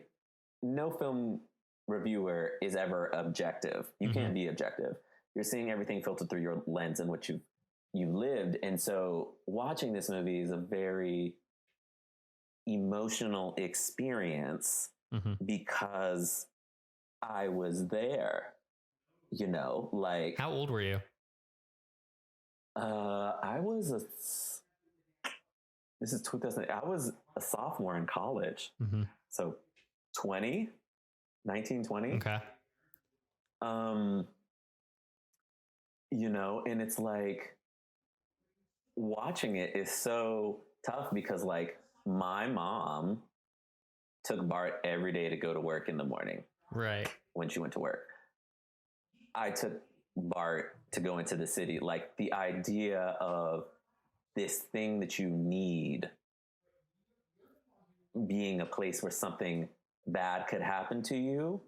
no film reviewer is ever objective. You can't be objective. You're seeing everything filtered through your lens in which you lived. And so watching this movie is a very emotional experience because I was there, you know, like. How old were you? I was this is 2000. I was a sophomore in college. So 20, 19, 20. Okay. You know, and it's like watching it is so tough because like my mom took Bart every day to go to work in the morning. Right. When she went to work. I took Bart to go into the city. Like the idea of this thing that you need being a place where something bad could happen to you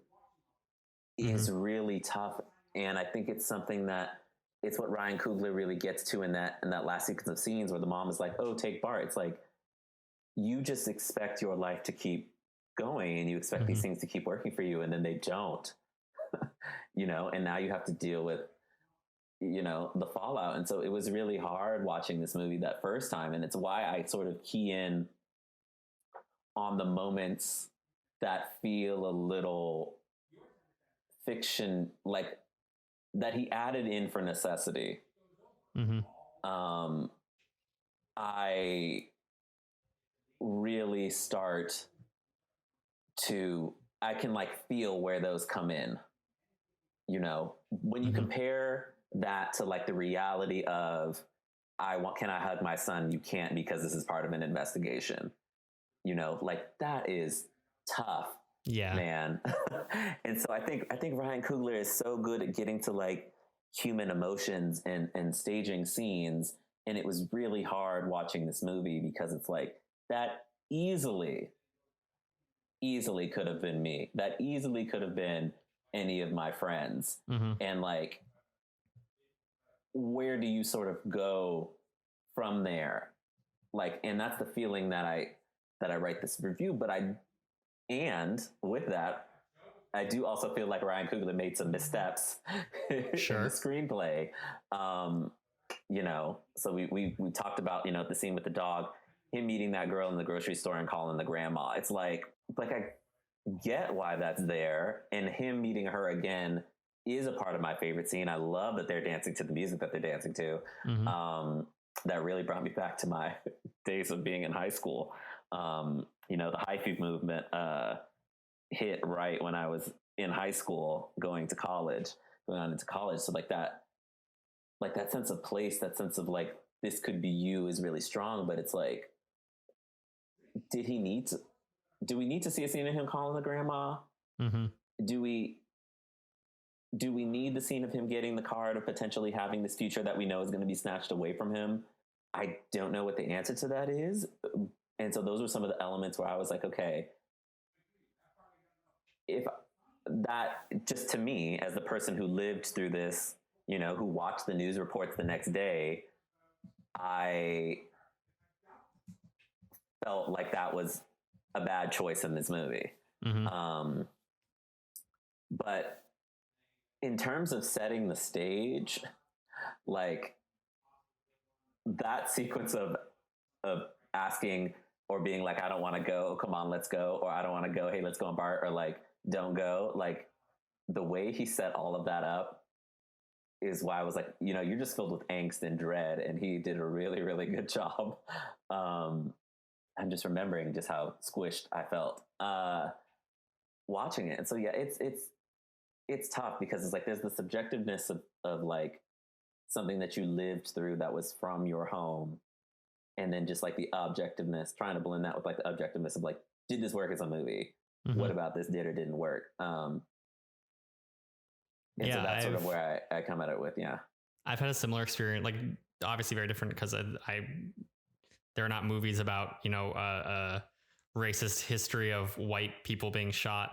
is really tough. And I think it's something that it's what Ryan Coogler really gets to in that last sequence of scenes where the mom is like, oh, take Bart. It's like, you just expect your life to keep going and you expect these things to keep working for you. And then they don't, you know, and now you have to deal with, you know, the fallout. And so it was really hard watching this movie that first time. And it's why I sort of key in on the moments that feel a little fiction, like that he added in for necessity. I really start to, I can like feel where those come in, you know, when you compare that to like the reality of can I hug my son? You can't, because this is part of an investigation, you know, like that is tough. Yeah, man. And so I think Ryan Coogler is so good at getting to like human emotions and staging scenes. And it was really hard watching this movie because it's like that easily could have been me. That easily could have been any of my friends. And like, where do you sort of go from there? Like, and that's the feeling that I write this review, and with that, I do also feel like Ryan Coogler made some missteps in the screenplay. You know, so we talked about, you know, the scene with the dog, him meeting that girl in the grocery store and calling the grandma. It's like I get why that's there, and him meeting her again is a part of my favorite scene. I love that they're dancing to the music that they're dancing to. That really brought me back to my days of being in high school. You know, the hyphy movement hit right when I was in high school, going on into college. So like that sense of place, that sense of like, this could be you is really strong, but it's like, do we need to see a scene of him calling the grandma? Do we need the scene of him getting the card of potentially having this future that we know is going to be snatched away from him? I don't know what the answer to that is. And so those were some of the elements where I was like, okay, if that, just to me, as the person who lived through this, you know, who watched the news reports the next day, I felt like that was a bad choice in this movie. But in terms of setting the stage, like that sequence of asking or being like, I don't want to go, come on, let's go, or I don't want to go, hey, let's go on Bart, or like, don't go, like the way he set all of that up is why I was like, you know, you're just filled with angst and dread, and he did a really, really good job. I'm just remembering just how squished I felt watching it. And so, yeah, it's tough because it's like, there's the subjectiveness of like something that you lived through that was from your home. And then just like the objectiveness, trying to blend that with like the objectiveness of like did this work as a movie? What about this did or didn't work? And so that's sort of where I come at it with. Yeah, I've had a similar experience, like obviously very different because there are not movies about, you know, a racist history of white people being shot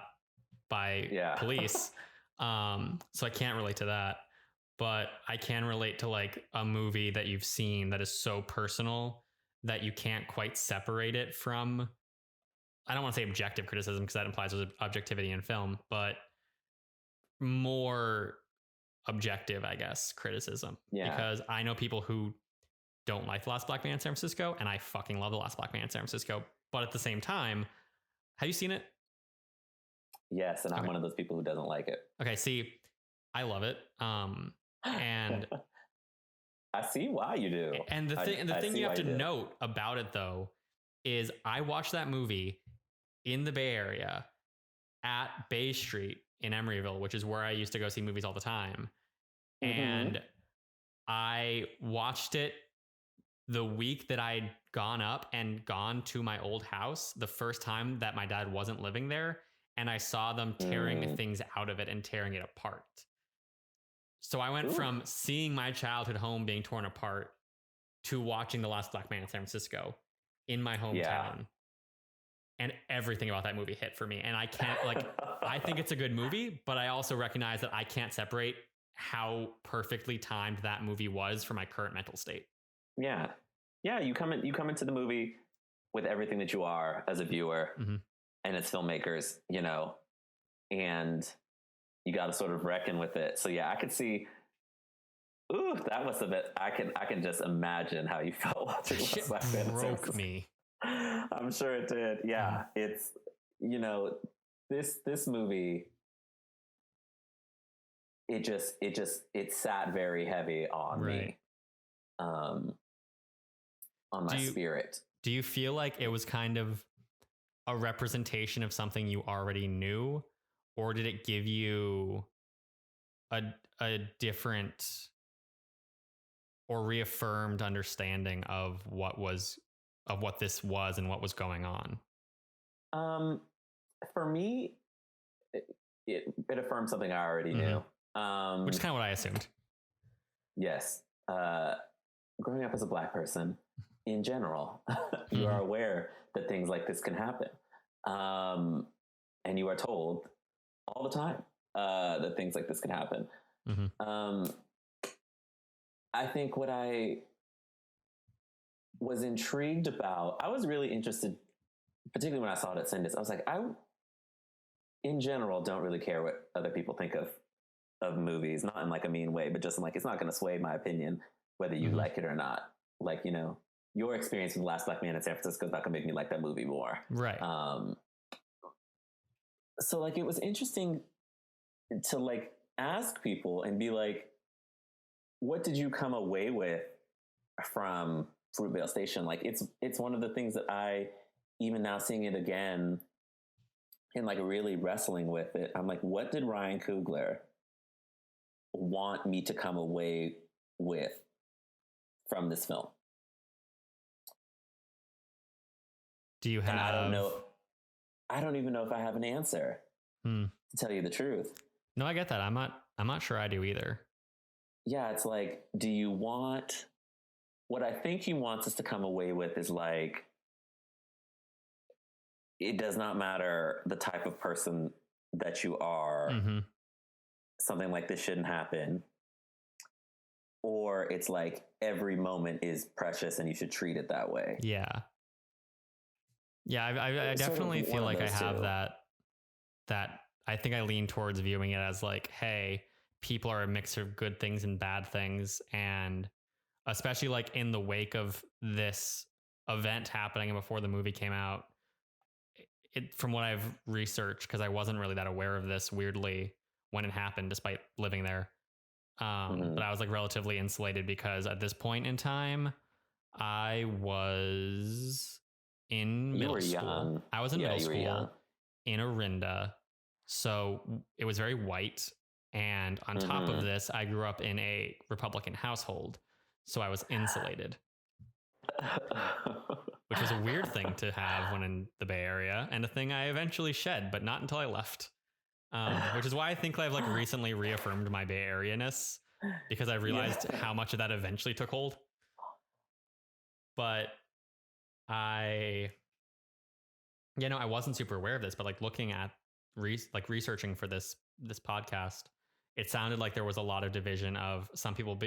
by police. So I can't relate to that, but I can relate to like a movie that you've seen that is so personal that you can't quite separate it from, I don't want to say objective criticism because that implies there's objectivity in film, but more objective, I guess, criticism. Yeah. Because I know people who don't like The Last Black Man in San Francisco, and I fucking love The Last Black Man in San Francisco. But at the same time, have you seen it? Yes, and I'm one of those people who doesn't like it. Okay, see, I love it. And I see why you do. And the thing you have to note about it though is I watched that movie in the Bay Area at Bay Street in Emeryville, which is where I used to go see movies all the time. And I watched it the week that I'd gone up and gone to my old house, the first time that my dad wasn't living there. And I saw them tearing things out of it and tearing it apart. So I went from seeing my childhood home being torn apart to watching The Last Black Man in San Francisco in my hometown. Yeah. And everything about that movie hit for me. And I can't, like, I think it's a good movie, but I also recognize that I can't separate how perfectly timed that movie was for my current mental state. Yeah. Yeah. You come into the movie with everything that you are as a viewer and as filmmakers, you know, and you got to sort of reckon with it. So yeah, I could see, that was a bit, I can just imagine how you felt watching Last Black Man. Broke me. I'm sure it did. Yeah. It's, you know, this movie, it sat very heavy on me, on my spirit. Do you feel like it was kind of a representation of something you already knew, or did it give you a different or reaffirmed understanding of what this was and what was going on? For me, it affirmed something I already knew. Which is kind of what I assumed. Yes. Growing up as a Black person, in general, you are aware that things like this can happen. And you are told all the time that things like this can happen. I think what I was intrigued about, I was really interested, particularly when I saw it at Sundance. I was like, I, in general, don't really care what other people think of movies, not in like a mean way, but just in like, it's not going to sway my opinion, whether you like it or not. Like, you know, your experience with The Last Black Man in San Francisco is not going to make me like that movie more. Right. So like, it was interesting to like ask people and be like, what did you come away with from Fruitvale Station? Like, it's one of the things that I, even now seeing it again and like really wrestling with it, I'm like, what did Ryan Coogler want me to come away with from this film? Do you have? And I don't know. I don't even know if I have an answer. To tell you the truth. No, I get that. I'm not sure I do either. Yeah, it's like, do you want? What I think he wants us to come away with is like, it does not matter the type of person that you are. Something like this shouldn't happen. Or it's like every moment is precious and you should treat it that way. Yeah. Yeah, I definitely feel like I have that I think I lean towards viewing it as like, hey, people are a mix of good things and bad things. And especially like in the wake of this event happening and before the movie came out, from what I've researched, because I wasn't really that aware of this weirdly when it happened, despite living there. But I was like relatively insulated because at this point in time, I was in middle school. Young. I was in middle school in Orinda. So it was very white. And on top of this, I grew up in a Republican household. So I was insulated. which was a weird thing to have when in the Bay Area, and a thing I eventually shed, but not until I left. Which is why I think I've like recently reaffirmed my Bay Area-ness, because I realized how much of that eventually took hold. But I wasn't super aware of this, but like looking at researching for this podcast, it sounded like there was a lot of division of some people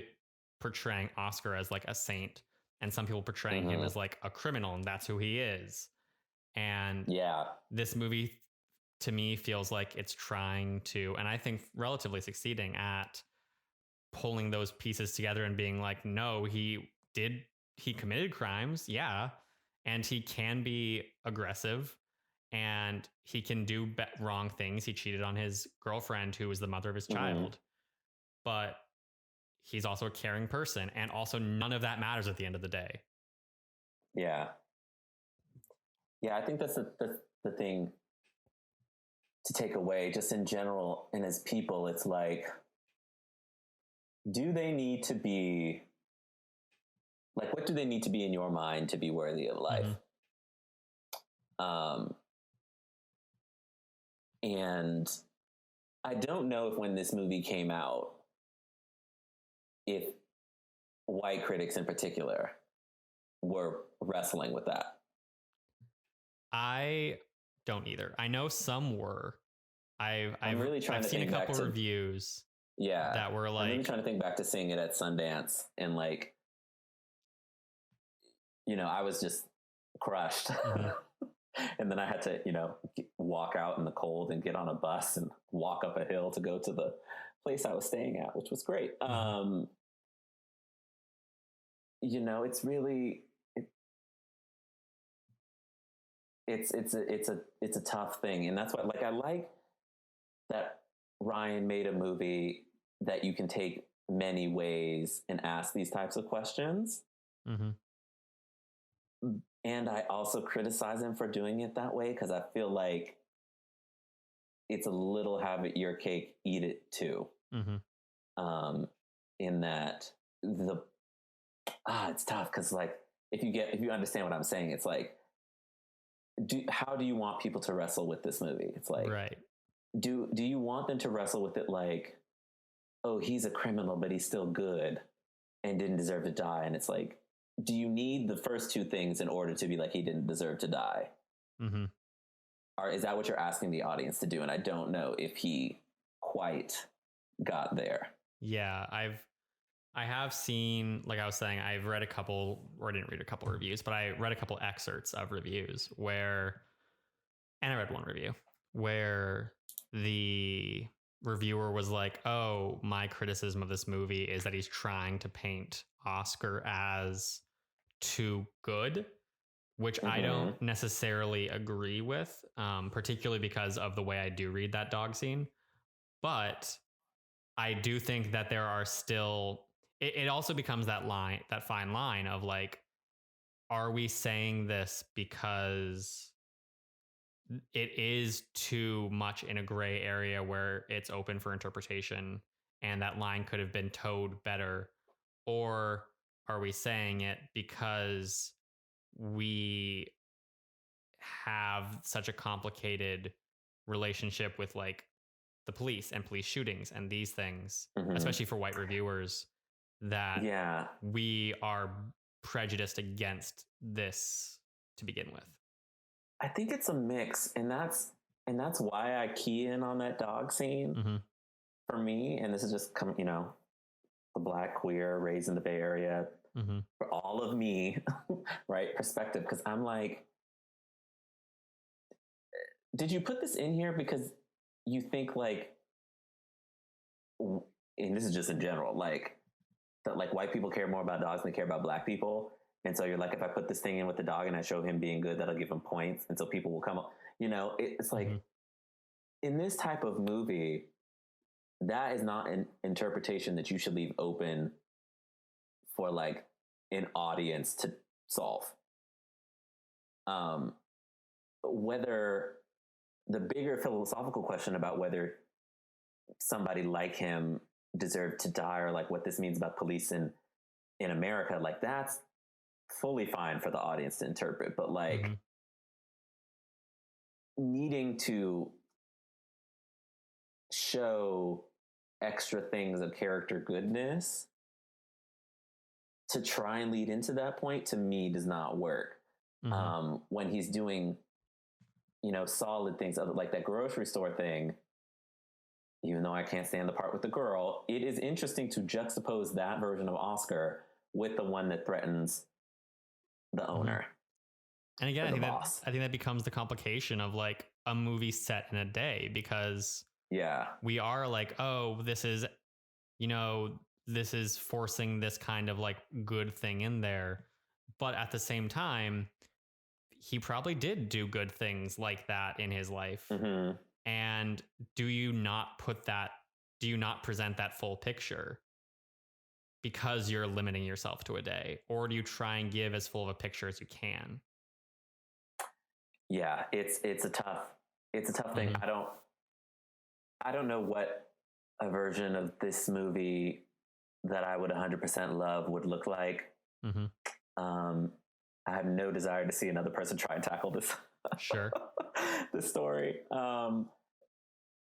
portraying Oscar as like a saint, and some people portraying him as like a criminal, and that's who he is. And this movie to me feels like it's trying to, and I think relatively succeeding at pulling those pieces together and being like, no, he committed crimes. Yeah. And he can be aggressive, and he can do wrong things. He cheated on his girlfriend, who was the mother of his child, but he's also a caring person. And also none of that matters at the end of the day. Yeah. Yeah. I think that's the thing to take away just in general. And as people, it's like, do they need to be like, what do they need to be in your mind to be worthy of life? And I don't know if when this movie came out, if white critics in particular were wrestling with that. I don't either. I know some were. I've really trying I've to seen a think couple back to, reviews that were like, I'm really trying to think back to seeing it at Sundance, and like, I was just crushed. And then I had to, walk out in the cold and get on a bus and walk up a hill to go to the place I was staying at, which was great. It's really, it's a tough thing. And that's why, like, I like that Ryan made a movie that you can take many ways and ask these types of questions. And I also criticize him for doing it that way, because I feel like it's a little have it your cake, eat it too. In that it's tough, because like if you understand what I'm saying, it's like, how do you want people to wrestle with this movie? It's like, right. Do you want them to wrestle with it like, oh, he's a criminal, but he's still good and didn't deserve to die? And it's like, do you need the first two things in order to be like, he didn't deserve to die? Or is that what you're asking the audience to do? And I don't know if he quite got there. Yeah, I have seen, like I was saying, I've read a couple, or I didn't read a couple reviews, but I read a couple excerpts of reviews and I read one review where the reviewer was like, oh, my criticism of this movie is that he's trying to paint Oscar as too good, which I don't necessarily agree with, particularly because of the way I do read that dog scene. But I do think that there are still, it also becomes that fine line of like, are we saying this because it is too much in a gray area where it's open for interpretation and that line could have been towed better? Or are we saying it because we have such a complicated relationship with like the police and police shootings and these things, especially for white reviewers, that we are prejudiced against this to begin with? I think it's a mix, and that's why I key in on that dog scene for me. And this is just the Black queer raised in the Bay Area, for all of me, right, perspective. Because I'm like, did you put this in here because you think like, and this is just in general, like that like white people care more about dogs than they care about Black people? And so you're like, if I put this thing in with the dog and I show him being good, that'll give him points. And so people will come up, it's like in this type of movie, that is not an interpretation that you should leave open for like an audience to solve. Whether the bigger philosophical question about whether somebody like him deserved to die, or like what this means about police in America, like that's fully fine for the audience to interpret, but like Mm-hmm. needing to show extra things of character goodness to try and lead into that point, to me, does not work. Mm-hmm. When he's doing, solid things, other like that grocery store thing, even though I can't stand the part with the girl, it is interesting to juxtapose that version of Oscar with the one that threatens the owner. And again, or the boss. I think that becomes the complication of like a movie set in a day, because Yeah. we are like, oh, this is, this is forcing this kind of like good thing in there. But at the same time, he probably did do good things like that in his life. Mm-hmm. And do you not present that full picture because you're limiting yourself to a day? Or do you try and give as full of a picture as you can? Yeah, it's a tough thing. Mm-hmm. I don't know what a version of this movie that I would 100% love would look like. Mm-hmm. I have no desire to see another person try and tackle this. Sure. This story.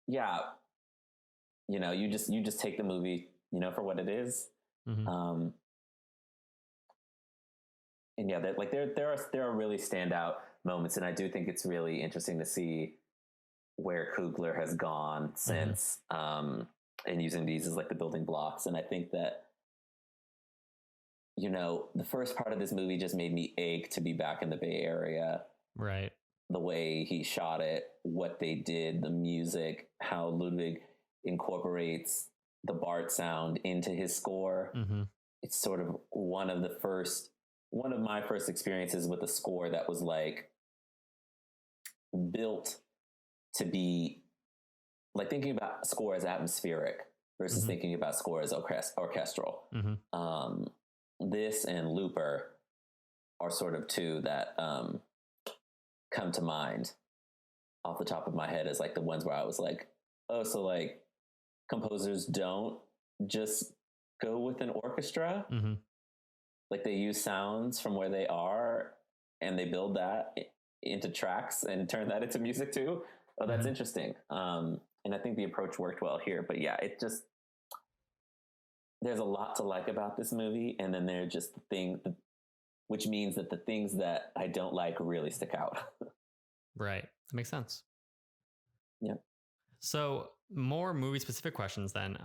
Yeah, you just take the movie, for what it is. Mm-hmm. And yeah, there are really standout moments, and I do think it's really interesting to see where Coogler has gone since, and using these as like the building blocks. And I think that, the first part of this movie just made me ache to be back in the Bay Area. Right. The way he shot it, what they did, the music, how Ludwig incorporates the Bart sound into his score. Mm-hmm. It's sort of one of my first experiences with a score that was like built to be like thinking about score as atmospheric versus thinking about score as orchestral. Mm-hmm. This and Looper are sort of two that come to mind off the top of my head as like the ones where I was like, oh, so like composers don't just go with an orchestra. Mm-hmm. Like they use sounds from where they are and they build that into tracks and turn that into music too. Oh, that's interesting. And I think the approach worked well here. But yeah, there's a lot to like about this movie, and then there's just the thing, which means that the things that I don't like really stick out. Right. That makes sense. Yeah. So more movie specific questions then.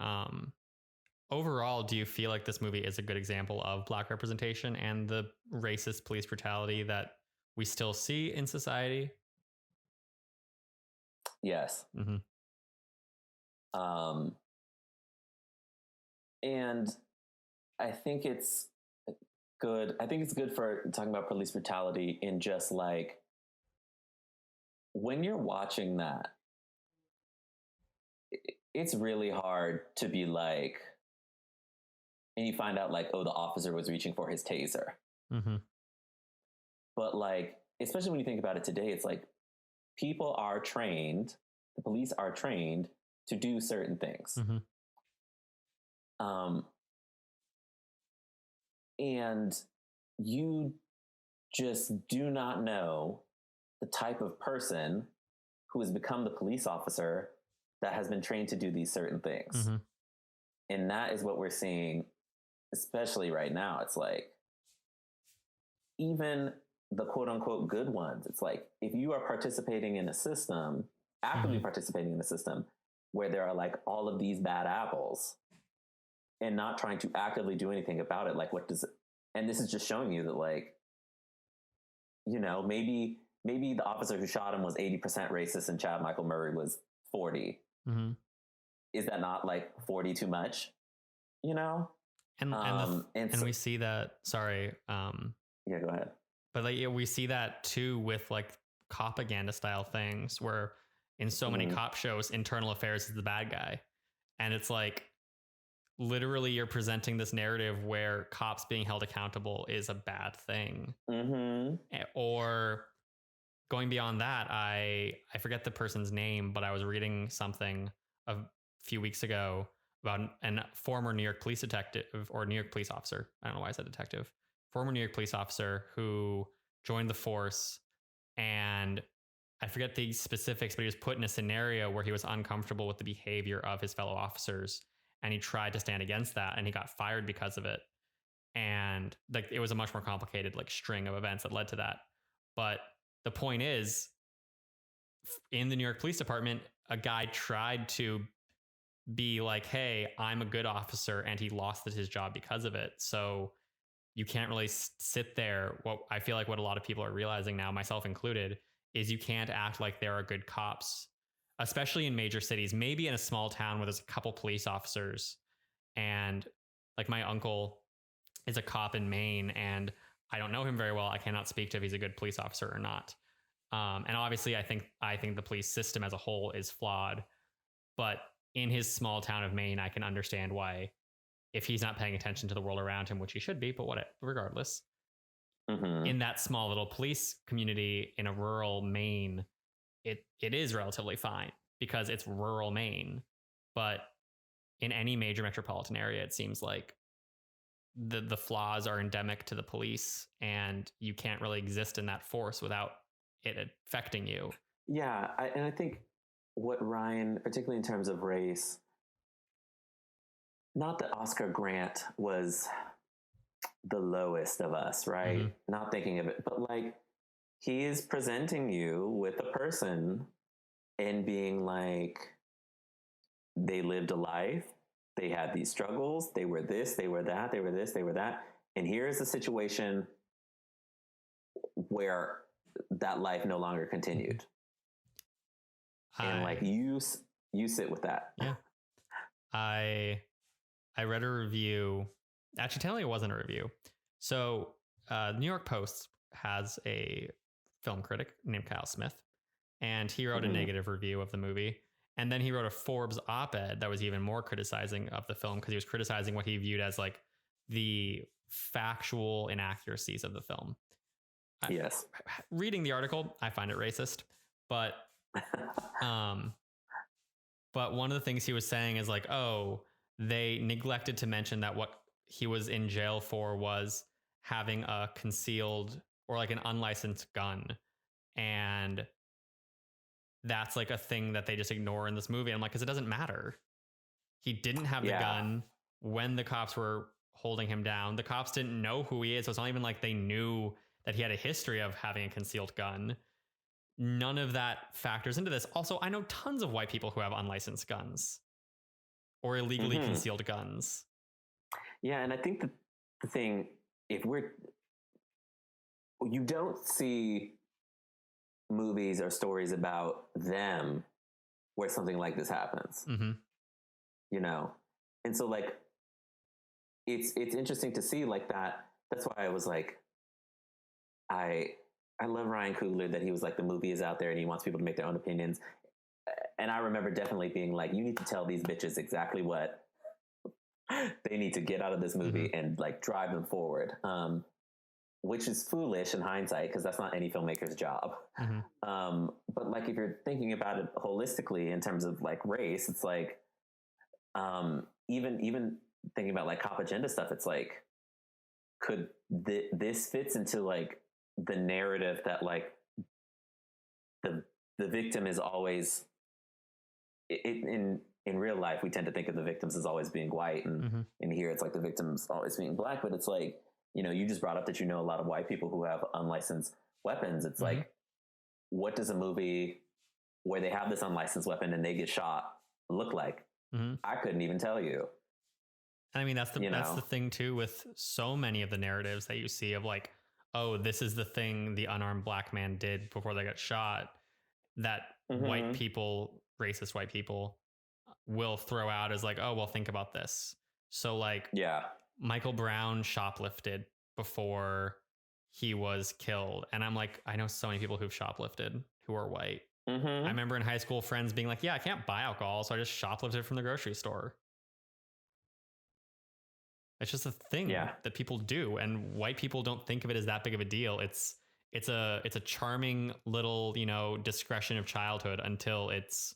Overall, do you feel like this movie is a good example of Black representation and the racist police brutality that we still see in society? Yes. Mm-hmm. And I think it's good. I think it's good for talking about police brutality in just like when you're watching that, it's really hard to be like, and you find out like, oh, the officer was reaching for his taser. Mm-hmm. But like, especially when you think about it today, it's like people are trained, the police are trained to do certain things. Mm-hmm. And you just do not know the type of person who has become the police officer that has been trained to do these certain things. Mm-hmm. And that is what we're seeing, especially right now. It's like, even the quote unquote good ones, it's like, if you are participating in a system, actively participating in a system where there are like all of these bad apples and not trying to actively do anything about it, like and this is just showing you that like, maybe the officer who shot him was 80% racist and Chad Michael Murray was 40. Mm-hmm. Is that not like 40 too much? And we see that. Sorry. Yeah, go ahead. But like we see that too with like propaganda style things, where in so many cop shows, internal affairs is the bad guy, and it's like literally you're presenting this narrative where cops being held accountable is a bad thing. Mm-hmm. Or going beyond that, I forget the person's name, but I was reading something a few weeks ago about a former New York police detective or New York police officer. I don't know why I said detective. former New York police officer who joined the force, and I forget the specifics, but he was put in a scenario where he was uncomfortable with the behavior of his fellow officers, and he tried to stand against that, and he got fired because of it. And like it was a much more complicated like string of events that led to that. But the point is, in the New York Police Department, a guy tried to be like, hey, I'm a good officer, and he lost his job because of it. So you can't really sit there. What I feel like what a lot of people are realizing now, myself included, is you can't act like there are good cops, especially in major cities. Maybe in a small town where there's a couple police officers, and like my uncle is a cop in Maine, and I don't know him very well. I cannot speak to if he's a good police officer or not. And obviously, I think the police system as a whole is flawed. But in his small town of Maine, I can understand why, if he's not paying attention to the world around him, which he should be, but regardless, in that small little police community in a rural Maine, it is relatively fine because it's rural Maine. But in any major metropolitan area, it seems like the flaws are endemic to the police, and you can't really exist in that force without it affecting you. Yeah, and I think what Ryan, particularly in terms of race, not that Oscar Grant was the lowest of us, right? Not thinking of it, but like he is presenting you with a person and being like, they lived a life, they had these struggles, they were this, they were that, they were this, they were that. And here's a situation where that life no longer continued. And like you sit with that. Yeah. I read a review. Actually, technically, it wasn't a review. So, the New York Post has a film critic named Kyle Smith, and he wrote a negative review of the movie. And then he wrote a Forbes op-ed that was even more criticizing of the film, because he was criticizing what he viewed as like the factual inaccuracies of the film. Yes. Reading the article, I find it racist, but but one of the things he was saying is like, oh, they neglected to mention that what he was in jail for was having a concealed or like an unlicensed gun. And that's like a thing that they just ignore in this movie. I'm like, because it doesn't matter. He didn't have the gun when the cops were holding him down. The cops didn't know who he is. So it's not even like they knew that he had a history of having a concealed gun. None of that factors into this. Also, I know tons of white people who have unlicensed guns or illegally concealed guns. Yeah, and I think the thing, you don't see movies or stories about them where something like this happens, you know? And so like, it's interesting to see like that. That's why I was like, I love Ryan Coogler, that he was like, the movie is out there and he wants people to make their own opinions. And I remember definitely being like, you need to tell these bitches exactly what they need to get out of this movie and like drive them forward. Which is foolish in hindsight, because that's not any filmmaker's job. But like, if you're thinking about it holistically in terms of like race, it's like, even thinking about like cop agenda stuff, it's like, could this fits into like the narrative that like the victim is always in real life, we tend to think of the victims as always being white, and in here it's like the victims always being black. But it's like, you know, you just brought up that you know a lot of white people who have unlicensed weapons. It's like, what does a movie where they have this unlicensed weapon and they get shot look like? I couldn't even tell you. I mean, that's the thing too with so many of the narratives that you see of like, oh, this is the thing the unarmed black man did before they got shot, that white people, racist white people, will throw out as like, oh, well, think about this. So like, Michael Brown shoplifted before he was killed. And I'm like, I know so many people who've shoplifted who are white. I remember in high school friends being like, yeah, I can't buy alcohol, so I just shoplifted from the grocery store. It's just a thing that people do, and white people don't think of it as that big of a deal. It's a charming little, you know, discretion of childhood until it's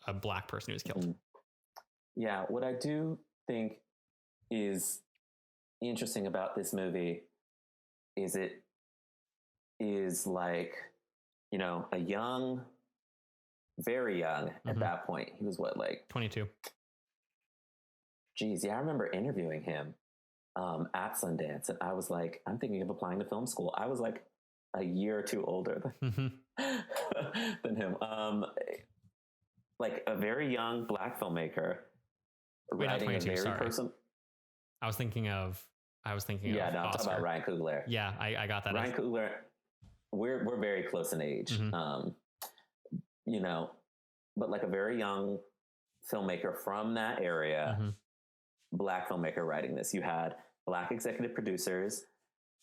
a black person who's killed. Yeah, what I do think is interesting about this movie is it is like, you know, a young, very young at that point. He was what, like 22. Geez, yeah, I remember interviewing him at Sundance, and I was like, I'm thinking of applying to film school. I was like a year or two older than him. Like a very young Black filmmaker Wait, not writing a 22, very sorry. personal. I was thinking of Yeah, Oscar. no, I'm talking about Ryan Coogler. Yeah, I got that. Ryan Coogler, we're very close in age. You know, but like a very young filmmaker from that area, Black filmmaker writing this. You had Black executive producers.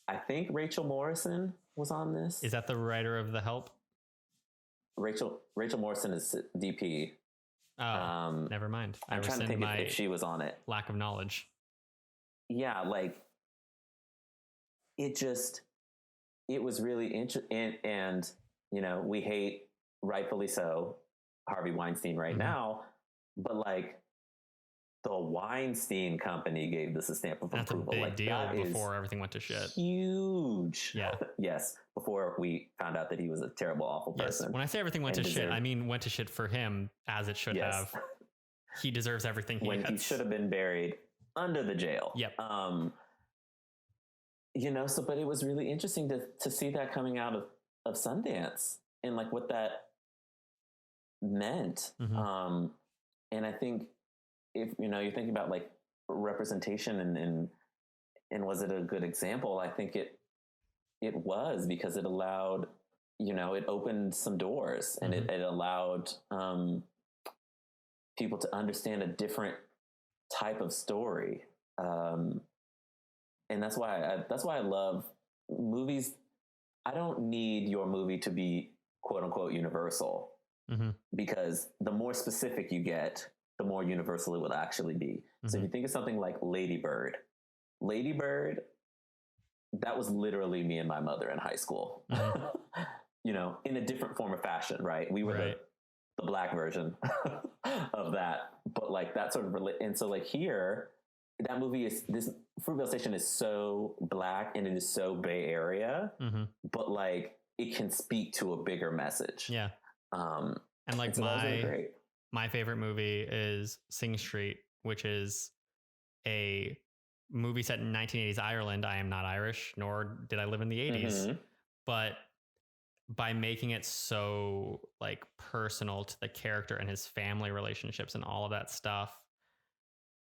I think Rachel Morrison was on this. Is that the writer of The Help? Rachel Morrison is DP. Oh, never mind. I'm trying to think if she was on it. Lack of knowledge. Yeah, like it was really interesting. And, you know, we hate, rightfully so, Harvey Weinstein right now, but like the Weinstein Company gave this a stamp of approval. That's a big like, deal before everything went to shit. Huge. Yeah. Yes. Before we found out that he was a terrible, awful person. When I say everything went to shit, I mean went to shit for him as it should have. He deserves everything he gets. He should have been buried under the jail. Yep. You know, so but it was really interesting to see that coming out of Sundance and like what that meant. And I think if, you know, you're thinking about like representation and was it a good example? I think it was, because it allowed, you know, it opened some doors and it allowed people to understand a different type of story. And that's why I love movies. I don't need your movie to be quote unquote universal, because the more specific you get, the more universal it will actually be. So if you think of something like Lady Bird, that was literally me and my mother in high school, you know, in a different form of fashion, right? We were the Black version of that, but like that sort of, and so like here, that movie this Fruitvale Station is so Black and it is so Bay Area, but like it can speak to a bigger message. Yeah. And like so my favorite movie is Sing Street, which is a movie set in 1980s Ireland. I am not Irish, nor did I live in the 80s, but by making it so like personal to the character and his family relationships and all of that stuff,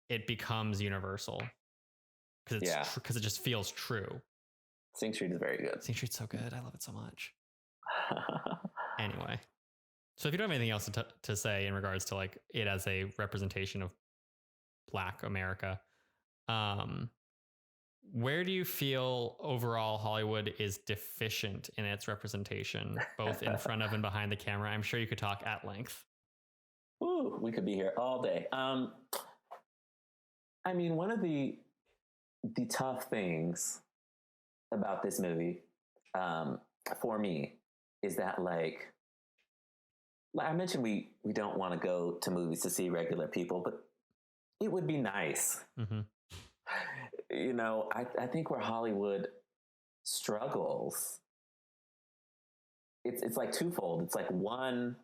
it becomes universal because it's because it just feels true. Sing Street is very good. Sing Street's so good. I love it so much. Anyway, so if you don't have anything else to say in regards to like it as a representation of Black America, where do you feel overall Hollywood is deficient in its representation, both in front of and behind the camera? I'm sure you could talk at length. Ooh, we could be here all day. I mean, one of the tough things about this movie, for me, is that like I mentioned, we don't want to go to movies to see regular people, but it would be nice. You know, I think where Hollywood struggles, it's like twofold. It's like one,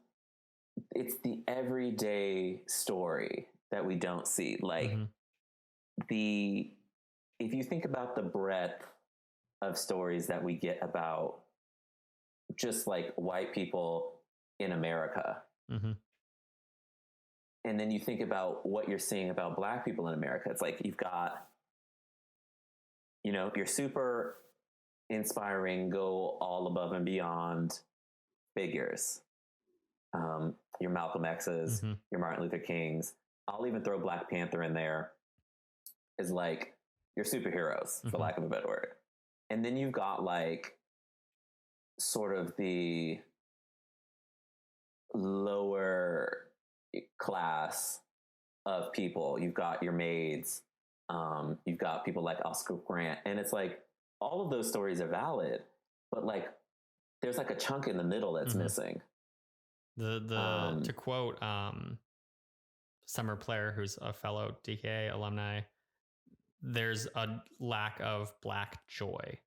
it's the everyday story that we don't see. Like if you think about the breadth of stories that we get about just like white people in America, and then you think about what you're seeing about Black people in America, it's like you've got, you know, your super inspiring, go all above and beyond figures. Your Malcolm X's, your Martin Luther King's. I'll even throw Black Panther in there as like your superheroes, for lack of a better word. And then you've got like sort of the lower class of people. You've got your maids, you've got people like Oscar Grant, and it's like all of those stories are valid, but like there's like a chunk in the middle that's missing. The to quote Summer Player, who's a fellow DKA alumni, there's a lack of Black joy.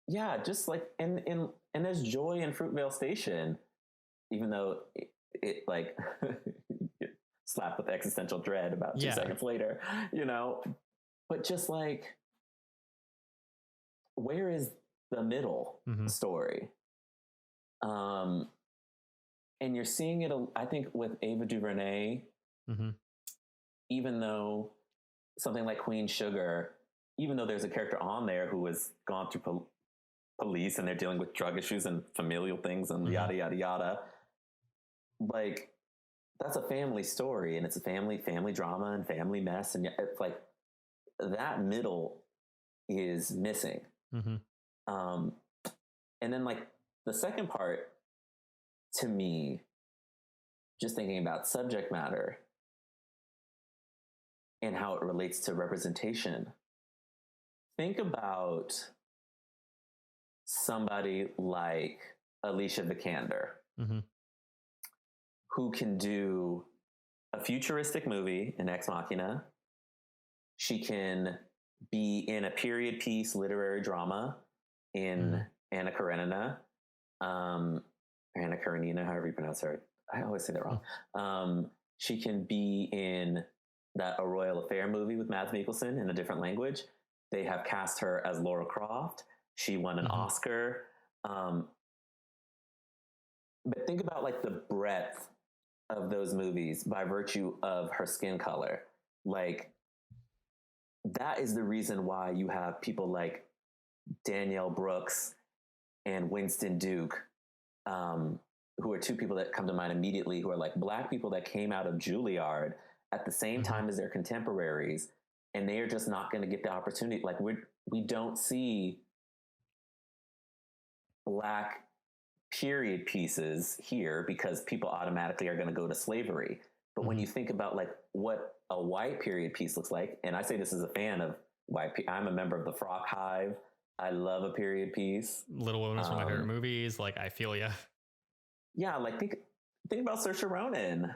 Yeah, just like and there's joy in Fruitvale Station, even though it like slapped with existential dread about 2 seconds later, you know. But just like, where is the middle story? And you're seeing it, I think, with Ava DuVernay, even though something like Queen Sugar, even though there's a character on there who has gone through police and they're dealing with drug issues and familial things and yada, yada, yada. Like, that's a family story, and it's a family drama and family mess. And it's like, that middle is missing. And then like the second part, to me, just thinking about subject matter and how it relates to representation, think about somebody like Alicia Vikander, who can do a futuristic movie in Ex Machina. She can be in a period piece literary drama in Anna Karenina, Anna Karenina, however you pronounce her. I always say that wrong. She can be in that A Royal Affair movie with Mads Mikkelsen in a different language. They have cast her as Laura Croft. She won an Oscar. But think about like the breadth of those movies by virtue of her skin color. Like, that is the reason why you have people like Danielle Brooks and Winston Duke, who are two people that come to mind immediately, who are like Black people that came out of Juilliard at the same time as their contemporaries, and they are just not going to get the opportunity. Like, we don't see Black period pieces here because people automatically are going to go to slavery. But when you think about like what a white period piece looks like, and I say this as a fan of I'm a member of the Frock Hive. I love a period piece. Little Women is one of my favorite movies. Like, I feel ya. Yeah, like think about Saoirse Ronan.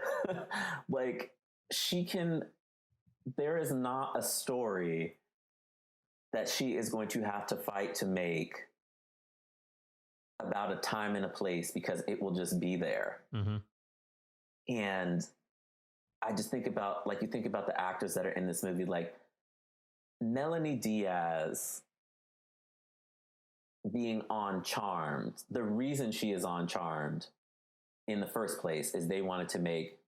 Like, there is not a story that she is going to have to fight to make about a time and a place, because it will just be there. And I just think about, like, you think about the actors that are in this movie, like Melanie Diaz being on Charmed. The reason she is on Charmed in the first place is they wanted to make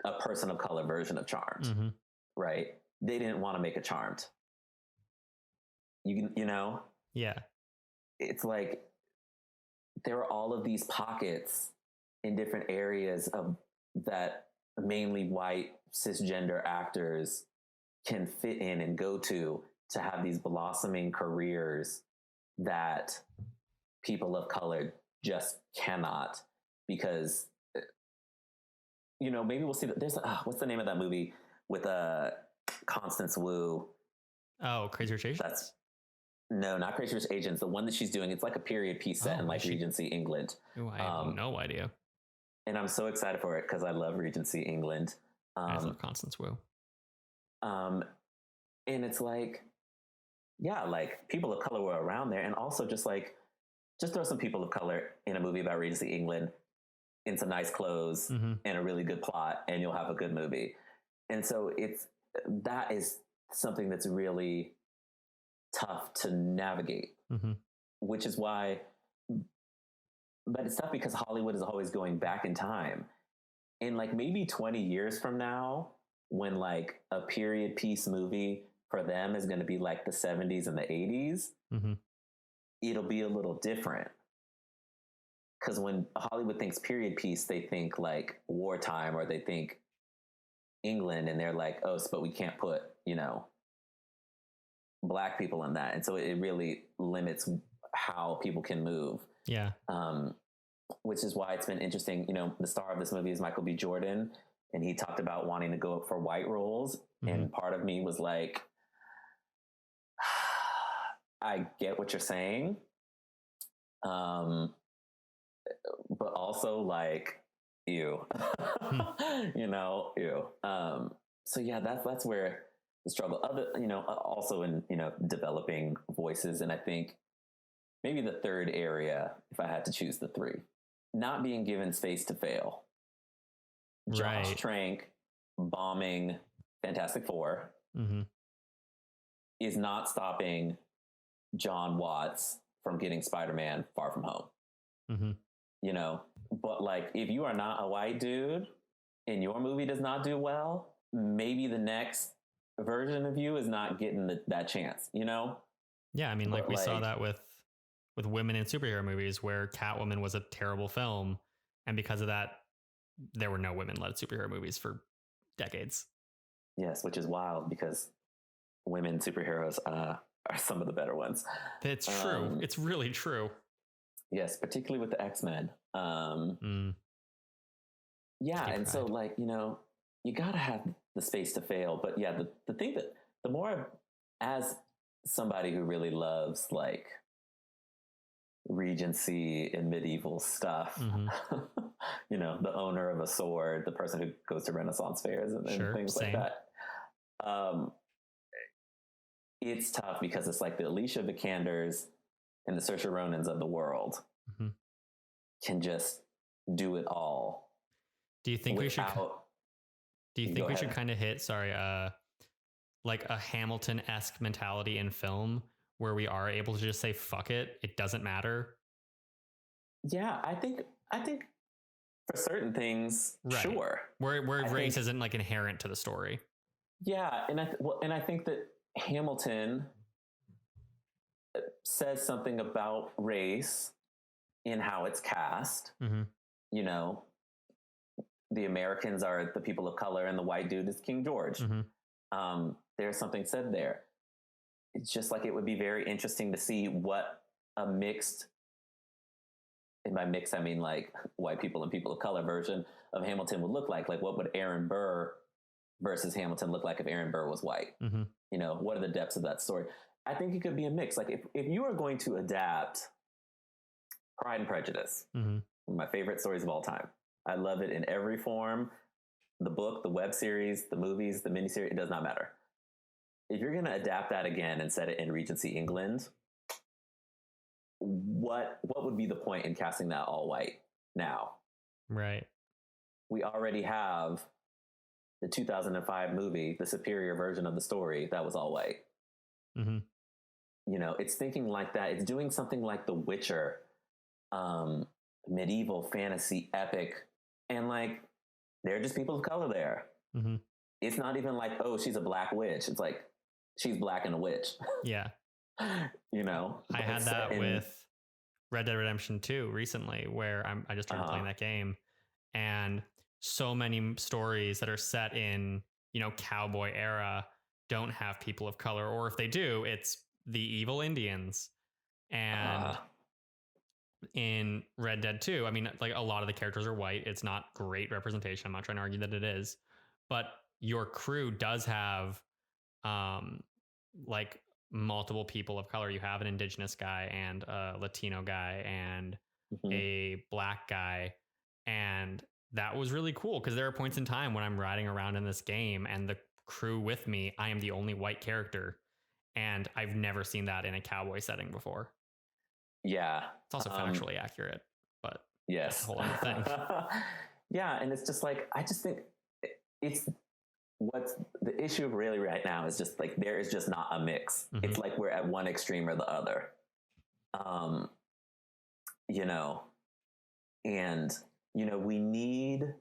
a person of color version of Charmed, right? They didn't want to make a Charmed. You know? Yeah. It's like there are all of these pockets in different areas of that mainly white cisgender actors can fit in and go to have these blossoming careers that people of color just cannot, because, you know, maybe we'll see that there's what's the name of that movie with Constance Wu? Oh, Crazy Rich Asians? No, not Crazy Rich Asians. The one that she's doing, it's like a period piece set in like Regency England. Ooh, I have no idea. And I'm so excited for it because I love Regency England. I love Constance Wu. And it's like, yeah, like people of color were around there, and also just throw some people of color in a movie about Regency England in some nice clothes and a really good plot, and you'll have a good movie. And so that is something that's really tough to navigate, which is why, but it's tough because Hollywood is always going back in time. And like maybe 20 years from now, when like a period piece movie for them is going to be like the 70s and the 80s, it'll be a little different. Because when Hollywood thinks period piece, they think like wartime, or they think England, and they're like, oh, but we can't put, you know, Black people in that. And so it really limits how people can move. Yeah. Which is why it's been interesting. You know, the star of this movie is Michael B. Jordan, and he talked about wanting to go up for white roles. And part of me was like, I get what you're saying. But also like, ew, you know, ew. so yeah, that's where the struggle. Other, also in developing voices, and I think maybe the third area, if I had to choose the three, not being given space to fail. Josh Trank bombing Fantastic Four is not stopping John Watts from getting Spider-Man Far From Home. But like, if you are not a white dude and your movie does not do well, maybe the next version of you is not getting that chance, Yeah, I mean, like we saw that with women in superhero movies where Catwoman was a terrible film, and because of that, there were no women-led superhero movies for decades. Yes, which is wild because women superheroes are some of the better ones. It's true. It's really true. Yes, particularly with the X-Men. Yeah, and so like, you gotta have the space to fail. But yeah, the thing that the more, as somebody who really loves like Regency and medieval stuff, the owner of a sword, the person who goes to Renaissance fairs and things like that. It's tough because it's like the Alicia Vikanders and the Saoirse Ronans of the world can just do it all. Do you think we should? Do you think we should kind of hit? Like a Hamilton-esque mentality in film where we are able to just say "fuck it," it doesn't matter. Yeah, I think for certain things, sure. Where race isn't like inherent to the story. Yeah, and I think that Hamilton says something about race in how it's cast. The Americans are the people of color and the white dude is King George. There's something said there. It's just like, it would be very interesting to see what a mixed, and by mixed I mean like white people and people of color version of Hamilton would look like. Like, what would Aaron Burr versus Hamilton look like if Aaron Burr was white? What are the depths of that story? I think it could be a mix. Like, if you are going to adapt Pride and Prejudice, one of my favorite stories of all time, I love it in every form. The book, the web series, the movies, the miniseries, it does not matter. If you're going to adapt that again and set it in Regency England, what would be the point in casting that all white now? Right. We already have the 2005 movie, the superior version of the story, that was all white. It's thinking like that. It's doing something like The Witcher, medieval fantasy epic, and like, they're just people of color there. It's not even like, oh, she's a black witch. It's like, she's black and a witch. Yeah. I had that with Red Dead Redemption 2 recently, where I just started playing that game, and so many stories that are set in, cowboy era don't have people of color, or if they do, it's the evil Indians. And in Red Dead 2, I mean, like, a lot of the characters are white. It's not great representation. I'm not trying to argue that it is, but your crew does have like multiple people of color. You have an indigenous guy and a Latino guy and a black guy. And that was really cool, because there are points in time when I'm riding around in this game and the crew with me, I am the only white character. And I've never seen that in a cowboy setting before. Yeah. It's also factually accurate, but yes, that's a whole other thing. Yeah. And it's just like, I just think it's, what's the issue really right now is just like, there is just not a mix. It's like we're at one extreme or the other. And we need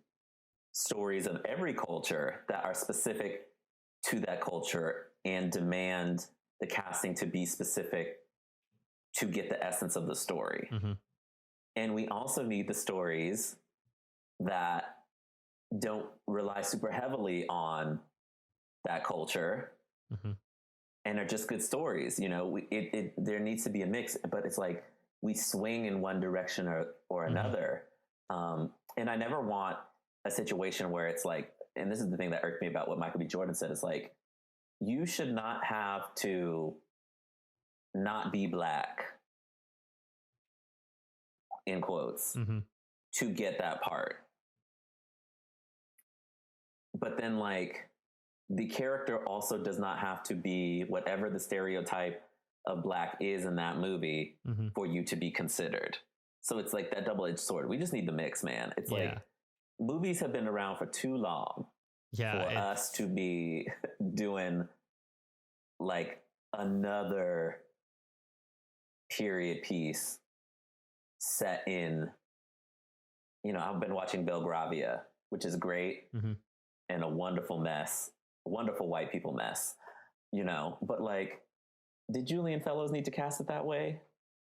stories of every culture that are specific to that culture and demand the casting to be specific to get the essence of the story. And we also need the stories that don't rely super heavily on that culture and are just good stories. There needs to be a mix, but it's like we swing in one direction or another. And I never want a situation where it's like, and this is the thing that irked me about what Michael B. Jordan said, is like, you should not have to not be black, in quotes, to get that part. But then, like, the character also does not have to be whatever the stereotype of Black is in that movie for you to be considered. So it's like that double-edged sword. We just need the mix, man. It's like movies have been around for too long for us to be doing like another period piece set in, you know, I've been watching Belgravia, which is great and a wonderful mess, a wonderful white people mess, you know, but like, did Julian Fellows need to cast it that way?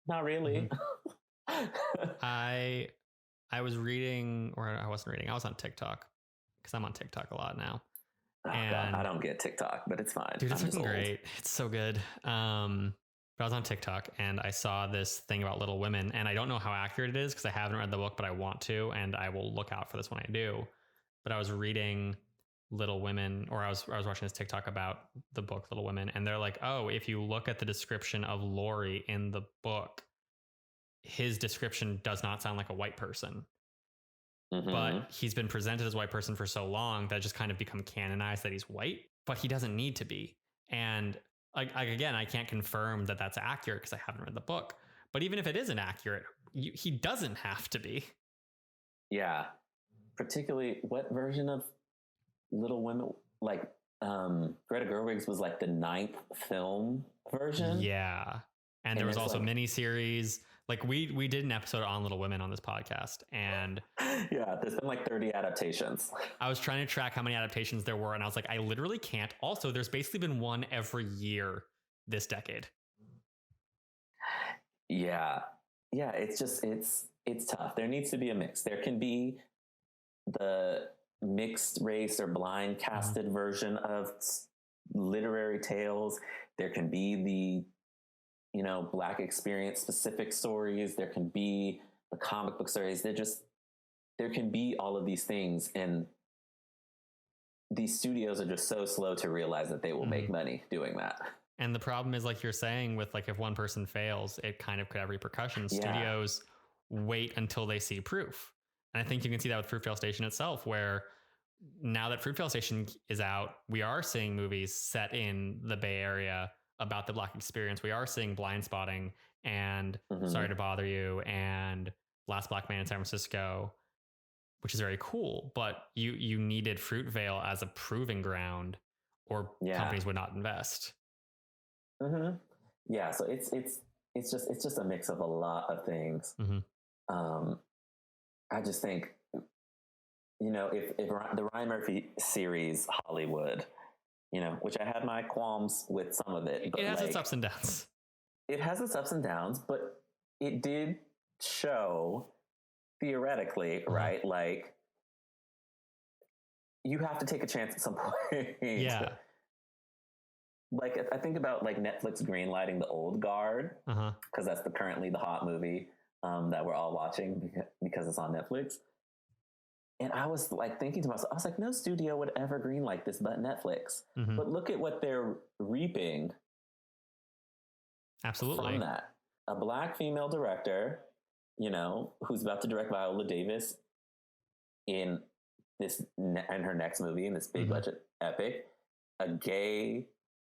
Not really. I was reading, or I wasn't reading, I was on TikTok because I'm on TikTok a lot now. Oh, God, I don't get TikTok, but it's fine. Dude, it's fucking great. It's so good. But I was on TikTok and I saw this thing about Little Women, and I don't know how accurate it is because I haven't read the book, but I want to, and I will look out for this when I do. But I was reading Little Women, or I was watching this TikTok about the book Little Women, and they're like, oh, if you look at the description of Laurie in the book, his description does not sound like a white person. But he's been presented as a white person for so long that it just kind of become canonized that he's white, but he doesn't need to be. And again, I can't confirm that that's accurate because I haven't read the book. But even if it isn't accurate, he doesn't have to be. Yeah. Particularly, what version of Little Women? Like, Greta Gerwig's was like the 9th film version. Yeah. And there was also like, miniseries. Like we did an episode on Little Women on this podcast, and yeah, there's been like 30 adaptations. I was trying to track how many adaptations there were, and I was like, I literally can't. Also, there's basically been one every year this decade. Yeah. It's just it's tough. There needs to be a mix. There can be the mixed race or blind casted version of literary tales. There can be the, you know, Black experience specific stories. There can be the comic book stories. There can be all of these things. And these studios are just so slow to realize that they will make money doing that. And the problem is, like you're saying, with like, if one person fails, it kind of could have repercussions. Studios wait until they see proof. And I think you can see that with Fruitvale Station itself, where now that Fruitvale Station is out, we are seeing movies set in the Bay Area about the Black experience. We are seeing Blind Spotting and Sorry to Bother You and Last Black Man in San Francisco, which is very cool. But you needed Fruitvale as a proving ground, or companies would not invest. Yeah, so it's just a mix of a lot of things. I just think, you know, if the Ryan Murphy series Hollywood, you know, which I had my qualms with some of it. But it has its ups and downs. It has its ups and downs, but it did show theoretically, right? Like, you have to take a chance at some point. Yeah. Like, I think about like Netflix greenlighting The Old Guard, because that's currently the hot movie that we're all watching because it's on Netflix. And I was like thinking to myself, I was like, no studio would ever greenlight this but Netflix. But look at what they're reaping. Absolutely. From that. A Black female director, you know, who's about to direct Viola Davis in her next movie, in this big budget epic. A gay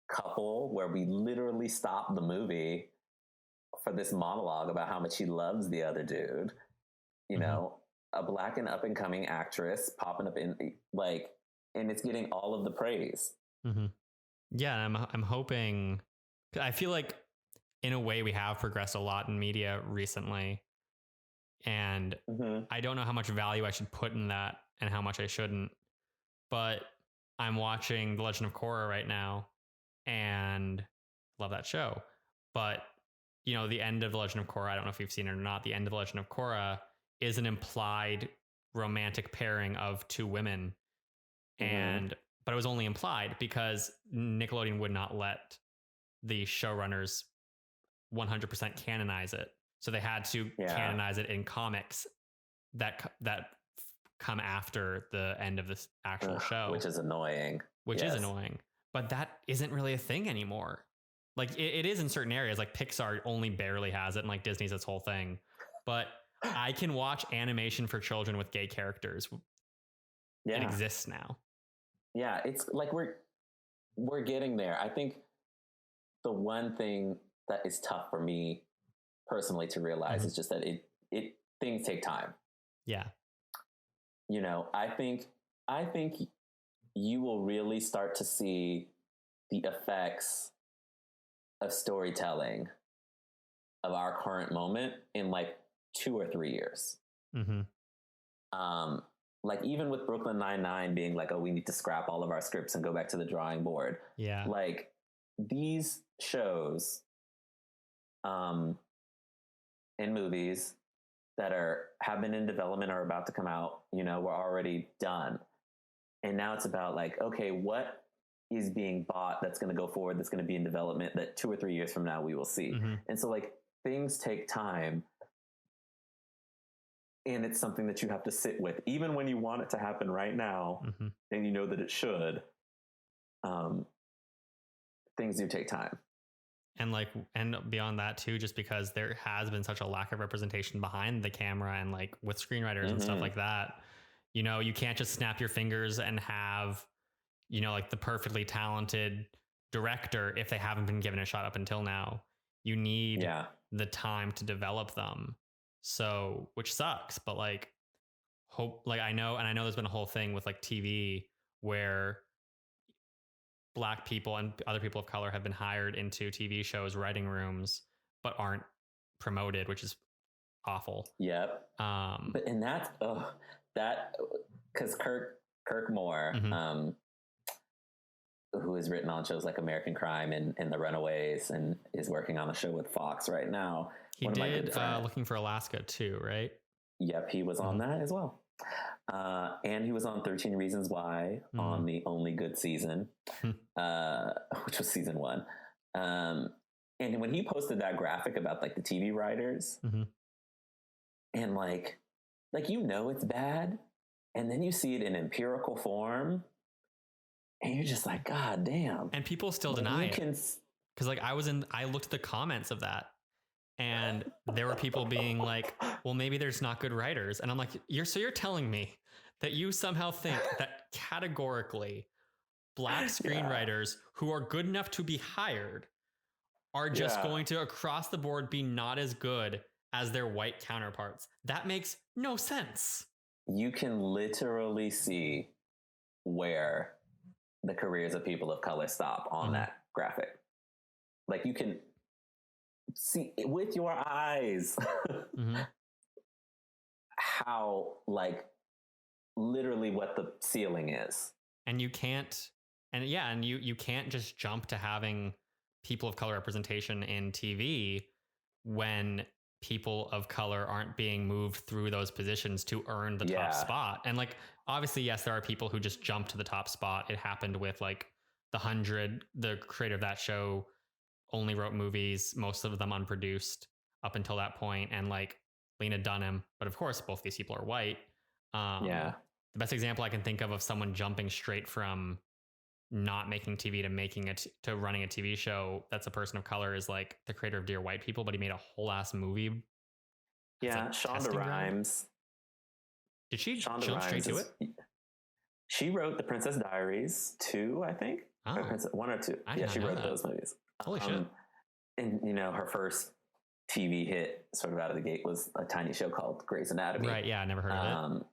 couple where we literally stop the movie for this monologue about how much he loves the other dude. You know, a Black and up and coming actress popping up in like, and it's getting all of the praise. Yeah. I'm hoping, I feel like in a way we have progressed a lot in media recently, and I don't know how much value I should put in that and how much I shouldn't, but I'm watching The Legend of Korra right now and love that show. But, you know, the end of The Legend of Korra, I don't know if you've seen it or not, the end of The Legend of Korra is an implied romantic pairing of two women. But it was only implied because Nickelodeon would not let the showrunners 100% canonize it. So they had to canonize it in comics that come after the end of this actual show. Which is annoying. But that isn't really a thing anymore. Like it is in certain areas, like Pixar only barely has it, and like Disney's its whole thing. But I can watch animation for children with gay characters. It exists now. Yeah, it's like we're getting there. I think the one thing that is tough for me personally to realize is just that it things take time. Yeah. You know, I think you will really start to see the effects of storytelling of our current moment in like 2 or 3 years. Like even with Brooklyn Nine-Nine being like, oh, we need to scrap all of our scripts and go back to the drawing board. Yeah. Like these shows and movies that have been in development or about to come out, you know, were already done. And now it's about like, okay, what is being bought that's going to go forward, that's going to be in development that 2 or 3 years from now we will see. And so like things take time. And it's something that you have to sit with, even when you want it to happen right now, and you know that it should. Things do take time. And beyond that too, just because there has been such a lack of representation behind the camera and like with screenwriters and stuff like that, you know, you can't just snap your fingers and have, you know, like the perfectly talented director if they haven't been given a shot up until now. You need the time to develop them. So, which sucks, but like I know there's been a whole thing with like TV where Black people and other people of color have been hired into TV shows, writing rooms, but aren't promoted, which is awful. Yep. But in that because Kirk Moore, who has written on shows like American Crime and The Runaways, and is working on a show with Fox right now. He did Looking for Alaska too, right? Yep, he was on that as well. And he was on 13 Reasons Why on the only good season, which was season 1. And when he posted that graphic about like the TV writers and like, you know, it's bad. And then you see it in empirical form and you're just like, God damn. And people still deny it. Cause like I looked at the comments of that. And there were people being like, well, maybe there's not good writers. And I'm like, you're telling me that you somehow think that categorically Black screenwriters who are good enough to be hired are just going to across the board be not as good as their white counterparts. That makes no sense. You can literally see where the careers of people of color stop on that graphic. Like you can see with your eyes how like literally what the ceiling is. And you can't you can't just jump to having people of color representation in TV when people of color aren't being moved through those positions to earn the top spot. And like obviously yes, there are people who just jump to the top spot. It happened with like The 100. The creator of that show only wrote movies, most of them unproduced up until that point, and like Lena Dunham. But of course, both these people are white. The best example I can think of someone jumping straight from not making TV to making it to running a TV show that's a person of color is like the creator of Dear White People, but he made a whole ass movie. Yeah, Shonda Rhimes. Did she jump straight to it? She wrote The Princess Diaries 2, I think. Oh. Or 1 or 2. Yeah, she wrote those movies. Holy shit. And, you know, her first TV hit sort of out of the gate was a tiny show called Grey's Anatomy. Right, yeah, I never heard of it.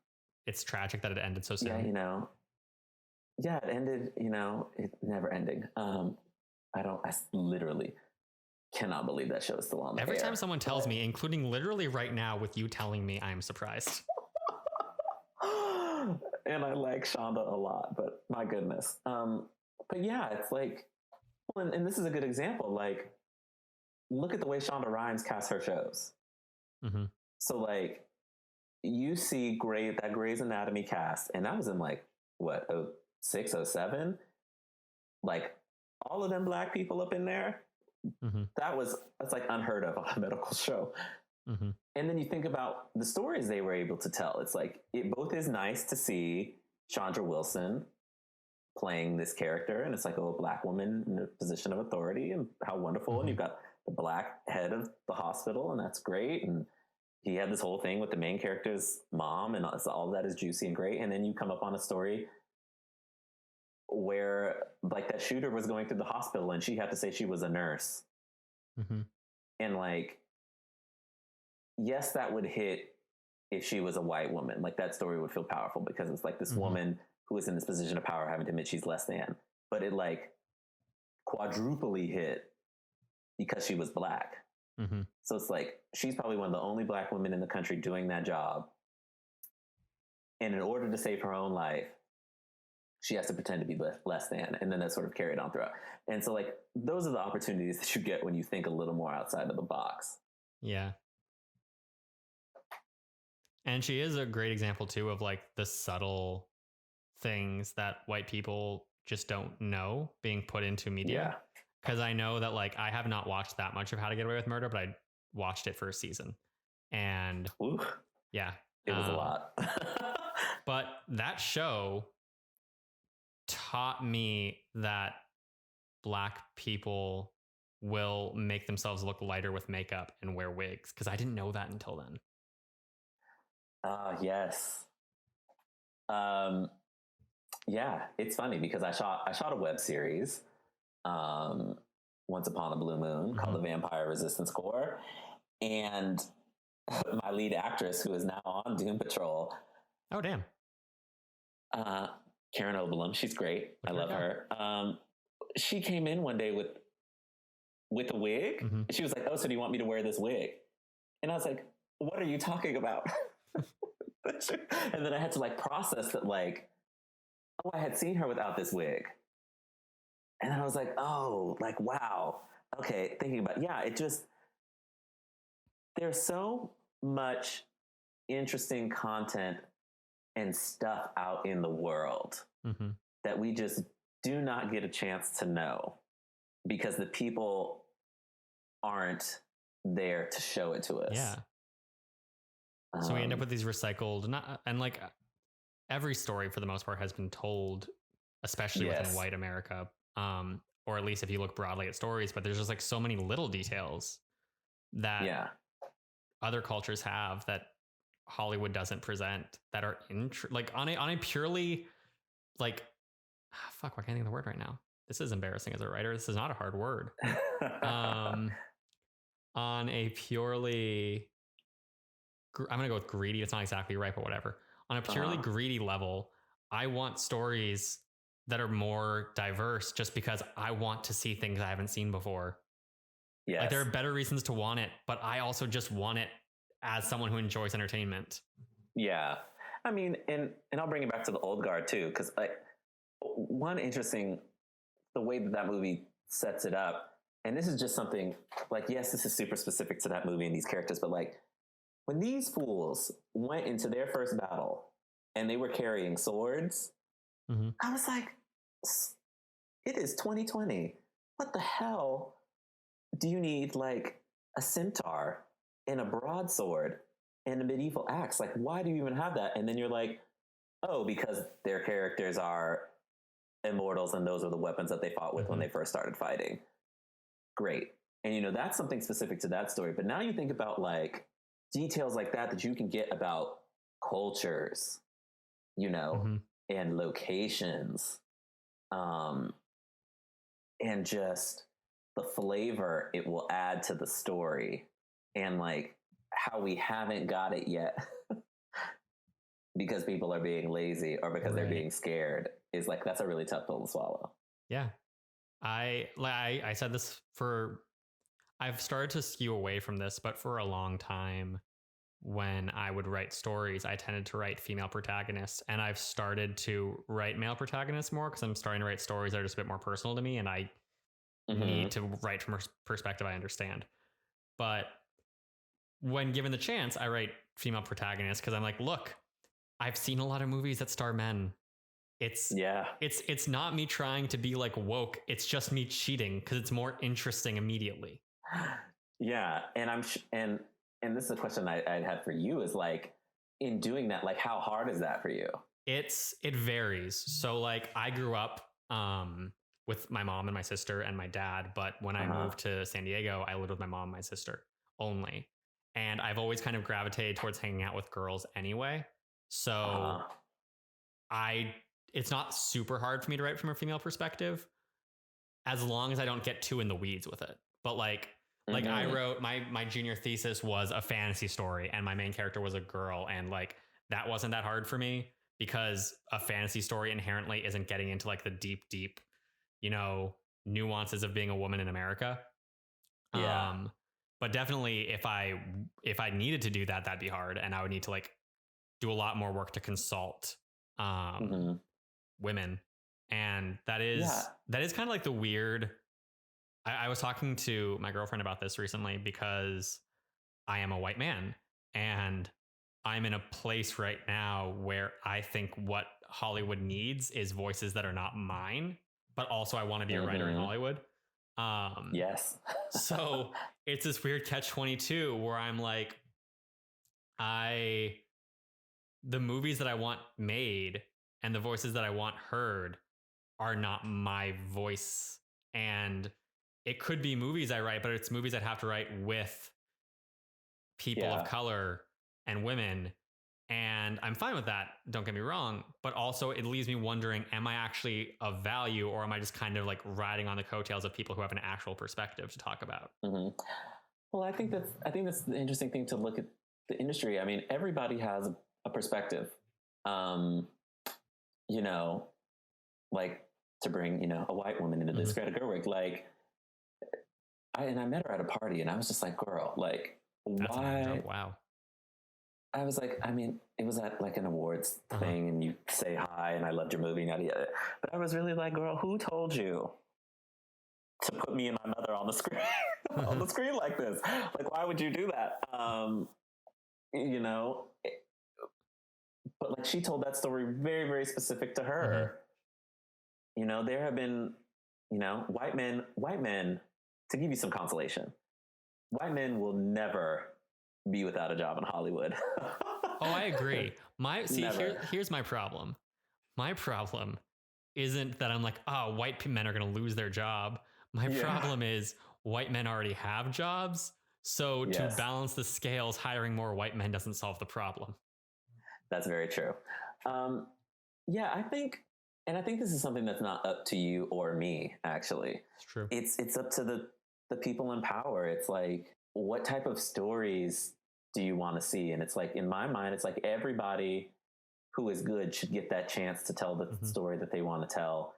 It's tragic that it ended so soon. Yeah, you know. Yeah, it ended, you know, it never ending. I literally cannot believe that show is still on the Every air. time someone tells me, including literally right now with you telling me, I'm surprised. And I like Shonda a lot, but my goodness. But yeah, it's like, well, and this is a good example. Like, look at the way Shonda Rhimes casts her shows. So like, you see that Grey's Anatomy cast, and that was in like, what, 06, 07? Like, all of them Black people up in there. That's like unheard of on a medical show. And then you think about the stories they were able to tell. It's like, it both is nice to see Chandra Wilson playing this character, and it's like a Black woman in a position of authority, and how wonderful. And you've got the Black head of the hospital, and that's great. And he had this whole thing with the main character's mom, and all that is juicy and great. And then you come up on a story where like that shooter was going through the hospital and she had to say she was a nurse. Mm-hmm. And like, yes, that would hit if she was a white woman. Like that story would feel powerful because it's like this woman who is in this position of power having to admit she's less than. But it like quadruply hit because she was Black. Mm-hmm. So it's like she's probably one of the only Black women in the country doing that job. And in order to save her own life, she has to pretend to be less than. And then that's sort of carried on throughout. And so like those are the opportunities that you get when you think a little more outside of the box. Yeah. And she is a great example too of like the subtle things that white people just don't know being put into media. Because I know that like I have not watched that much of How to Get Away with Murder, but I watched it for a season. And yeah, it was a lot. But that show taught me that Black people will make themselves look lighter with makeup and wear wigs, because I didn't know that until then. Yes. Yeah, it's funny because I shot a web series Once Upon a Blue Moon called The Vampire Resistance Corps, and my lead actress, who is now on Doom Patrol, damn, Karen Oberlin, she's great. I love her. She came in one day with a wig. She was like, "Oh, so do you want me to wear this wig?" And I was like, "What are you talking about?" And then I had to like process that, like, oh, I had seen her without this wig. And then I was like, oh, like, wow. Okay, thinking about, it just, there's so much interesting content and stuff out in the world that we just do not get a chance to know because the people aren't there to show it to us. Yeah. So we end up with these recycled, and like every story for the most part has been told, especially within white America, or at least if you look broadly at stories. But there's just like so many little details that other cultures have that Hollywood doesn't present that are like on a purely like fuck. Why can't I think of the word right now? This is embarrassing as a writer. This is not a hard word. On a purely, I'm going to go with greedy. It's not exactly right, but whatever. On a purely greedy level, I want stories that are more diverse just because I want to see things I haven't seen before. Yes. Like there are better reasons to want it, but I also just want it as someone who enjoys entertainment. Yeah. I mean, and I'll bring it back to the old guard too, because like one interesting, the way that movie sets it up, and this is just something like, yes, this is super specific to that movie and these characters, but like, when these fools went into their first battle and they were carrying swords, I was like, it is 2020. What the hell do you need like a centaur and a broadsword and a medieval axe? Like, why do you even have that? And then you're like, oh, because their characters are immortals and those are the weapons that they fought with when they first started fighting. Great. And, you know, that's something specific to that story. But now you think about like, details like that you can get about cultures, you know, and locations, and just the flavor it will add to the story, and like how we haven't got it yet because people are being lazy or because they're being scared is like, that's a really tough pill to swallow. Yeah. I said this I've started to skew away from this, but for a long time when I would write stories, I tended to write female protagonists, and I've started to write male protagonists more because I'm starting to write stories that are just a bit more personal to me, and I need to write from a perspective I understand. But when given the chance, I write female protagonists because I'm like, look, I've seen a lot of movies that star men. It's not me trying to be like woke. It's just me cheating because it's more interesting immediately. Yeah, and and this is a question I had for you is like, in doing that, like how hard is that for you? It varies. So like I grew up with my mom and my sister and my dad, but when I moved to San Diego, I lived with my mom and my sister only. And I've always kind of gravitated towards hanging out with girls anyway. So I it's not super hard for me to write from a female perspective, as long as I don't get too in the weeds with it. But like I wrote my junior thesis was a fantasy story, and my main character was a girl, and like that wasn't that hard for me because a fantasy story inherently isn't getting into like the deep, you know, nuances of being a woman in America. Yeah. But definitely if I needed to do that, that'd be hard, and I would need to like do a lot more work to consult women, and that is kind of like the weird. I was talking to my girlfriend about this recently because I am a white man, and I'm in a place right now where I think what Hollywood needs is voices that are not mine, but also I want to be a writer in Hollywood. Yes. So it's this weird catch-22 where I'm like, the movies that I want made and the voices that I want heard are not my voice. And it could be movies I write, but it's movies I'd have to write with people of color and women. And I'm fine with that. Don't get me wrong. But also it leaves me wondering, am I actually of value, or am I just kind of like riding on the coattails of people who have an actual perspective to talk about? Well, I think that's the interesting thing to look at the industry. I mean, everybody has a perspective. You know, like to bring, you know, a white woman into this, Greta Gerwig, like, I met her at a party and I was just like, girl, like, That's why? Wow. I was like, I mean, it was at like an awards thing and you say hi and I loved your movie, yada, yada. But I was really like, girl, who told you to put me and my mother on the screen, on the screen like this? Like, why would you do that? You know, but like she told that story very, very specific to her. You know, there have been, you know, white men, to give you some consolation, white men will never be without a job in Hollywood. Oh, I agree. Here's my problem. My problem isn't that I'm like, oh, white men are going to lose their job. My problem is white men already have jobs. So to balance the scales, hiring more white men doesn't solve the problem. That's very true. Yeah, I think this is something that's not up to you or me, actually. It's true. It's up to the people in power. It's like, what type of stories do you want to see? And it's like, in my mind, it's like everybody who is good should get that chance to tell the story that they want to tell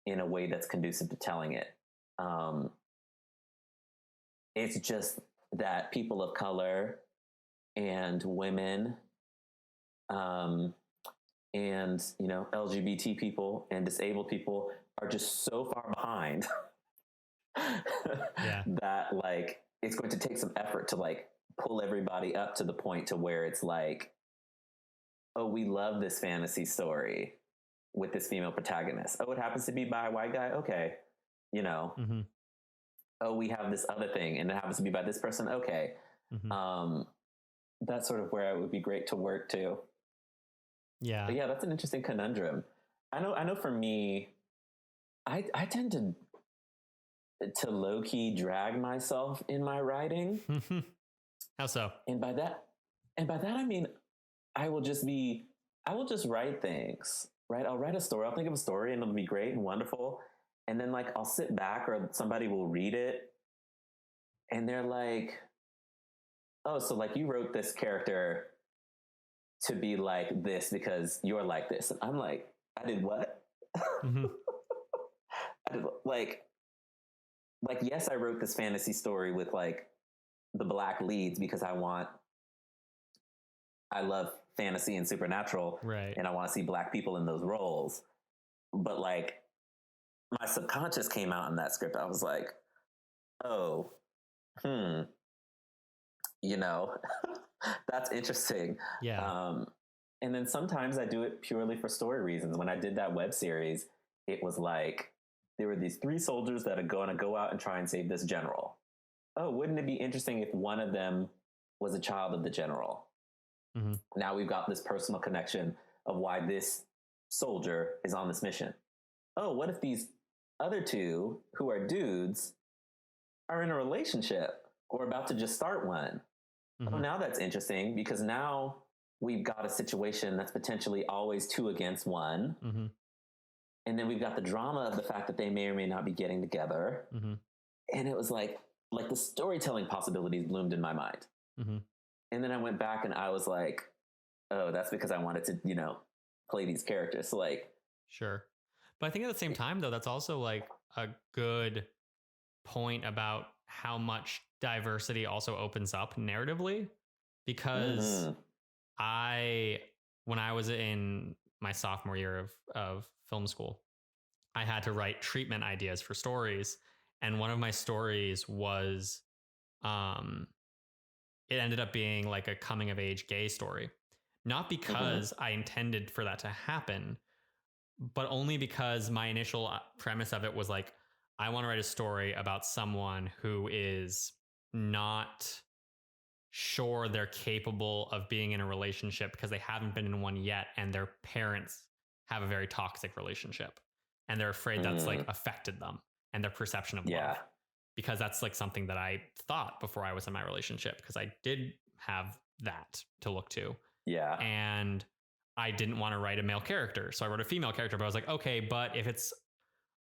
in a way that's conducive to telling it. It's just that people of color and women, and, you know, LGBT people and disabled people are just so far behind that like it's going to take some effort to like pull everybody up to the point to where it's like, oh, we love this fantasy story with this female protagonist. Oh, it happens to be by a white guy. Okay. You know, oh, we have this other thing and it happens to be by this person. Okay. That's sort of where it would be great to work to. Yeah. But yeah, that's an interesting conundrum. I know for me, I tend to low-key drag myself in my writing. How so? And by that I mean I will just write things, right? I'll write a story, I'll think of a story and it'll be great and wonderful. And then like I'll sit back or somebody will read it and they're like, oh, so like you wrote this character to be like this because you're like this. And I'm like, I did what? I did, like, yes, I wrote this fantasy story with like the black leads because I love fantasy and supernatural. Right. And I want to see black people in those roles. But like my subconscious came out in that script. I was like, oh, you know, that's interesting. Yeah. And then sometimes I do it purely for story reasons. When I did that web series, it was like, there were these 3 soldiers that are going to go out and try and save this general. Oh, wouldn't it be interesting if one of them was a child of the general? Now we've got this personal connection of why this soldier is on this mission. Oh, what if these other 2 who are dudes are in a relationship or about to just start one? Oh, now that's interesting because now we've got a situation that's potentially always 2 against 1. And then we've got the drama of the fact that they may or may not be getting together. Mm-hmm. And it was like the storytelling possibilities bloomed in my mind. Mm-hmm. And then I went back and I was like, oh, that's because I wanted to, play these characters. So like, sure. But I think at the same time, though, that's also like a good point about how much diversity also opens up narratively, because when I was in my sophomore year of film school, I had to write treatment ideas for stories. And one of my stories was, it ended up being like a coming of age gay story. Not because I intended for that to happen, but only because my initial premise of it was like, I want to write a story about someone who is not sure they're capable of being in a relationship because they haven't been in one yet, and their parents have a very toxic relationship, and they're afraid that's like affected them and their perception of love. Because that's like something that I thought before I was in my relationship, because I did have that to look to. Yeah. And I didn't want to write a male character, so I wrote a female character. But I was like, okay, but if it's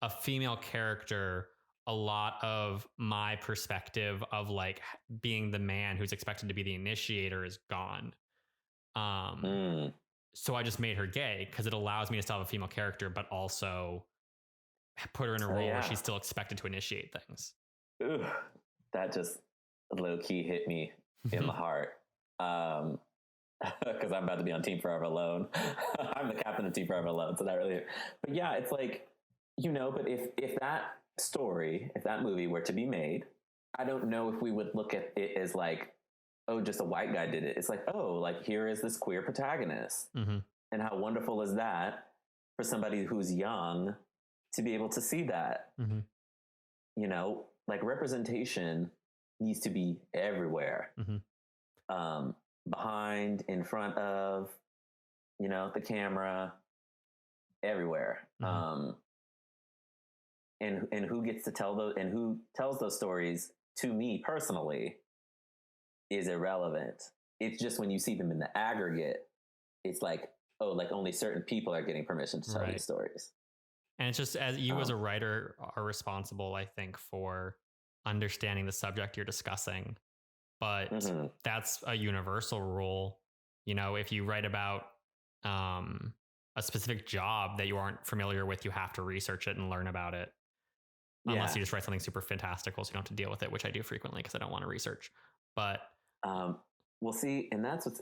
a female character, a lot of my perspective of like being the man who's expected to be the initiator is gone. So I just made her gay because it allows me to still have a female character, but also put her in a role where she's still expected to initiate things. Ooh, that just low key hit me in the heart. Because I'm about to be on Team Forever Alone. I'm the captain of Team Forever Alone, so that really. But yeah, it's like, but if that story, if that movie were to be made, I don't know if we would look at it as like, oh, just a white guy did it. It's like, oh, like here is this queer protagonist, and how wonderful is that for somebody who's young to be able to see that. Like representation needs to be everywhere. Behind, in front of, the camera, everywhere. And who gets to tell those, and who tells those stories to me personally is irrelevant. It's just when you see them in the aggregate, it's like, oh, like only certain people are getting permission to tell these stories. And it's just, as you as a writer are responsible, I think, for understanding the subject you're discussing. But that's a universal rule. If you write about a specific job that you aren't familiar with, you have to research it and learn about it. Unless you just write something super fantastical, so you don't have to deal with it, which I do frequently because I don't want to research. But we'll see. And that's what's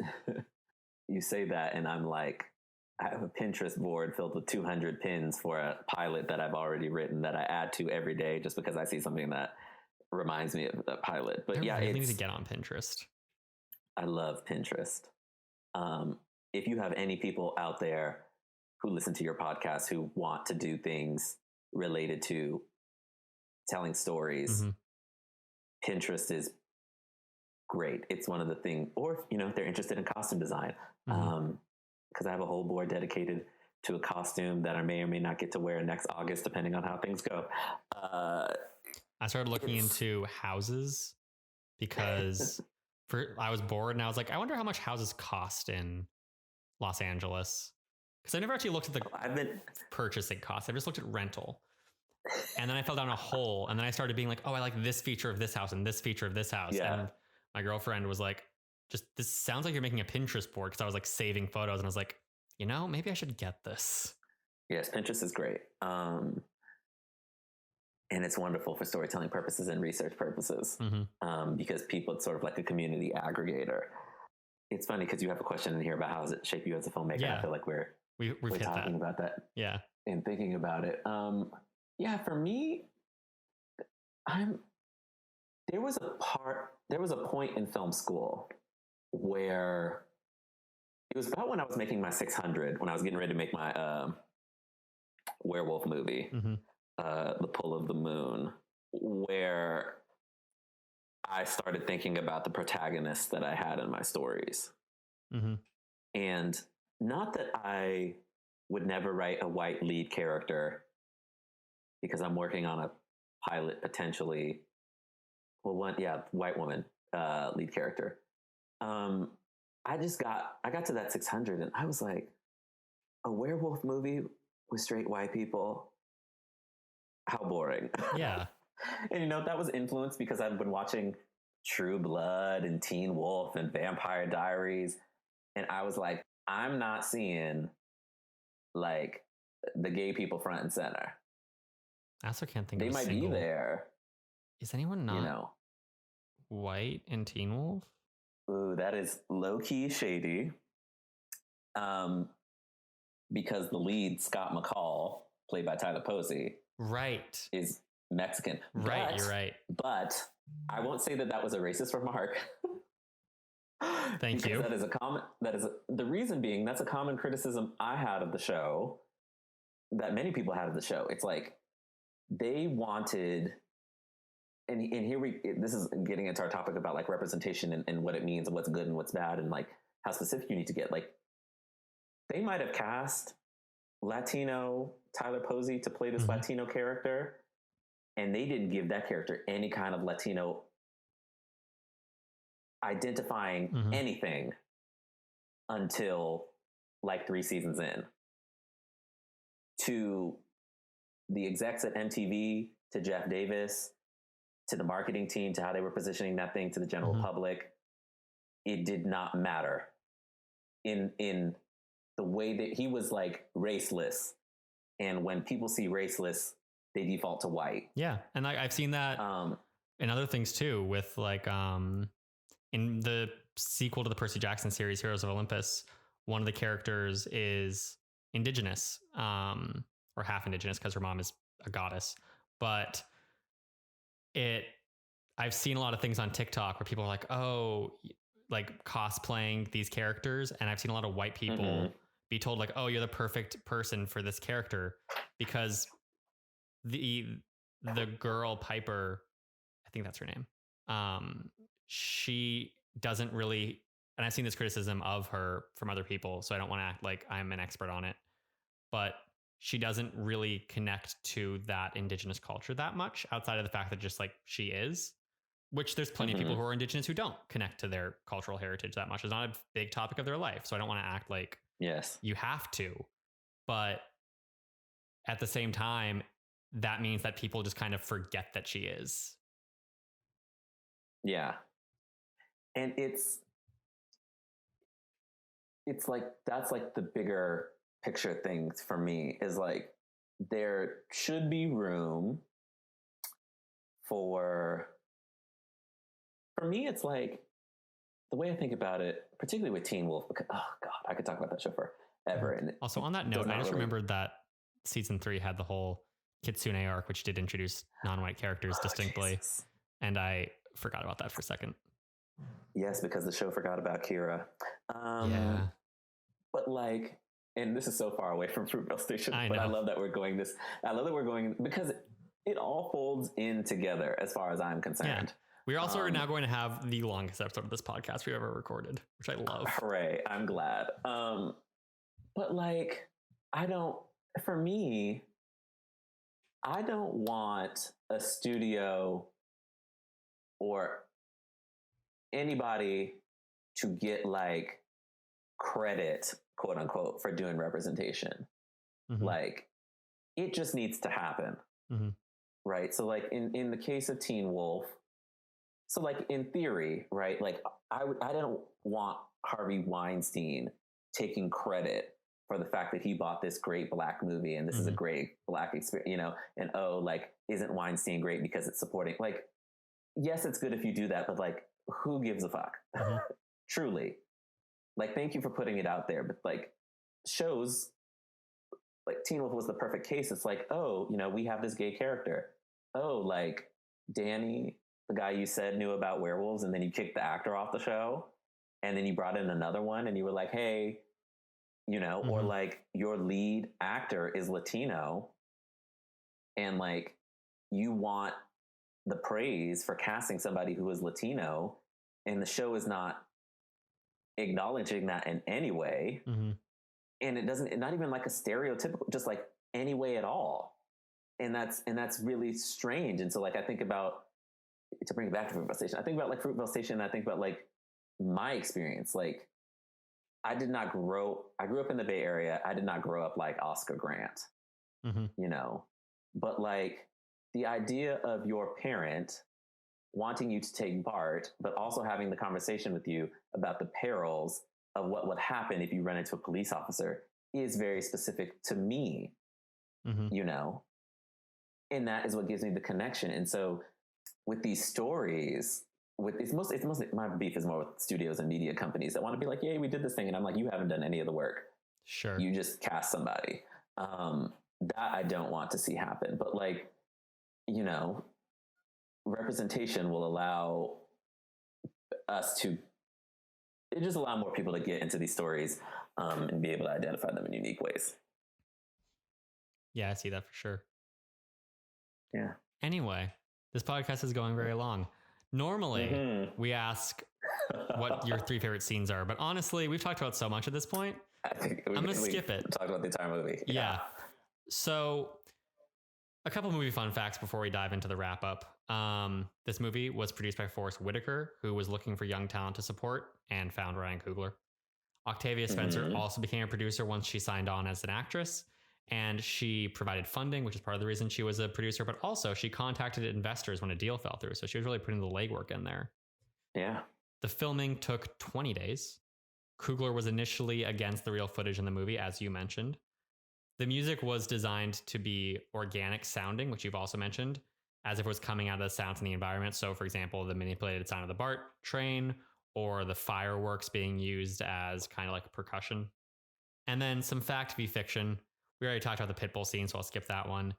you say that, and I'm like, I have a Pinterest board filled with 200 pins for a pilot that I've already written that I add to every day just because I see something that reminds me of the pilot. But I really need to get on Pinterest. I love Pinterest. If you have any people out there who listen to your podcast who want to do things related to telling stories, Pinterest is great. It's one of the things, or if they're interested in costume design, because I have a whole board dedicated to a costume that I may or may not get to wear next August, depending on how things go. I started looking into houses because I was bored, and I was like, I wonder how much houses cost in Los Angeles. Because I never actually looked at the purchasing cost. I just looked at rental. And then I fell down a hole, and then I started being like, oh, I like this feature of this house and this feature of this house. Yeah. And my girlfriend was like, this sounds like you're making a Pinterest board, because I was like saving photos, and I was like, maybe I should get this. Yes, Pinterest is great. And it's wonderful for storytelling purposes and research purposes, because it's sort of like a community aggregator. It's funny because you have a question in here about how does it shape you as a filmmaker. Yeah. I feel like we're talking about that. Yeah. And thinking about it. For me, there was a point in film school where it was about when I was making my 600, when I was getting ready to make my werewolf movie, The Pull of the Moon, where I started thinking about the protagonists that I had in my stories. And not that I would never write a white lead character, because I'm working on a pilot potentially. Well, white woman lead character. I got to that 600, and I was like, a werewolf movie with straight white people. How boring. Yeah. And that was influenced because I've been watching True Blood and Teen Wolf and Vampire Diaries. And I was like, I'm not seeing like the gay people front and center. I also can't think they of might be there. Is anyone not white in Teen Wolf? Ooh, that is low-key shady. Because the lead, Scott McCall, played by Tyler Posey, right, is Mexican. Right, you're right. But I won't say that was a racist remark. Thank you. That is the reason being that's a common criticism I had of the show, that many people had of the show. It's like they wanted, and here this is getting into our topic about like representation and what it means and what's good and what's bad and like how specific you need to get. Like they might have cast Latino Tyler Posey to play this Latino character, and they didn't give that character any kind of Latino identifying anything until like 3 seasons in. To the execs at MTV, to Jeff Davis, to the marketing team, to how they were positioning that thing to the general public, it did not matter in the way that he was like raceless. And when people see raceless, they default to white. Yeah. And I've seen that in other things too, with like in the sequel to the Percy Jackson series, Heroes of Olympus, one of the characters is indigenous, or half indigenous because her mom is a goddess. But I've seen a lot of things on TikTok where people are like, oh, like cosplaying these characters. And I've seen a lot of white people be told like, oh, you're the perfect person for this character, because the girl Piper, I think that's her name. She doesn't really, and I've seen this criticism of her from other people, so I don't want to act like I'm an expert on it, but she doesn't really connect to that indigenous culture that much outside of the fact that just like she is, which there's plenty of people who are indigenous who don't connect to their cultural heritage that much. It's not a big topic of their life. So I don't want to act like you have to, but at the same time, that means that people just kind of forget that she is. Yeah. And it's like, that's like the bigger picture things for me is like, there should be room for me, it's like the way I think about it, particularly with Teen Wolf, because, oh God, I could talk about that show forever. And also on that note, I just remembered that season 3 had the whole Kitsune arc, which did introduce non-white characters distinctly. Jesus. And I forgot about that for a second. Yes, because the show forgot about Kira. Yeah. But like, and this is so far away from Fruitvale Station, but I love that we're going because it all folds in together as far as I'm concerned. Yeah. We also are now going to have the longest episode of this podcast we've ever recorded, which I love. Hooray. I'm glad. But like, for me, I don't want a studio or anybody to get like credit, quote unquote, for doing representation. Like, it just needs to happen. Right. So like in the case of Teen Wolf, so like in theory, right, like I don't want Harvey Weinstein taking credit for the fact that he bought this great Black movie and this is a great Black experience, and like, isn't Weinstein great because it's supporting, like, yes, it's good if you do that, but like, who gives a fuck? Truly. Like, thank you for putting it out there, but like, shows like Teen Wolf was the perfect case. It's like, oh, we have this gay character. Oh, like Danny, the guy you said knew about werewolves, and then you kicked the actor off the show, and then you brought in another one, and you were like, hey, or like your lead actor is Latino, and like you want the praise for casting somebody who is Latino, and the show is not acknowledging that in any way. And it doesn't, not even like a stereotypical, just like any way at all. And that's really strange. And so like, I think about, to bring it back to Fruitvale Station, I think about like Fruitvale Station, and I think about like my experience. Like, I grew up in the Bay Area. I did not grow up like Oscar Grant. you know, but like the idea of your parent wanting you to take BART, but also having the conversation with you about the perils of what would happen if you run into a police officer is very specific to me, you know, and that is what gives me the connection. And so with these stories, it's mostly my beef is more with studios and media companies that want to be like, "Yay, we did this thing," and I'm like, "You haven't done any of the work. Sure, you just cast somebody." That I don't want to see happen. But like, you know, representation will allow us to it just allow more people to get into these stories and be able to identify them in unique ways. Yeah, I see that for sure. Yeah. Anyway, this podcast is going very long. Normally, we ask what your 3 favorite scenes are, but honestly, we've talked about so much at this point. I think I'm going to skip it. Talk about the entire movie. Yeah. So, a couple movie fun facts before we dive into the wrap up. This movie was produced by Forrest Whitaker, who was looking for young talent to support and found Ryan Coogler. Octavia Spencer also became a producer once she signed on as an actress, and she provided funding, which is part of the reason she was a producer, but also she contacted investors when a deal fell through. So she was really putting the legwork in there. Yeah. The filming took 20 days. Coogler was initially against the real footage in the movie, as you mentioned. The music was designed to be organic sounding, which you've also mentioned, as if it was coming out of the sounds in the environment. So, for example, the manipulated sound of the BART train or the fireworks being used as kind of like percussion. And then some fact v fiction. We already talked about the Pitbull scene, so I'll skip that one.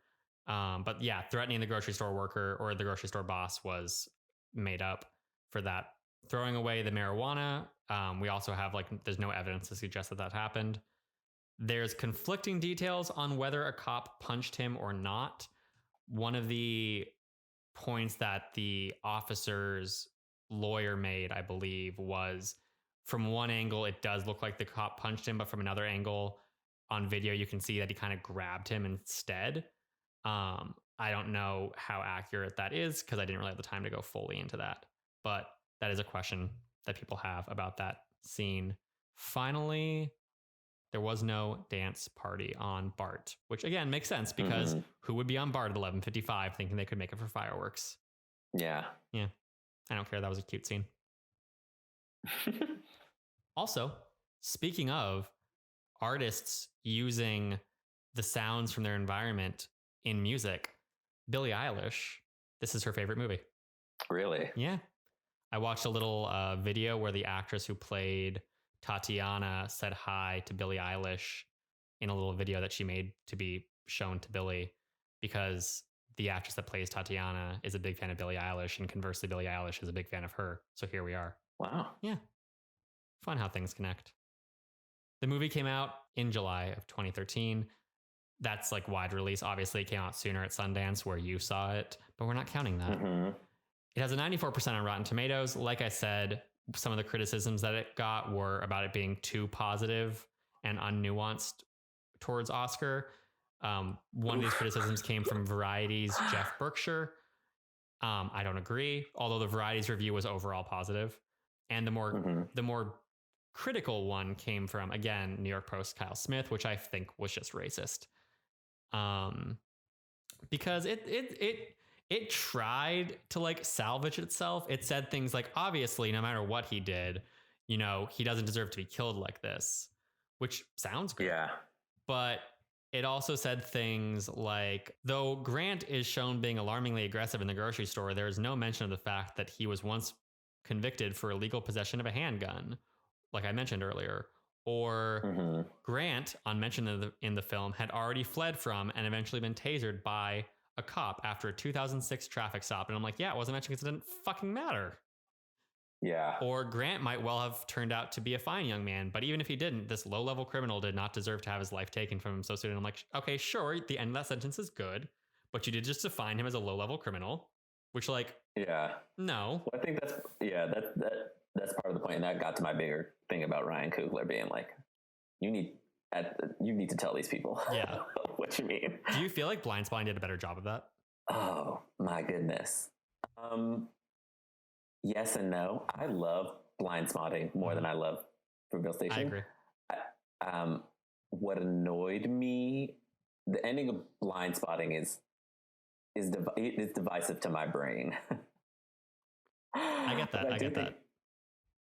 But yeah, threatening the grocery store worker or the grocery store boss was made up for that. Throwing away the marijuana. We also have there's no evidence to suggest that happened. There's conflicting details on whether a cop punched him or not. One of the points that the officer's lawyer made, I believe, was from one angle, it does look like the cop punched him, but from another angle on video, you can see that he kind of grabbed him instead. I don't know how accurate that is because I didn't really have the time to go fully into that, but that is a question that people have about that scene. Finally, there was no dance party on BART, which again makes sense because who would be on BART at 11:55 thinking they could make it for fireworks? Yeah. Yeah. I don't care. That was a cute scene. Also, speaking of artists using the sounds from their environment in music, Billie Eilish, this is her favorite movie. Really? Yeah. I watched a little video where the actress who played Tatiana said hi to Billie Eilish in a little video that she made to be shown to Billie because the actress that plays Tatiana is a big fan of Billie Eilish, and conversely, Billie Eilish is a big fan of her. So here we are. Wow. Yeah. Fun how things connect. The movie came out in July of 2013. That's wide release. Obviously, it came out sooner at Sundance where you saw it, but we're not counting that. It has a 94% on Rotten Tomatoes. Like I said, some of the criticisms that it got were about it being too positive and unnuanced towards Oscar. One of these criticisms came from Variety's Jeff Berkshire. I don't agree, although the Variety's review was overall positive. And the more critical one came from, again, New York Post Kyle Smith, which I think was just racist. Because it tried to salvage itself. It said things like, obviously, no matter what he did, he doesn't deserve to be killed like this, which sounds good. Yeah. But it also said things like, though Grant is shown being alarmingly aggressive in the grocery store, there is no mention of the fact that he was once convicted for illegal possession of a handgun, like I mentioned earlier. Or Grant, unmentioned in the film, had already fled from and eventually been tasered by a cop after a 2006 traffic stop. And I'm like, yeah, it wasn't mentioned because it didn't fucking matter. Yeah. Or Grant might well have turned out to be a fine young man, but even if he didn't, this low-level criminal did not deserve to have his life taken from him so soon. And I'm like, okay, sure, the end of that sentence is good, but you did just define him as a low-level criminal, which yeah, no. Well, I think that's part of the point, and that got to my bigger thing about Ryan Coogler being like, you need to tell these people what you mean. Do you feel like Blind Spotting did a better job of that? Oh my goodness. Yes and no. I love Blind Spotting more than I love Fruitvale Station. I agree. What annoyed me the ending of Blind Spotting is divisive to my brain. I get that. I get that.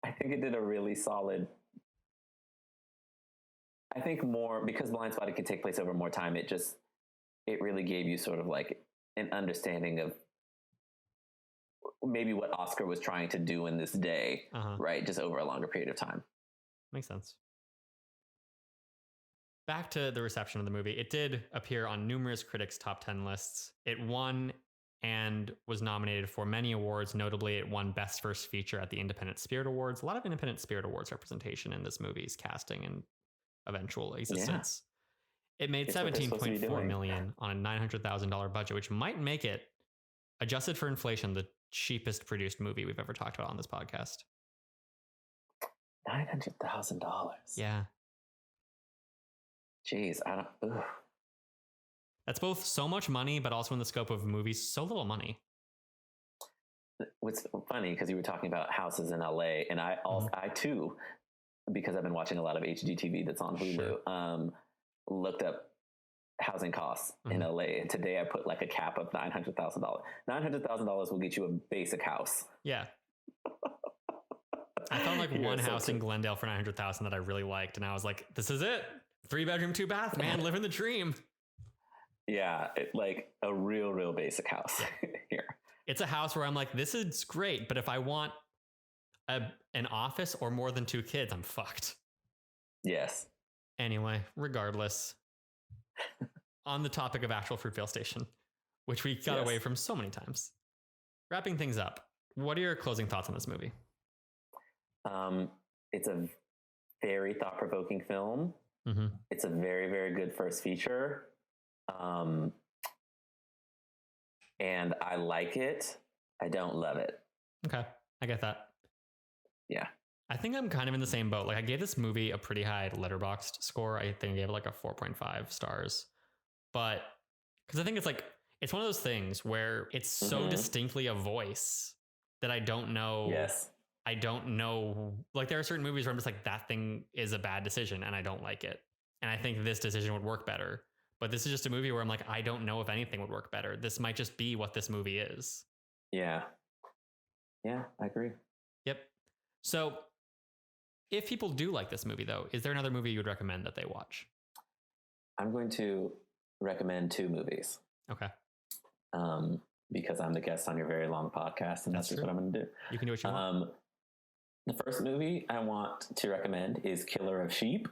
I think it did a really solid. I think more because Blind Spotting can take place over more time. It really gave you sort of like an understanding of maybe what Oscar was trying to do in this day, right? Just over a longer period of time. Makes sense. Back to the reception of the movie. It did appear on numerous critics' top 10 lists. It won and was nominated for many awards. Notably, it won Best First Feature at the Independent Spirit Awards. A lot of Independent Spirit Awards representation in this movie's casting and eventual existence. Yeah. It made $17.4 million on a $900,000 budget, which might make it, adjusted for inflation, the cheapest produced movie we've ever talked about on this podcast. $900,000. Yeah. Jeez, That's both so much money, but also in the scope of movies, so little money. What's funny, because you were talking about houses in LA, and I too, because I've been watching a lot of HGTV that's on Hulu, looked up housing costs in LA. And today I put like a cap of $900,000. $900,000 will get you a basic house. Yeah. I found like one house in Glendale for $900,000 that I really liked, and I was like, "This is it! 3-bedroom, 2-bath, man, living the dream." Yeah, like a real basic house here. It's a house where I'm like, "This is great," but if I want an office or more than 2 kids, I'm fucked. Yes. Anyway, regardless, on the topic of actual Fruitvale Station, which we got away from so many times. Wrapping things up, what are your closing thoughts on this movie? It's a very thought-provoking film. It's a very, very good first feature. And I like it. I don't love it. Okay. I get that. Yeah. I think I'm kind of in the same boat. Like I gave this movie a pretty high Letterboxd score. I think I gave it like a 4.5 stars. But because I think it's one of those things where it's so distinctly a voice that I don't know. Yes. I don't know. Like there are certain movies where I'm just like, that thing is a bad decision and I don't like it. And I think this decision would work better. But this is just a movie where I'm like, I don't know if anything would work better. This might just be what this movie is. Yeah. Yeah, I agree. Yep. So if people do like this movie, though, is there another movie you would recommend that they watch? I'm going to recommend 2 movies. Okay. Because I'm the guest on your very long podcast, and that's just what I'm going to do. You can do what you want. The first movie I want to recommend is Killer of Sheep.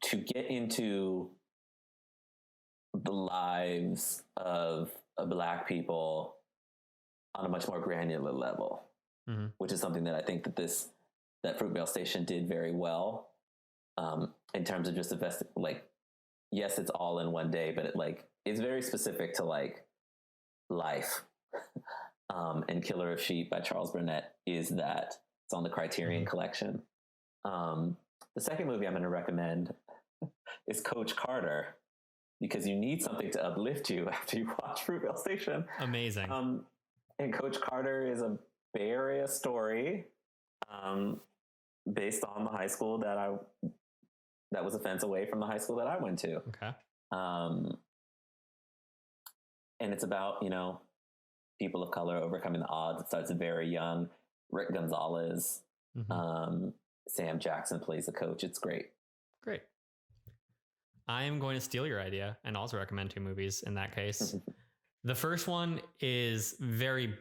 To get into the lives of Black people on a much more granular level, which is something that I think that Fruitvale Station did very well, in terms of just investing. Like, yes, it's all in one day, but it's very specific to like life. And Killer of Sheep by Charles Burnett is that. It's on the Criterion Collection. The second movie I'm going to recommend is Coach Carter, because you need something to uplift you after you watch Fruitvale Station. Amazing. And Coach Carter is a Bay Area story, based on the high school that was a fence away from the high school that I went to. Okay. And it's about, people of color overcoming the odds. It starts very young. Rick Gonzalez, Sam Jackson plays the coach. It's great. Great. I am going to steal your idea and also recommend 2 movies in that case. The first one is very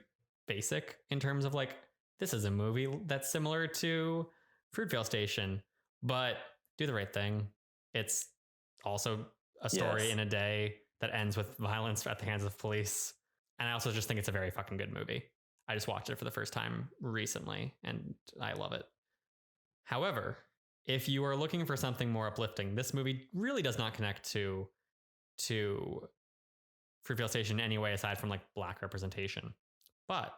basic in terms of like, this is a movie that's similar to Fruitvale Station, but Do the Right Thing. It's also a story in a day that ends with violence at the hands of police. And I also just think it's a very fucking good movie. I just watched it for the first time recently and I love it. However, if you are looking for something more uplifting, this movie really does not connect to Fruitvale Station in any way aside from like Black representation. But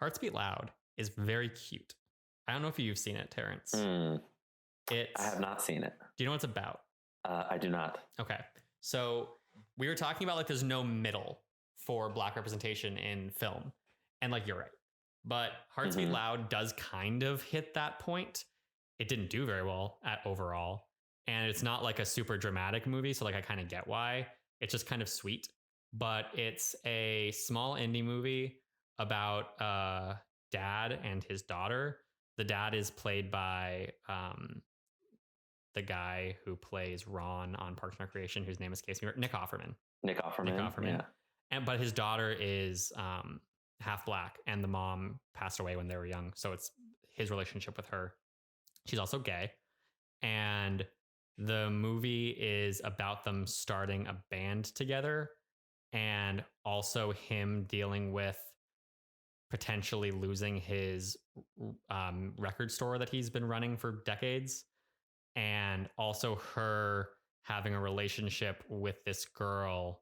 Hearts Beat Loud is very cute. I don't know if you've seen it, Terrence. I have not seen it. Do you know what it's about? I do not. Okay. So we were talking about like there's no middle for Black representation in film. And like, you're right. But Hearts Beat Loud does kind of hit that point. It didn't do very well overall. And it's not like a super dramatic movie. So like, I kind of get why. It's just kind of sweet, but it's a small indie movie about dad and his daughter. The dad is played by the guy who plays Ron on Parks and Recreation, whose name escapes me, Nick Offerman. Nick Offerman. Yeah. But his daughter is half black, and the mom passed away when they were young. So it's his relationship with her. She's also gay. And the movie is about them starting a band together, and also him dealing with potentially losing his record store that he's been running for decades, and also her having a relationship with this girl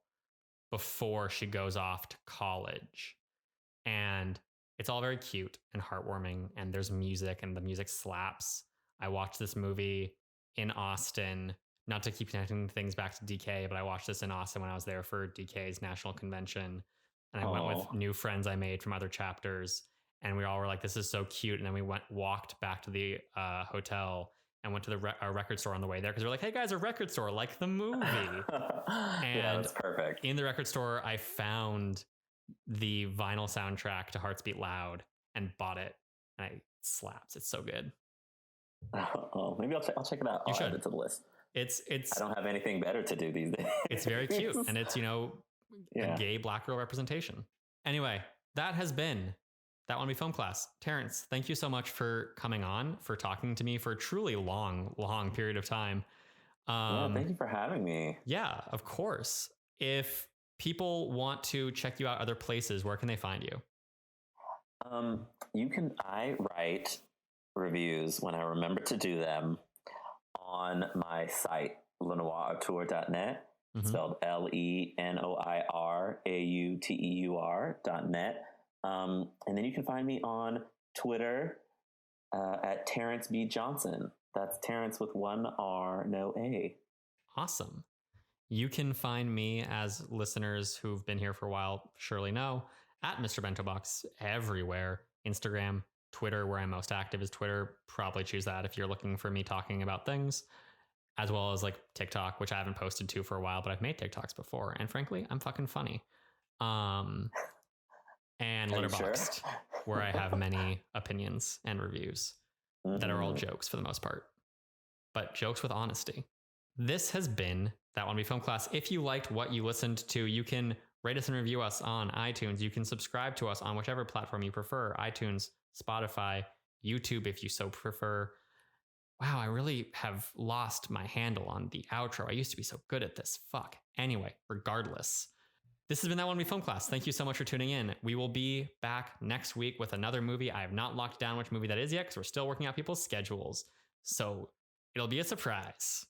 before she goes off to college. And it's all very cute and heartwarming, and there's music, and the music slaps. I watched this movie in Austin, not to keep connecting things back to DK, but I watched this in Austin when I was there for DK's national convention. And I went with new friends I made from other chapters, and we all were like, this is so cute. And then we walked back to the hotel and went to the record store on the way there, because we're like, hey guys, a record store, like the movie. And yeah, that's perfect. In the record store, I found the vinyl soundtrack to Hearts Beat Loud and bought it, and it slaps. It's so good. Oh, maybe I'll check it out. I'll add it to the list. It's I don't have anything better to do these days. It's very cute, and it's, you know, a gay black girl representation. Anyway, that has been That Wannabe Film Class. Terence, thank you so much for coming on, for talking to me for a truly long period of time. Thank you for having me. Yeah, of course. If people want to check you out other places, where can they find you? I write reviews when I remember to do them on my site, lenoirauteur.net, spelled LENOIRAUTEUR.net. And then you can find me on Twitter at Terence B. Johnson. That's Terence with one R, no A. Awesome. You can find me, as listeners who've been here for a while surely know, at Mr. Bento Box everywhere. Instagram, Twitter, where I'm most active is Twitter. Probably choose that if you're looking for me talking about things, as well as like TikTok, which I haven't posted to for a while, but I've made TikToks before. And frankly, I'm fucking funny. And Letterboxd, where I have many opinions and reviews that are all jokes for the most part, but jokes with honesty. This has been That Wannabe Film Class. If you liked what you listened to, you can rate us and review us on iTunes. You can subscribe to us on whichever platform you prefer, iTunes, Spotify, YouTube, if you so prefer. Wow, I really have lost my handle on the outro. I used to be so good at this. Fuck. Anyway, regardless, this has been That Wannabe Film Class. Thank you so much for tuning in. We will be back next week with another movie. I have not locked down which movie that is yet, because we're still working out people's schedules. So it'll be a surprise.